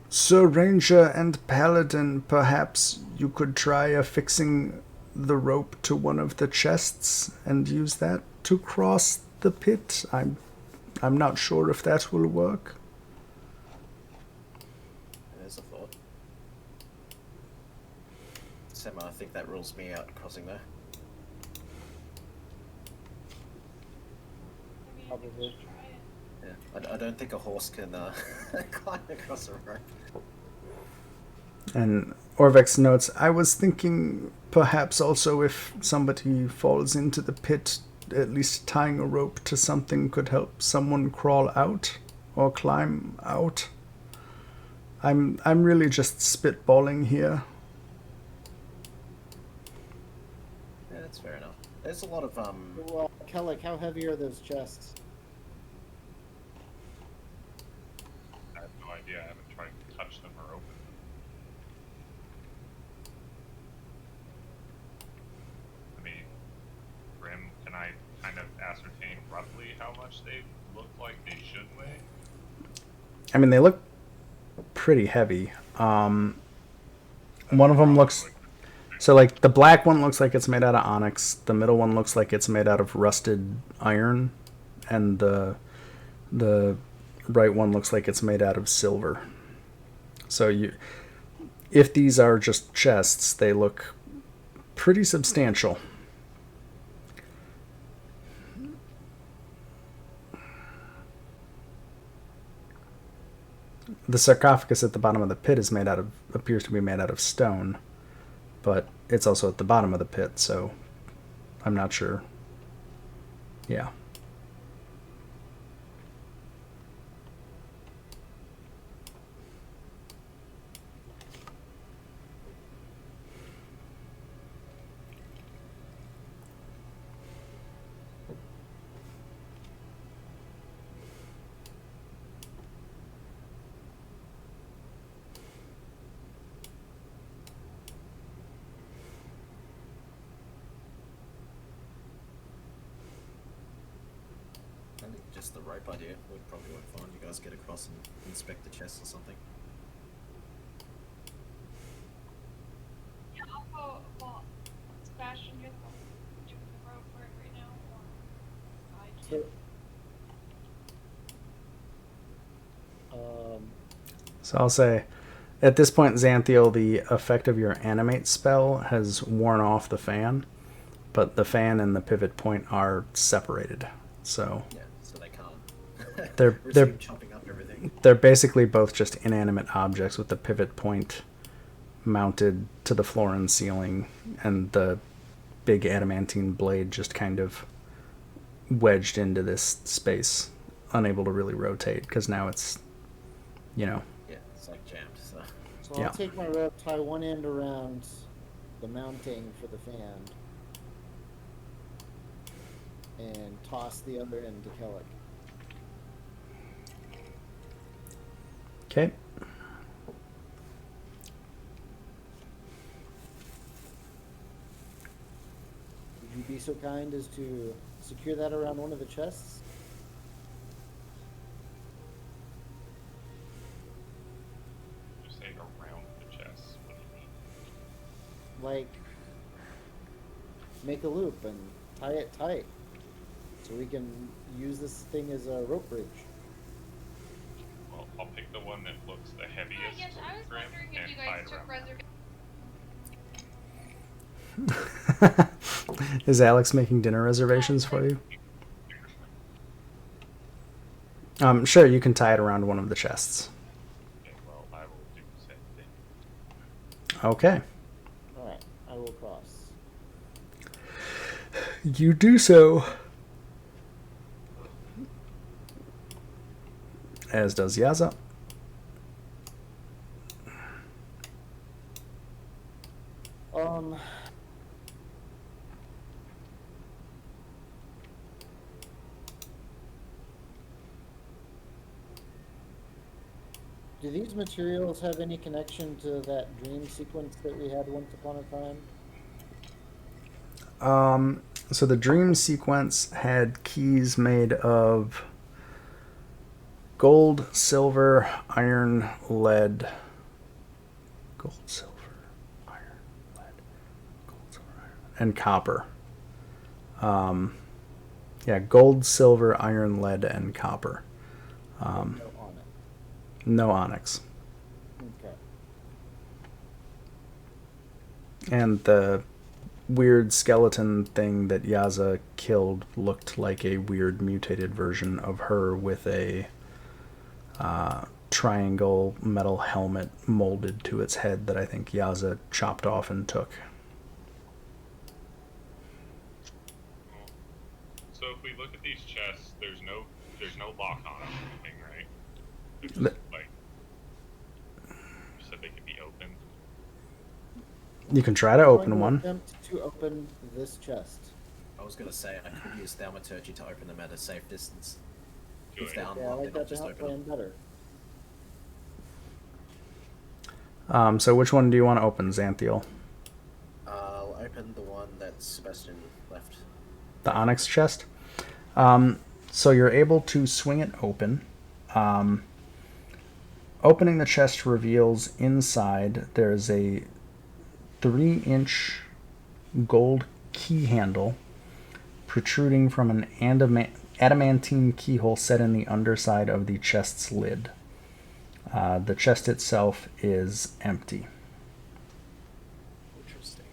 Sir Ranger and Paladin, perhaps you could try affixing the rope to one of the chests and use that to cross the pit. I'm not sure if that will work. There's a thought. Sema, I think that rules me out crossing there. I mean, Probably. we should try it. Yeah, I don't think a horse can climb across a rope. And Orvex notes, I was thinking perhaps also if somebody falls into the pit, at least tying a rope to something could help someone crawl out or climb out. I'm really just spitballing here. Yeah, that's fair enough. There's a lot of Well, Kellic, how heavy are those chests? I have no idea. I haven't tried to touch them or open them. I mean, Grim, can I kind of ascertain roughly how much they look like they should weigh? I mean, they look pretty heavy. One of them looks... So, like, the black one looks like it's made out of onyx. The middle one looks like it's made out of rusted iron. And the right one looks like it's made out of silver. So, if these are just chests, they look pretty substantial. The sarcophagus at the bottom of the pit appears to be made out of stone, but it's also at the bottom of the pit, so I'm not sure. Yeah. I think just the rope idea would probably work fine. You guys get across and inspect the chest or something. Yeah, I'll go. Well, Sebastian, you're the doing the rope work right now, or I So, can. So I'll say, at this point, Xanthiel, the effect of your animate spell has worn off the fan, but the fan and the pivot point are separated. So Yeah, so they can't. They're- Receive chopping up everything. they're basically both just inanimate objects with the pivot point mounted to the floor and ceiling, and the big adamantine blade just kind of wedged into this space, unable to really rotate, because now it's, Yeah, it's like jammed. So So Yeah. I'll take my rope, tie one end around the mounting for the fan, and toss the other end to Kellic. Okay. Would you be so kind as to secure that around one of the chests? You say around the chest. What do you mean? Like, make a loop and tie it tight, so we can use this thing as a rope bridge. Well, I'll pick the one that looks the heaviest Yes, I was Grim wondering if and you tie guys it took around. reservations. Is Alex making dinner reservations for you? Sure, you can tie it around one of the chests. Okay, well, I will do the same thing. Okay. Alright, I will cross. You do so. As does Yaza. Do these materials have any connection to that dream sequence that we had once upon a time? So the dream sequence had keys made of gold, silver, iron, lead. Gold, silver, iron, lead, gold, silver, iron, and copper. Yeah, gold, silver, iron, lead, and copper. No on it. No onyx. Okay. And the weird skeleton thing that Yaza killed looked like a weird mutated version of her with a triangle metal helmet molded to its head that I think Yaza chopped off and took. So if we look at these chests, there's no lock on them or anything, right? They're just The- like you said they could be opened. You can try to I'm open going to one. attempt to open this chest. I was gonna say I could use thaumaturgy to open them at a safe distance. Do If it. they're Yeah, I unlocked, like then that I'll just plan open them. better. So which one do you want to open, Xanthiel? I'll open the one that Sebastian left. The onyx chest? So you're able to swing it open. Opening the chest reveals inside there's a 3-inch gold key handle protruding from an adamantine keyhole set in the underside of the chest's lid. The chest itself is empty. Interesting.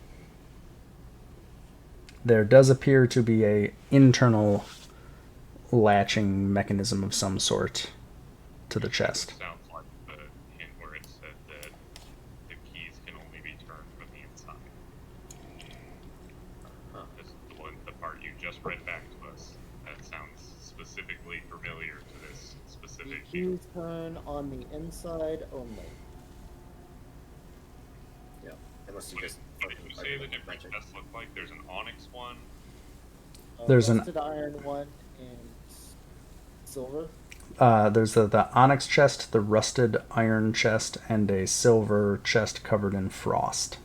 There does appear to be a internal latching mechanism of some sort to the chest. Sounds like the hint where it said that the keys can only be turned from the inside. Huh. The part you just read back to us. That sounds specifically familiar to this The specific key. keys turn on the inside only. Yeah. Unless you What just did you say the open different magic. chests look like? There's an onyx one. There's an- Rusted iron one and silver. There's the onyx chest, the rusted iron chest, and a silver chest covered in frost.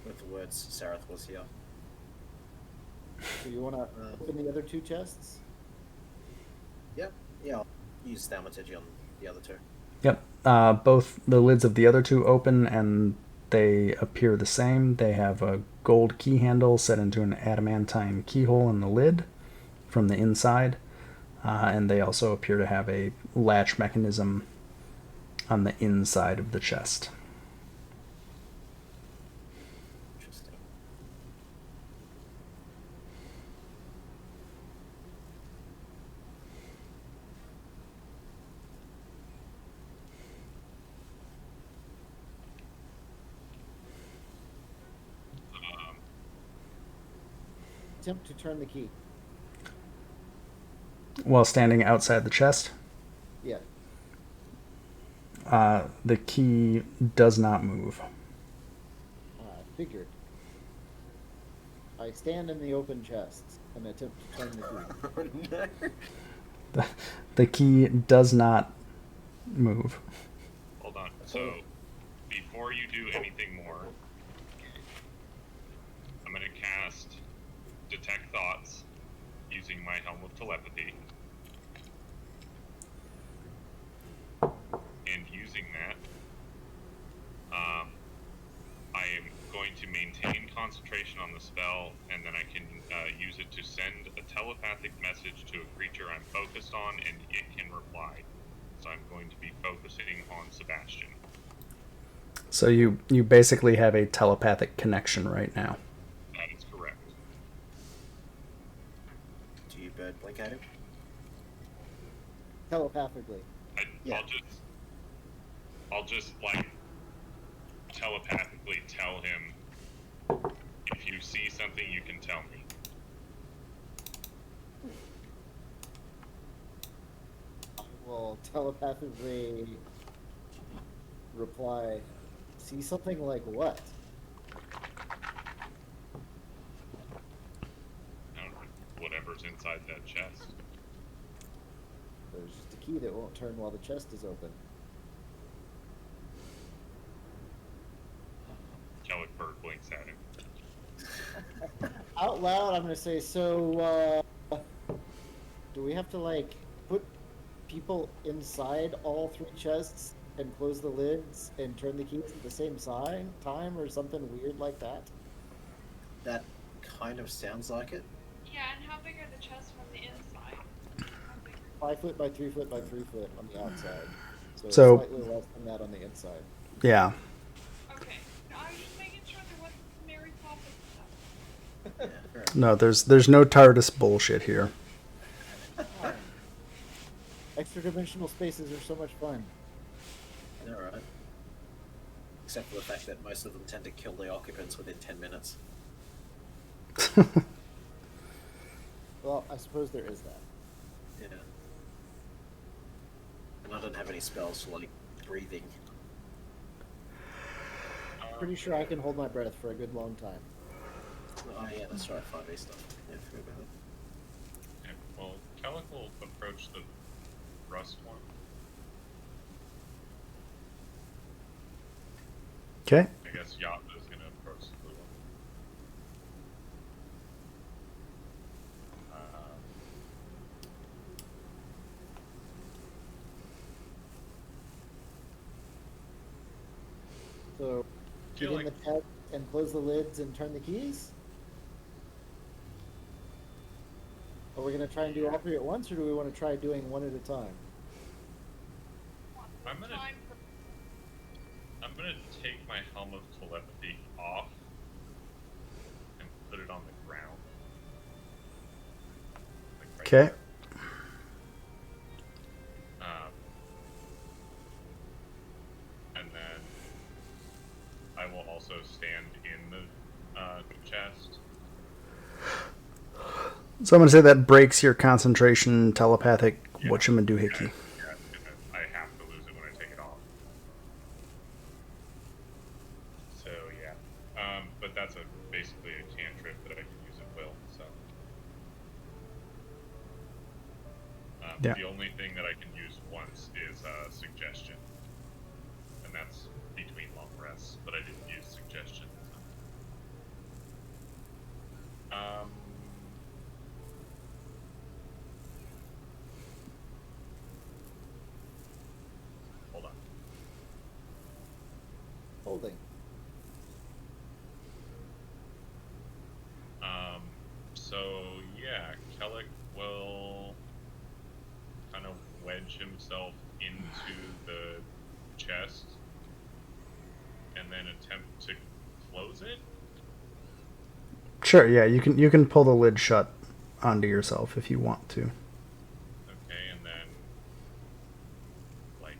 With the words Sarath was here. So you want to open the other two chests? Yeah, I'll use thaumaturgy on the other two. Yep. Both the lids of the other two open and they appear the same. They have a gold key handle set into an adamantine keyhole in the lid from the inside. And they also appear to have a latch mechanism on the inside of the chest. Interesting. Um, Attempt to turn the key. While standing outside the chest, Yeah. the key does not move. Figured. I stand in the open chest and attempt to turn the key. Oh no. The key does not move. hold on. So, before you do anything more, I'm going to cast Detect Thoughts using my Helm of Telepathy. And using that, I am going to maintain concentration on the spell, and then I can use it to send a telepathic message to a creature I'm focused on, and it can reply. So I'm going to be focusing on Sebastian. So you basically have a telepathic connection right now. That is correct. Do you bird blink at him? Telepathically. Yeah. I'll just like telepathically tell him, if you see something you can tell me. I will telepathically reply, see something like what? I don't know, whatever's inside that chest. There's just a key that won't turn while the chest is open. Kellic bird blinks at him. Out loud, I'm gonna say, so, do we have to, like, put people inside all three chests and close the lids and turn the keys at the same time or something weird like that? That kind of sounds like it. Yeah, and how big are the chests from the inside? How big 5 foot by 3 foot by 3 foot on the outside. So, So- slightly less than that on the inside. Yeah. Okay. No, I was just making sure there wasn't some Mary Poppins stuff. Yeah, fair enough. No, there's no TARDIS bullshit here. Extra dimensional spaces are so much fun. I know, right? Except for the fact that most of them tend to kill the occupants within 10 minutes. Well, I suppose there is that. Yeah. And I don't have any spells for, like, breathing. Pretty sure I can hold my breath for a good long time. Oh, yeah, that's right, 5e stuff. Yeah, I forgot about that. Okay, well, Kellic will approach the rust one. Okay. I guess Yatta is going to approach the blue one. So, get Feel in like- the test and close the lids and turn the keys? Are we going to try and do all three at once, or do we want to try doing one at a time? I'm gonna take my helm of telepathy off and put it on the ground. Like right Okay. there. And then I will also stand in the chest. So I'm going to say that breaks your concentration telepathic Yeah. whatchamadoohickey. Yeah, and I have to lose it when I take it off. So yeah, but that's basically a cantrip that I can use at will. So Yeah. the only thing that I can use once is suggestion, and that's between long rests. But I didn't use suggestion. So. Hold on. Holding. So yeah, Kellic will kind of wedge himself into the chest and then attempt to close it. Sure, yeah, you can pull the lid shut onto yourself if you want to. Okay, and then like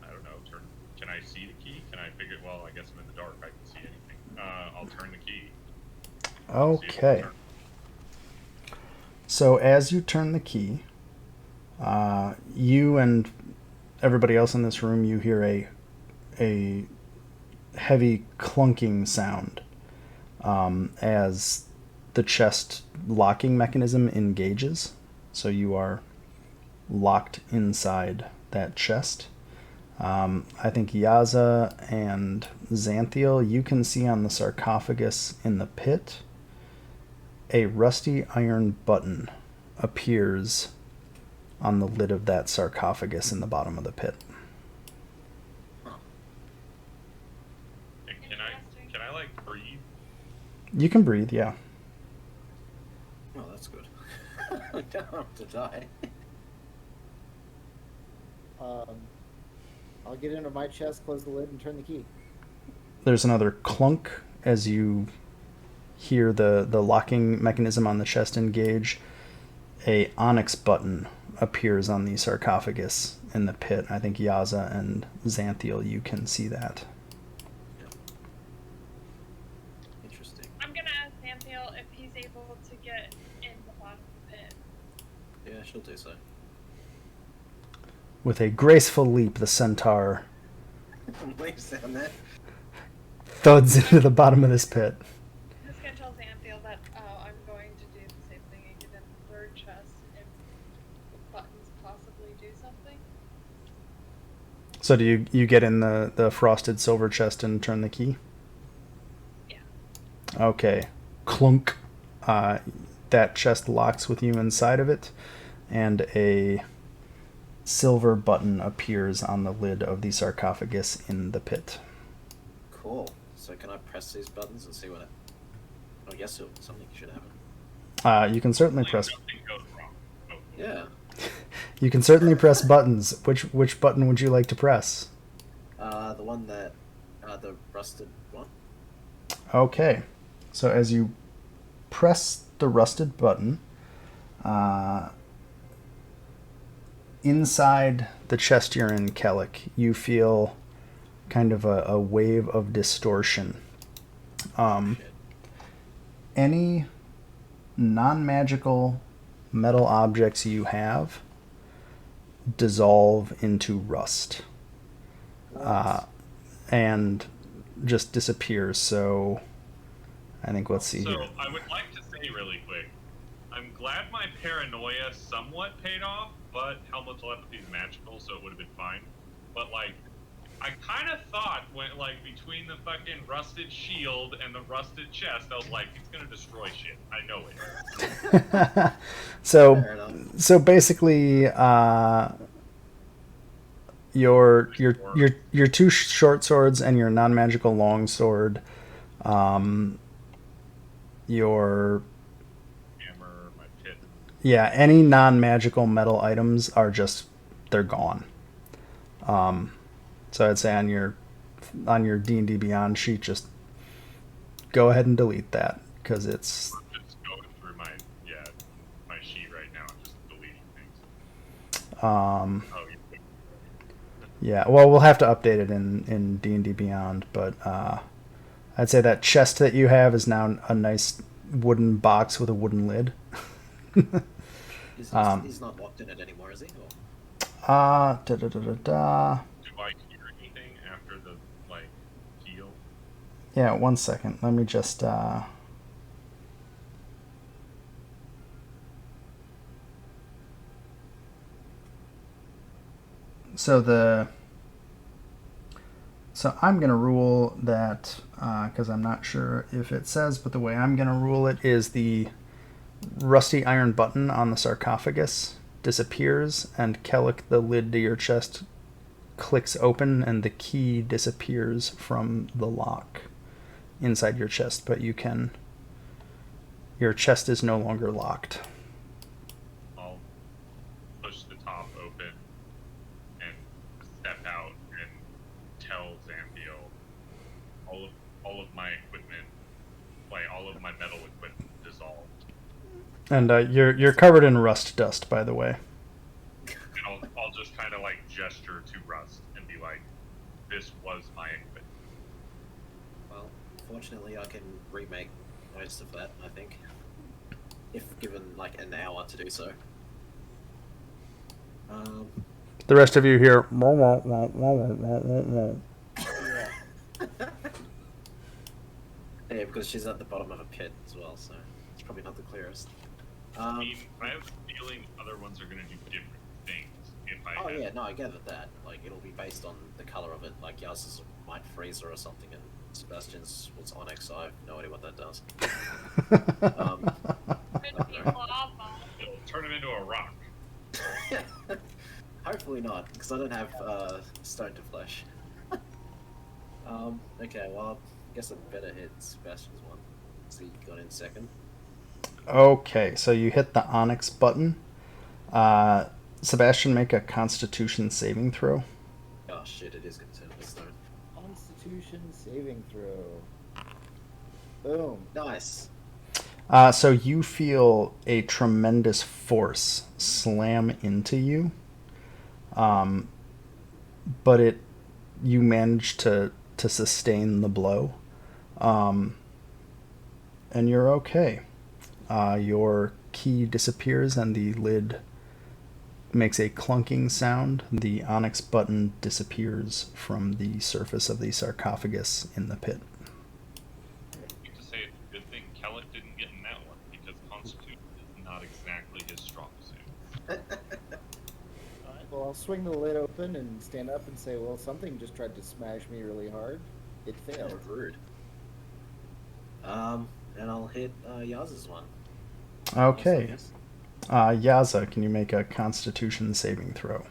I don't know, can I see the key? Can I figure well I guess I'm in the dark, I can see anything. I'll turn the key. See if it'll Okay. turn. So as you turn the key, you and everybody else in this room, you hear a heavy clunking sound as the chest locking mechanism engages. So you are locked inside that chest. I think Yaza and Xanthiel, you can see on the sarcophagus in the pit, a rusty iron button appears on the lid of that sarcophagus in the bottom of the pit. And can I like breathe? You can breathe, yeah. Oh, that's good. I don't have to die. I'll get into my chest, close the lid, and turn the key. There's another clunk as you hear the locking mechanism on the chest engage. A onyx button appears on the sarcophagus in the pit. I think Yaza and Xanthiel, you can see that. Interesting. I'm gonna ask Xanthiel if he's able to get in the bottom of the pit. Yeah, she'll do so. With a graceful leap, the centaur Leaves down there. thuds into the bottom of this pit. I'm just gonna tell Xanthiel that I'm going to do the same thing and give him the third chest if the buttons possibly do something. So do you get in the frosted silver chest and turn the key? Yeah. Okay. Clunk. That chest locks with you inside of it, and a silver button appears on the lid of the sarcophagus in the pit. Cool. So can I press these buttons and see what it... I guess something should happen. You can certainly press. Nothing goes wrong. Oh, Yeah. You can certainly press buttons. Which button would you like to press? The one that... the rusted one? Okay. So as you press the rusted button, inside the chest you're in, Kellic, you feel kind of a wave of distortion. Any non-magical metal objects you have dissolve into rust. And just disappears. So I think, let's see here. So I would like to say really quick, I'm glad my paranoia somewhat paid off, but Helmut telepathy is magical, so it would have been fine. But like, I kind of thought when like between the fucking rusted shield and the rusted chest, I was like, it's gonna destroy shit. I know it. So basically, your two short swords and your non-magical long sword, your Hammer, my pit. yeah, any non-magical metal items are just, they're gone. So I'd say on your D&D Beyond sheet, just go ahead and delete that, because it's I'm just going through my sheet right now and just deleting things. um Oh, yeah, well, we'll have to update it in D&D Beyond, but I'd say that chest that you have is now a nice wooden box with a wooden lid. He's not locked in it anymore, is he? Or... Do I hear anything after the like heal? Yeah, 1 second. Let me just So I'm going to rule that, because I'm not sure if it says, but the way I'm going to rule it is the rusty iron button on the sarcophagus disappears, and Kellic, the lid to your chest, clicks open, and the key disappears from the lock inside your chest, but your chest is no longer locked. I'll push the top open and step out and tell Zambiel all of my equipment, like all of my metal equipment dissolved. And you're covered in rust dust, by the way. And I'll just kind of like gesture to Rust and be like, "This was my equipment." Well, fortunately, I can remake most of that, I think. If given, like, an hour to do so. The rest of you hear... Yeah, because she's at the bottom of a pit as well, so it's probably not the clearest. I mean, I have a feeling other ones are going to do different things. If I Oh had- yeah, no, I gather that. Like, it'll be based on the color of it. Like, Yaz's might freeze her or something, and Sebastian's was onyx, so I have no idea what that does. Could be lava. It'll turn him into a rock. Hopefully not, because I don't have stone to flesh. Okay, well, I guess I'd better hit Sebastian's one. So he got in second. Okay, so you hit the onyx button. Sebastian, make a Constitution saving throw. Oh shit, it is going to turn to stone. Constitution saving throw. Boom. Nice. So you feel a tremendous force slam into you, but you manage to sustain the blow, and you're okay. Your key disappears and the lid makes a clunking sound. The onyx button disappears from the surface of the sarcophagus in the pit. I hate to say it's a good thing Kellic didn't get in that one, because Constitution is not exactly his strong suit. Alright, well, I'll swing the lid open and stand up and say, well, something just tried to smash me really hard. It Oh, failed. rude. And I'll hit Yaz's one. Okay. Also, Yaza, can you make a Constitution saving throw?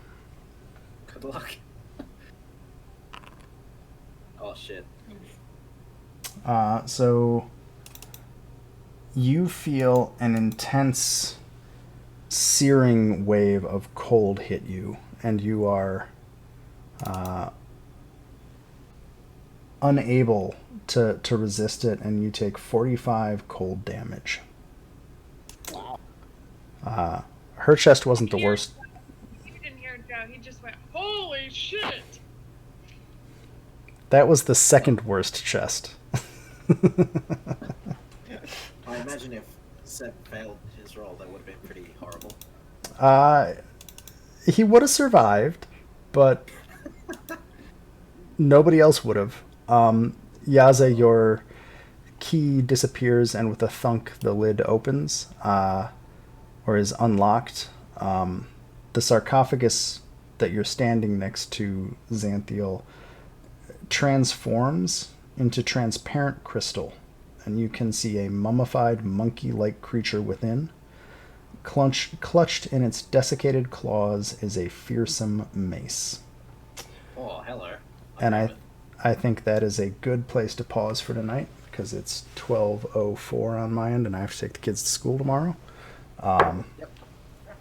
good luck. Oh shit. So you feel an intense, searing wave of cold hit you, and you are unable to resist it, and you take 45 cold damage. Wow. Her chest wasn't the worst. You didn't hear he just went, "Holy shit!" That was the second worst chest. I imagine if Seb failed his roll, that would have been pretty horrible. He would have survived, but nobody else would have. Yaza, your key disappears, and with a thunk, the lid opens, or is unlocked. The sarcophagus that you're standing next to, Xanthiel, transforms into transparent crystal, and you can see a mummified monkey-like creature within. Clutched in its desiccated claws is a fearsome mace. Oh, hello. And love it. I think that is a good place to pause for tonight, because it's 12:04 on my end, and I have to take the kids to school tomorrow. Yep.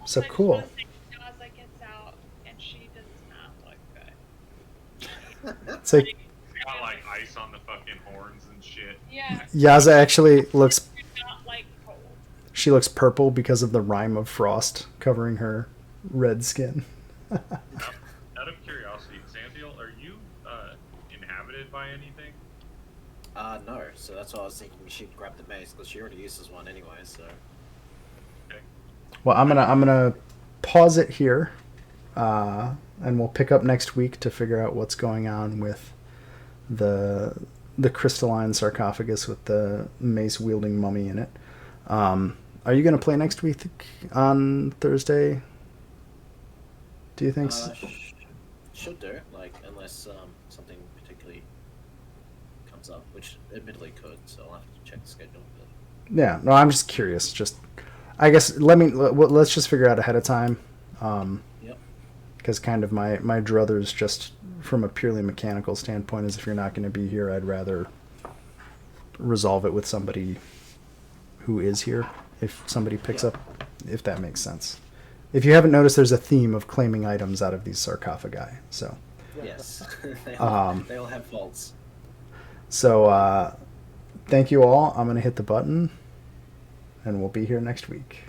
So I just cool. wanna say Gaza gets out, and she does not look good. So Got like ice on the fucking horns and shit. Yeah. Yaza actually looks. Do not like cold. She looks purple because of the rime of frost covering her red skin. Out of curiosity, Xanthiel, are you inhabited by anything? No, so that's why I was thinking she'd grab the mace, because she already uses one anyway, so... Okay. Well, I'm gonna pause it here, and we'll pick up next week to figure out what's going on with the crystalline sarcophagus with the mace wielding mummy in it. Are you gonna play next week on Thursday? Do you think? Should do, like, unless something particularly comes up, which admittedly could, so I'll have to check the schedule. But... Yeah. No, I'm just curious. Just, I guess let's just figure out ahead of time. Yep. Because kind of my druthers, just from a purely mechanical standpoint, is if you're not going to be here, I'd rather resolve it with somebody who is here. If somebody picks Yeah. up, if that makes sense. If you haven't noticed, there's a theme of claiming items out of these sarcophagi. So, Yes. Um, they all have faults. so thank you all. I'm going to hit the button, and we'll be here next week.